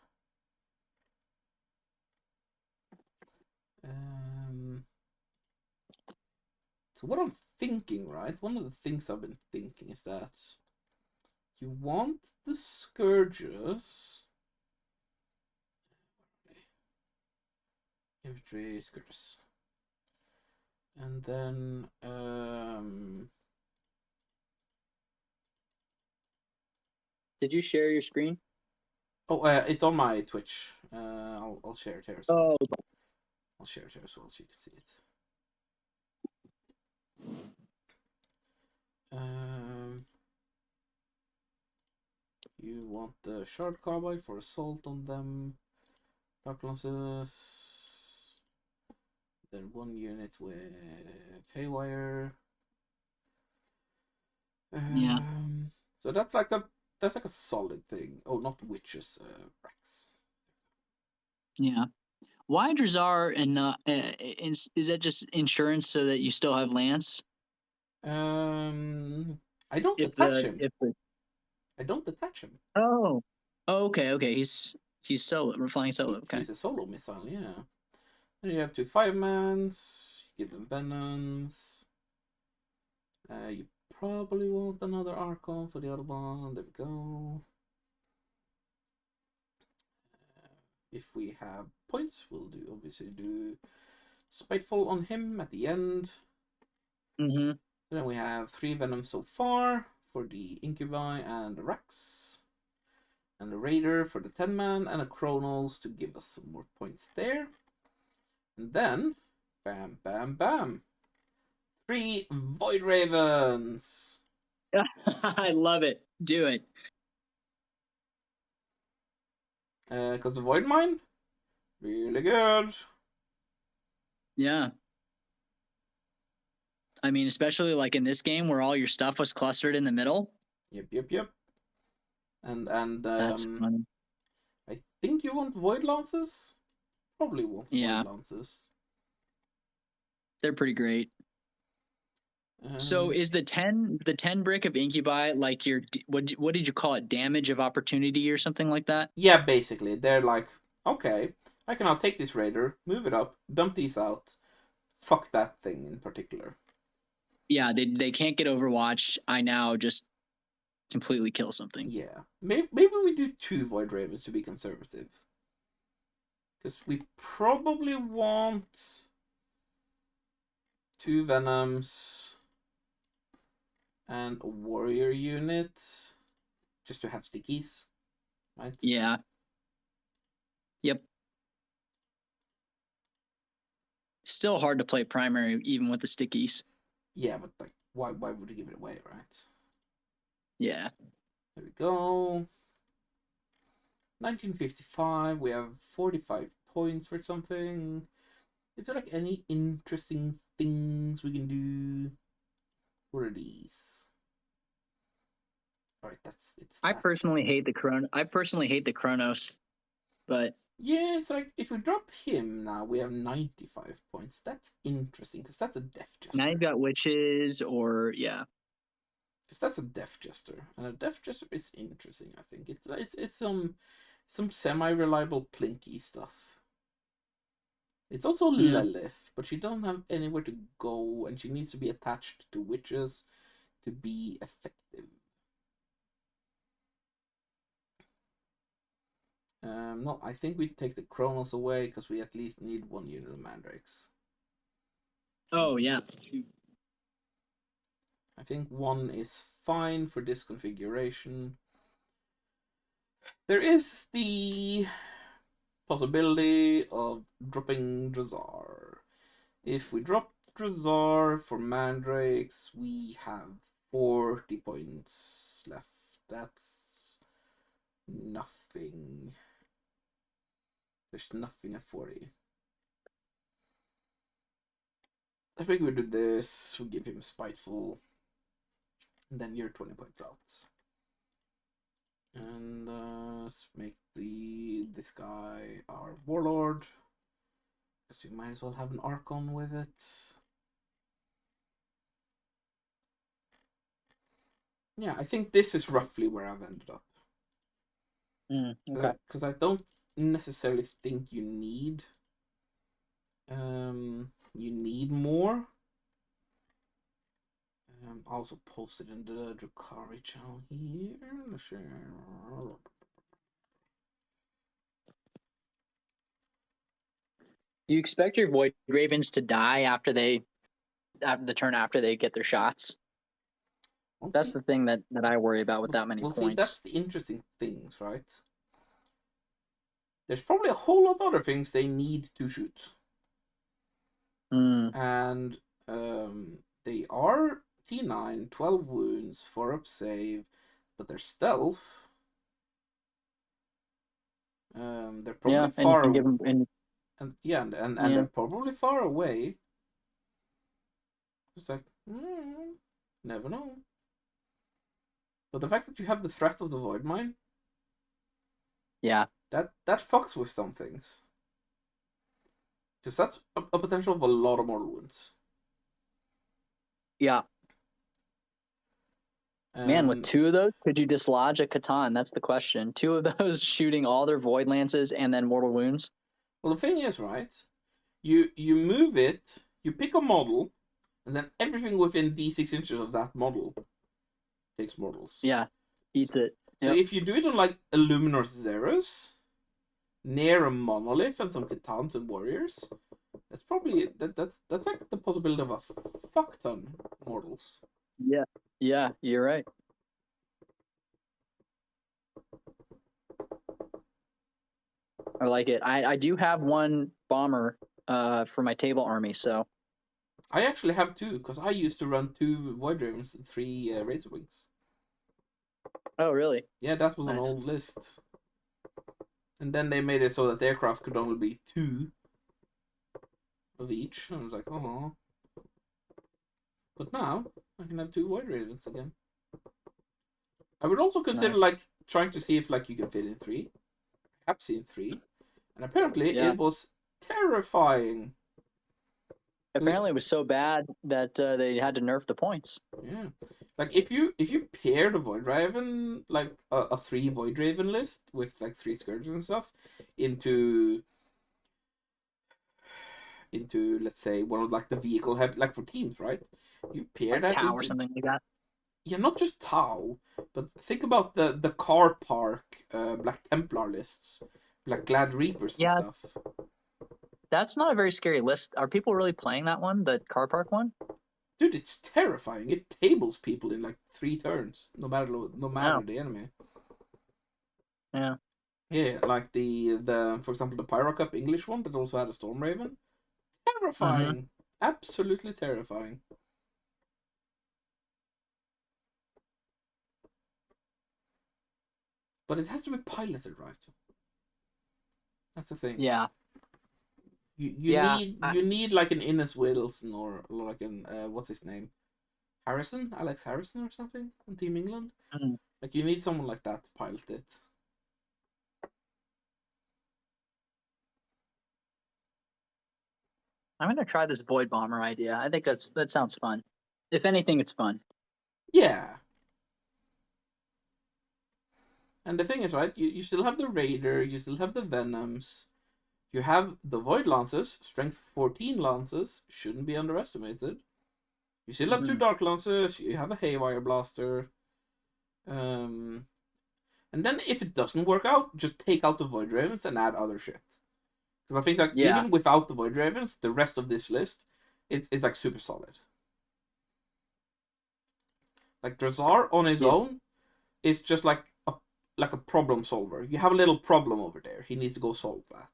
So what I'm thinking, right? One of the things I've been thinking is that you want the Scourges. Infantry Scourges. And then Did you share your screen? oh, it's on my Twitch. I'll share it here as well. Oh, I'll share it here as well so you can see it. You want the shard carbide for assault on them. Dark lances. Then one unit with haywire. yeah, So that's like a solid thing. Oh, not witches, Rex. yeah. Why Drazar and not? Is that just insurance so that you still have Lance? I don't If attach the him. if the I don't attach him. oh, okay. He's solo. We're flying solo. Okay. He's a solo missile, yeah. And you have 2 5-mans. Give them venoms. You probably want another Archon for the other one. There we go. If we have points, we'll obviously do Spiteful on him at the end. Mm-hmm. Then we have 3 venoms so far for the Incubi and the Rex. And a Raider for the 10-man and a Chronos to give us some more points there. And then, bam, bam, bam. 3 Void Ravens. I love it. Do it. Because the Void Mine, really good. Yeah. I mean, especially like in this game where all your stuff was clustered in the middle. Yep. And That's funny. I think you want Void Lances? Probably want Yeah. Void Lances. They're pretty great. So is the 10 brick of Incubi like your what did you call it, damage of opportunity or something like that? Yeah, basically. They're like, okay, I can now take this Raider, move it up, dump these out. Fuck that thing in particular. Yeah, they can't get Overwatch. I now just completely kill something. Yeah. Maybe we do 2 Void Ravens to be conservative. Because we probably want 2 Venoms and a Warrior unit just to have stickies, right? Yeah. Yep. Still hard to play primary even with the stickies. Yeah, but like, why would you give it away, right? Yeah. There we go. 1955, we have 45 points for something. Is there like any interesting things we can do? What are these? Alright, it's I that. personally hate the Chronos, but Yeah, it's like if we drop him now, we have 95 points. That's interesting because that's a Death Jester. now you've got witches or yeah. Because that's a Death Jester, and a Death Jester is interesting. I think it's some semi-reliable plinky stuff. It's also Yeah. Lilith, but she doesn't have anywhere to go, and she needs to be attached to witches to be effective. No, I think we take the Chronos away because we at least need 1 unit of Mandrakes. Oh yeah. I think 1 is fine for this configuration. There is the possibility of dropping Drazar. If we drop Drazar for Mandrakes, we have 40 points left. That's nothing. There's nothing at 40. I think we do this. We give him Spiteful. And then you're 20 points out. And let's make this guy our Warlord. Because we might as well have an Archon with it. Yeah, I think this is roughly where I've ended up. Okay. Because I don't necessarily think you need You need more. I also posted in the Drukhari channel here. Do you expect your Void Ravens to die after the turn after they get their shots? Well, That's see, the thing that I worry about with that many see, points. that's the interesting things, right? There's probably a whole lot of other things they need to shoot. Mm. And they are T9, 12 wounds, 4 up save, but their stealth. They're probably And you far can give them. and they're probably far away. It's like, never know. But the fact that you have the threat of the void mine, yeah, that fucks with some things. Because that's a potential of a lot of mortal wounds. yeah. Man, with 2 of those, could you dislodge a Catan? That's the question. 2 of those shooting all their Void Lances and then mortal wounds. Well, the thing is, right? You move it, you pick a model, and then everything within d6 inches of that model takes mortals. Yeah, eats it. So if you do it on like Illuminor Zeros, near a monolith and some Kitans and warriors, that's probably that's like the possibility of a fuck ton mortals. Yeah, you're right. I like it. I do have 1 bomber for my table army, so I actually have 2 because I used to run 2 Void Ravens and 3 Razor Wings. Oh, really? Yeah, that was Nice. an old list. And then they made it so that aircraft could only be 2 of each. And I was like, oh. But now I can have 2 Void Ravens again. I would also consider Nice. like trying to see if like you can fit in 3. I have seen 3, and apparently it was terrifying. Apparently, it was so bad that they had to nerf the points. Yeah, like if you pair the Void Raven, like a 3 Void Raven list with like 3 Scourges and stuff into let's say one of like the vehicle head, like for teams, right? You pair Like that Tau into or something like that. yeah, not just Tau, but think about the car park Black Templar lists, like Glad Reapers and stuff. That's not a very scary list. Are people really playing that one, the car park one? Dude, it's terrifying. It tables people in like 3 turns, no matter the enemy. Yeah. Yeah, like the for example the Pyro Cup English one that also had a Storm Raven. Terrifying. Absolutely terrifying. But it has to be piloted right. That's the thing. Yeah. You need like an Innes Wilson or like an what's his name? Alex Harrison or something on Team England. Like you need someone like that to pilot it. I'm gonna try this Void Bomber idea. I think that sounds fun. If anything, it's fun. Yeah. And the thing is, right, you still have the Raider, you still have the Venoms, you have the Void Lances, Strength 14 Lances, shouldn't be underestimated. You still have 2 Dark Lances, you have a Haywire Blaster. And then if it doesn't work out, just take out the Void Ravens and add other shit. Because I think like even without the Void Ravens, the rest of this list, it's like super solid. Like Drazar on his own is just like a problem solver. You have a little problem over there. He needs to go solve that.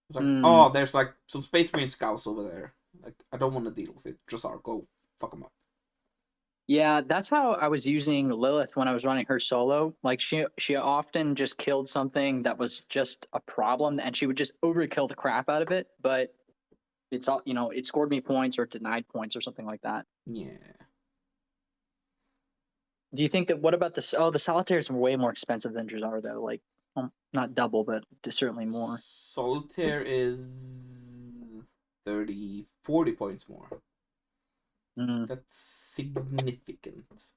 It's like, oh, there's like some Space Marine scouts over there. Like, I don't want to deal with it. Drazar, go fuck them up. Yeah, that's how I was using Lilith when I was running her solo. Like she often just killed something that was just a problem, and she would just overkill the crap out of it. But it's all it scored me points or denied points or something like that. Yeah. Do you think that what about the solitaires are way more expensive than Drazar though? Like not double, but certainly more. Solitaire is 30, 40 points more. That's significant.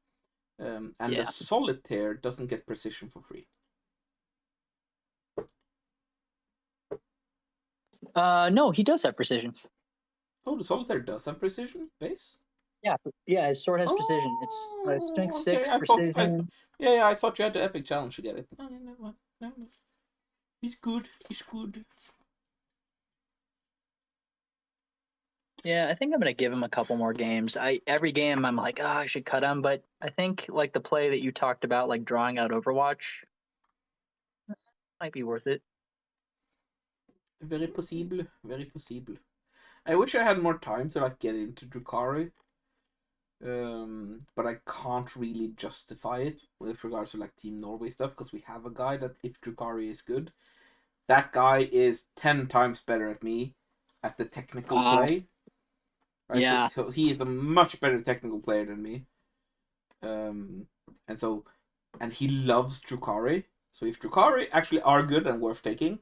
And the Solitaire doesn't get precision for free. No, he does have precision. Oh, the solitaire does have precision base. Yeah, his sword has precision. It's strength Oh, okay. 6 precision. Yeah, I thought you had the epic challenge to get it. No, never mind. Never mind. He's good. He's good. Yeah, I think I'm gonna give him a couple more games. Every game I'm like, oh, I should cut him, but I think like the play that you talked about, like drawing out Overwatch, might be worth it. Very possible. Very possible. I wish I had more time to like get into Drukhari. But I can't really justify it with regards to like Team Norway stuff because we have a guy that if Drukhari is good, that guy is 10 times better at me at the technical play. Right, Yeah. so he is a much better technical player than me. And he loves Drukhari. So if Drukhari actually are good and worth taking,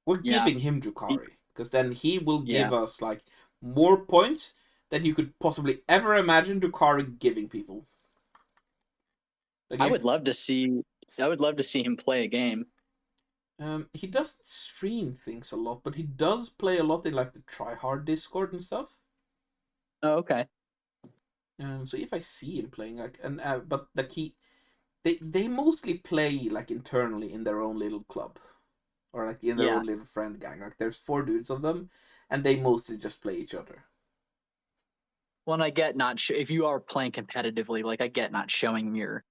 we're giving him Drukhari because then he will give us like more points than you could possibly ever imagine Drukhari giving people. Like I would love to see him play a game. He doesn't stream things a lot, but he does play a lot in like the try hard Discord and stuff. Oh, okay. So if I see him playing but like they mostly play like internally in their own little club, or like in their own little friend gang. Like there's 4 dudes of them, and they mostly just play each other. Well, and I get if you are playing competitively, like I get not showing your,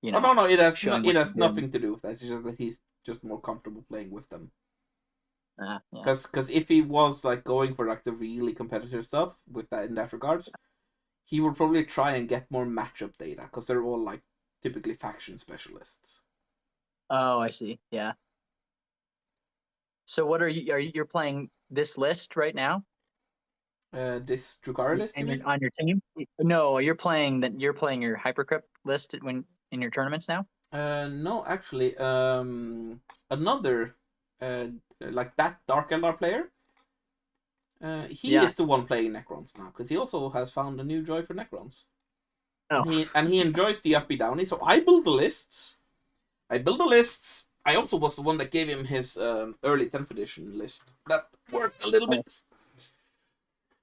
Oh no, it has nothing to do with that. It's just that he's just more comfortable playing with them. Because if he was like going for like the really competitive stuff with that in that regards, he would probably try and get more matchup data because they're all like typically faction specialists. Oh, I see. Yeah. So what you're playing this list right now? This Drukhari list, on your team? No, you're playing your Hypercrypt list in your tournaments now? No, actually, another like that Dark Eldar player. He is the one playing Necrons now because he also has found a new joy for Necrons. Oh. And he enjoys the uppy downy. So I build the lists. I also was the one that gave him his early 10th edition list. That worked a little bit.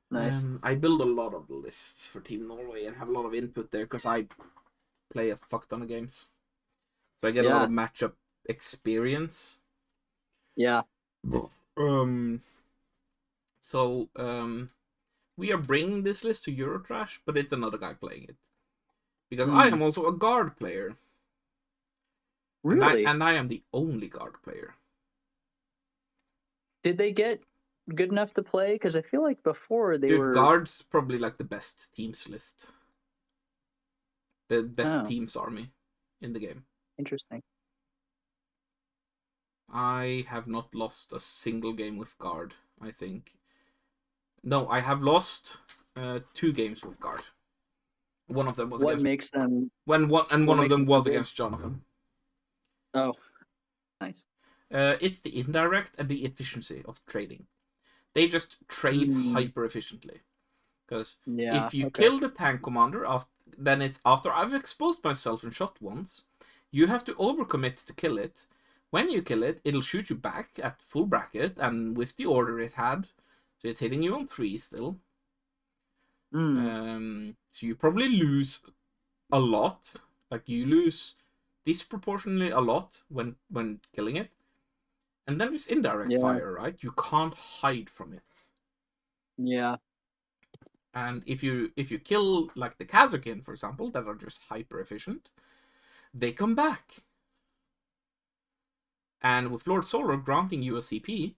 Nice. I build a lot of the lists for Team Norway and have a lot of input there because I play a fuck ton of games. So I get a lot of matchup experience. Yeah. So we are bringing this list to Eurotrash, but it's another guy playing it. Because I am also a guard player. Really? And I am the only guard player. Did they get good enough to play? Because I feel like before they were... Guard's probably like the best teams list. The best teams army in the game. Interesting. I have not lost a single game with guard, I think. No, I have lost 2 games with guard. One of them was what makes them... one of them was against Jonathan. Oh, nice. It's the indirect and the efficiency of trading. They just trade hyper efficiently. Because if you kill the tank commander, then it's after I've exposed myself and shot once, you have to overcommit to kill it. When you kill it, it'll shoot you back at full bracket and with the order it had. So it's hitting you on 3 still. So you probably lose a lot. Like you lose disproportionately a lot when killing it. And then there's indirect fire, right? You can't hide from it. Yeah. And if you kill like the Kazakin, for example, that are just hyper efficient, they come back. And with Lord Solar granting you a CP,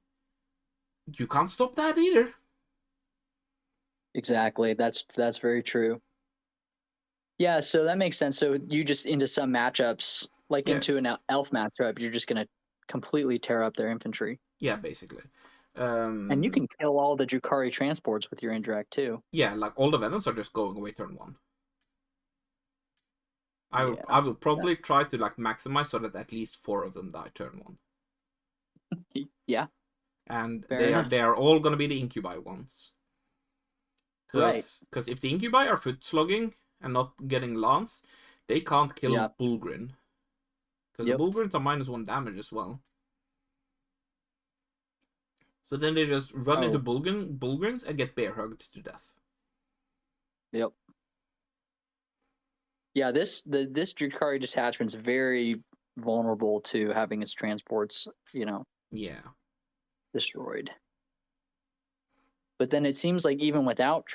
you can't stop that either. Exactly. That's very true. Yeah, so that makes sense. So you just into some matchups, like into an elf matchup, you're just gonna completely tear up their infantry. Yeah, basically. And you can kill all the Drukhari transports with your indirect too. Yeah, like all the Venoms are just going away turn 1. I will probably try to like maximize so that at least 4 of them die turn 1. Yeah. And they are all gonna be the incubi ones. Because if the incubi are foot slogging and not getting lance, they can't kill Bullgrin. Because the Bullgrins are -1 damage as well. So then they just run into Oh, Bulgrins and get bear hugged to death. yep. Yeah, this Drukhari detachment's very vulnerable to having its transports, Yeah. destroyed. But then it seems like even without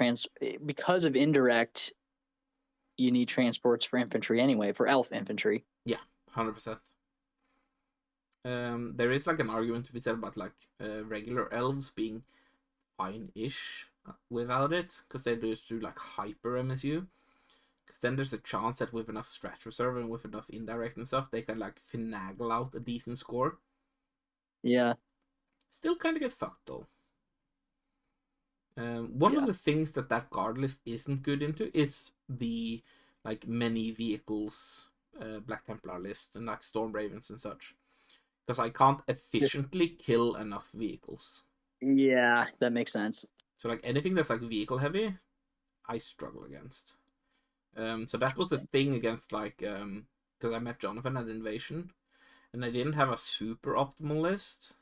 because of indirect, you need transports for infantry anyway, for elf infantry. Yeah, 100%. There is like an argument to be said about like regular elves being fine-ish without it, because they just do like hyper MSU. Because then there's a chance that with enough stretch reserve and with enough indirect and stuff, they can like finagle out a decent score. Yeah. Still kind of get fucked though. One of the things that guard list isn't good into is the like many vehicles Black Templar list and like Storm Ravens and such, because I can't efficiently kill enough vehicles. Yeah, that makes sense. So like anything that's like vehicle heavy, I struggle against. So that was the Interesting. thing against like because I met Jonathan at Invasion, and I didn't have a super optimal list.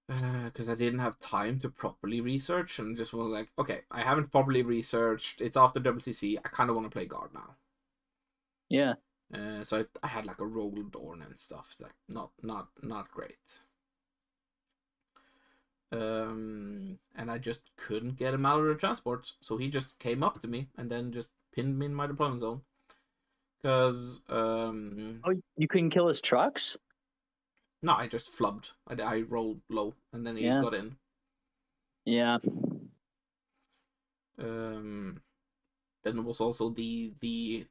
Because I didn't have time to properly research, and just was like, okay, I haven't properly researched. It's after WTC. I kind of want to play guard now. Yeah. So I had like a roll Dorn and stuff. Like not great. And I just couldn't get him out of the transports, so he just came up to me and then just pinned me in my deployment zone. Because Oh, you couldn't kill his trucks? no, I just flubbed. I rolled low, and then he Yeah. got in. Yeah. Then it was also the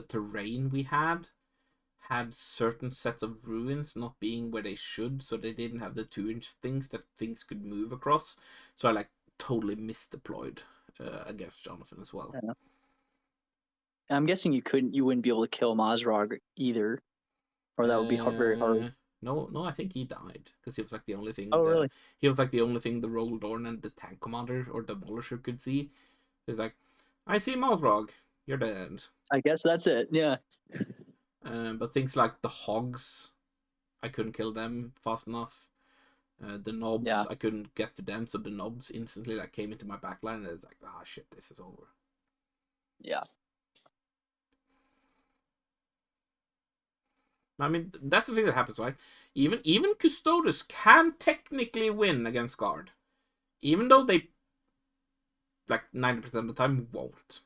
terrain we had certain sets of ruins not being where they should, so they didn't have the 2-inch things that things could move across. So I like totally misdeployed against Jonathan as well. Yeah. I'm guessing you wouldn't be able to kill Mazrog either, or that would be very hard. No, I think he died because he was like the only thing. Oh, really? He was like the only thing the Roll Dorn and the tank commander or demolisher could see. He's like, I see Malrog, you're dead. I guess that's it. Yeah. But things like the hogs, I couldn't kill them fast enough. The knobs, Yeah. I couldn't get to them, so the knobs instantly like came into my backline, and it's like, ah, shit, this is over. Yeah. I mean, that's the thing that happens, right? Even Custodes can technically win against guard, even though they like 90% of the time won't.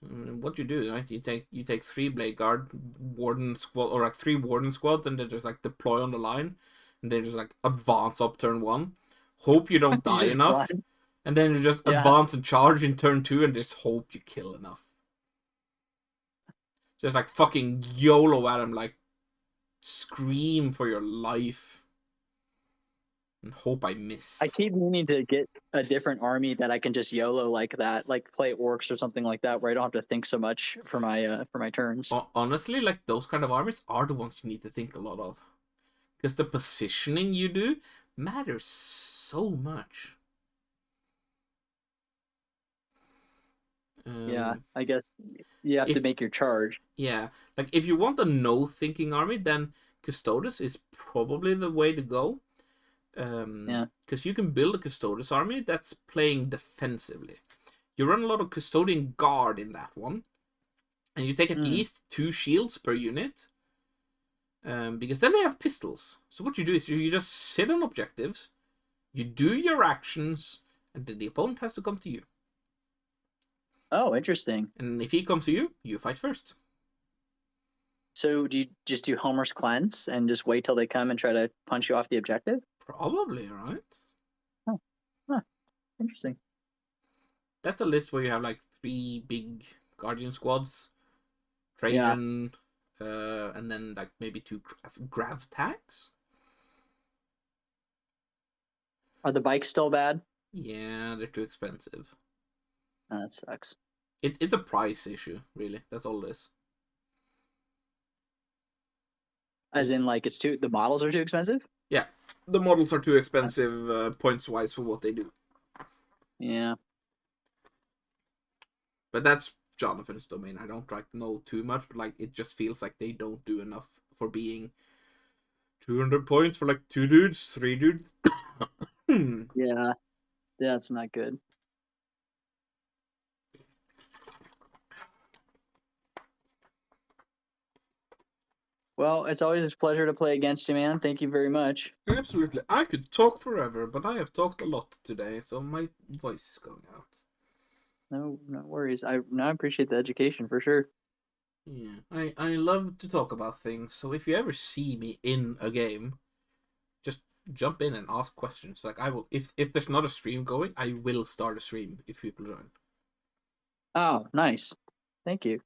What you do, right? You take 3 blade guard warden squad, or like 3 warden squads, and they just like deploy on the line, and they just like advance up turn 1, hope you don't You die just enough, blind. and then you just Yeah. advance and charge in turn 2, and just hope you kill enough. Just like fucking YOLO at him, like scream for your life, and hope I miss. I keep meaning to get a different army that I can just YOLO like that, like play orcs or something like that, where I don't have to think so much for my turns. Honestly, like those kind of armies are the ones you need to think a lot of, because the positioning you do matters so much. Yeah, I guess you have to make your charge. Yeah, like if you want a no-thinking army, then Custodes is probably the way to go. Yeah. Because you can build a Custodes army that's playing defensively. You run a lot of Custodian Guard in that one, and you take at least 2 shields per unit. Because then they have pistols. So what you do is you just sit on objectives, you do your actions, and then the opponent has to come to you. Oh, interesting. And if he comes to you, you fight first. So do you just do Homer's cleanse and just wait till they come and try to punch you off the objective? Probably, right? Huh. Interesting. That's a list where you have like 3 big Guardian squads, Trajan, and then like maybe 2 grav tanks. Are the bikes still bad? Yeah, they're too expensive. Oh, that sucks. It's a price issue, really. That's all it is. As in, like, the models are too expensive? Yeah, the models are too expensive points-wise for what they do. Yeah. But that's Jonathan's domain. I don't like know too much, but like it just feels like they don't do enough for being 200 points for like 2 dudes, 3 dudes. Yeah, that's not good. Well, it's always a pleasure to play against you, man. Thank you very much. Absolutely. I could talk forever, but I have talked a lot today, so my voice is going out. No worries. I appreciate the education for sure. Yeah, I love to talk about things, so if you ever see me in a game, just jump in and ask questions. Like I will, if there's not a stream going, I will start a stream if people join. Oh, nice. Thank you.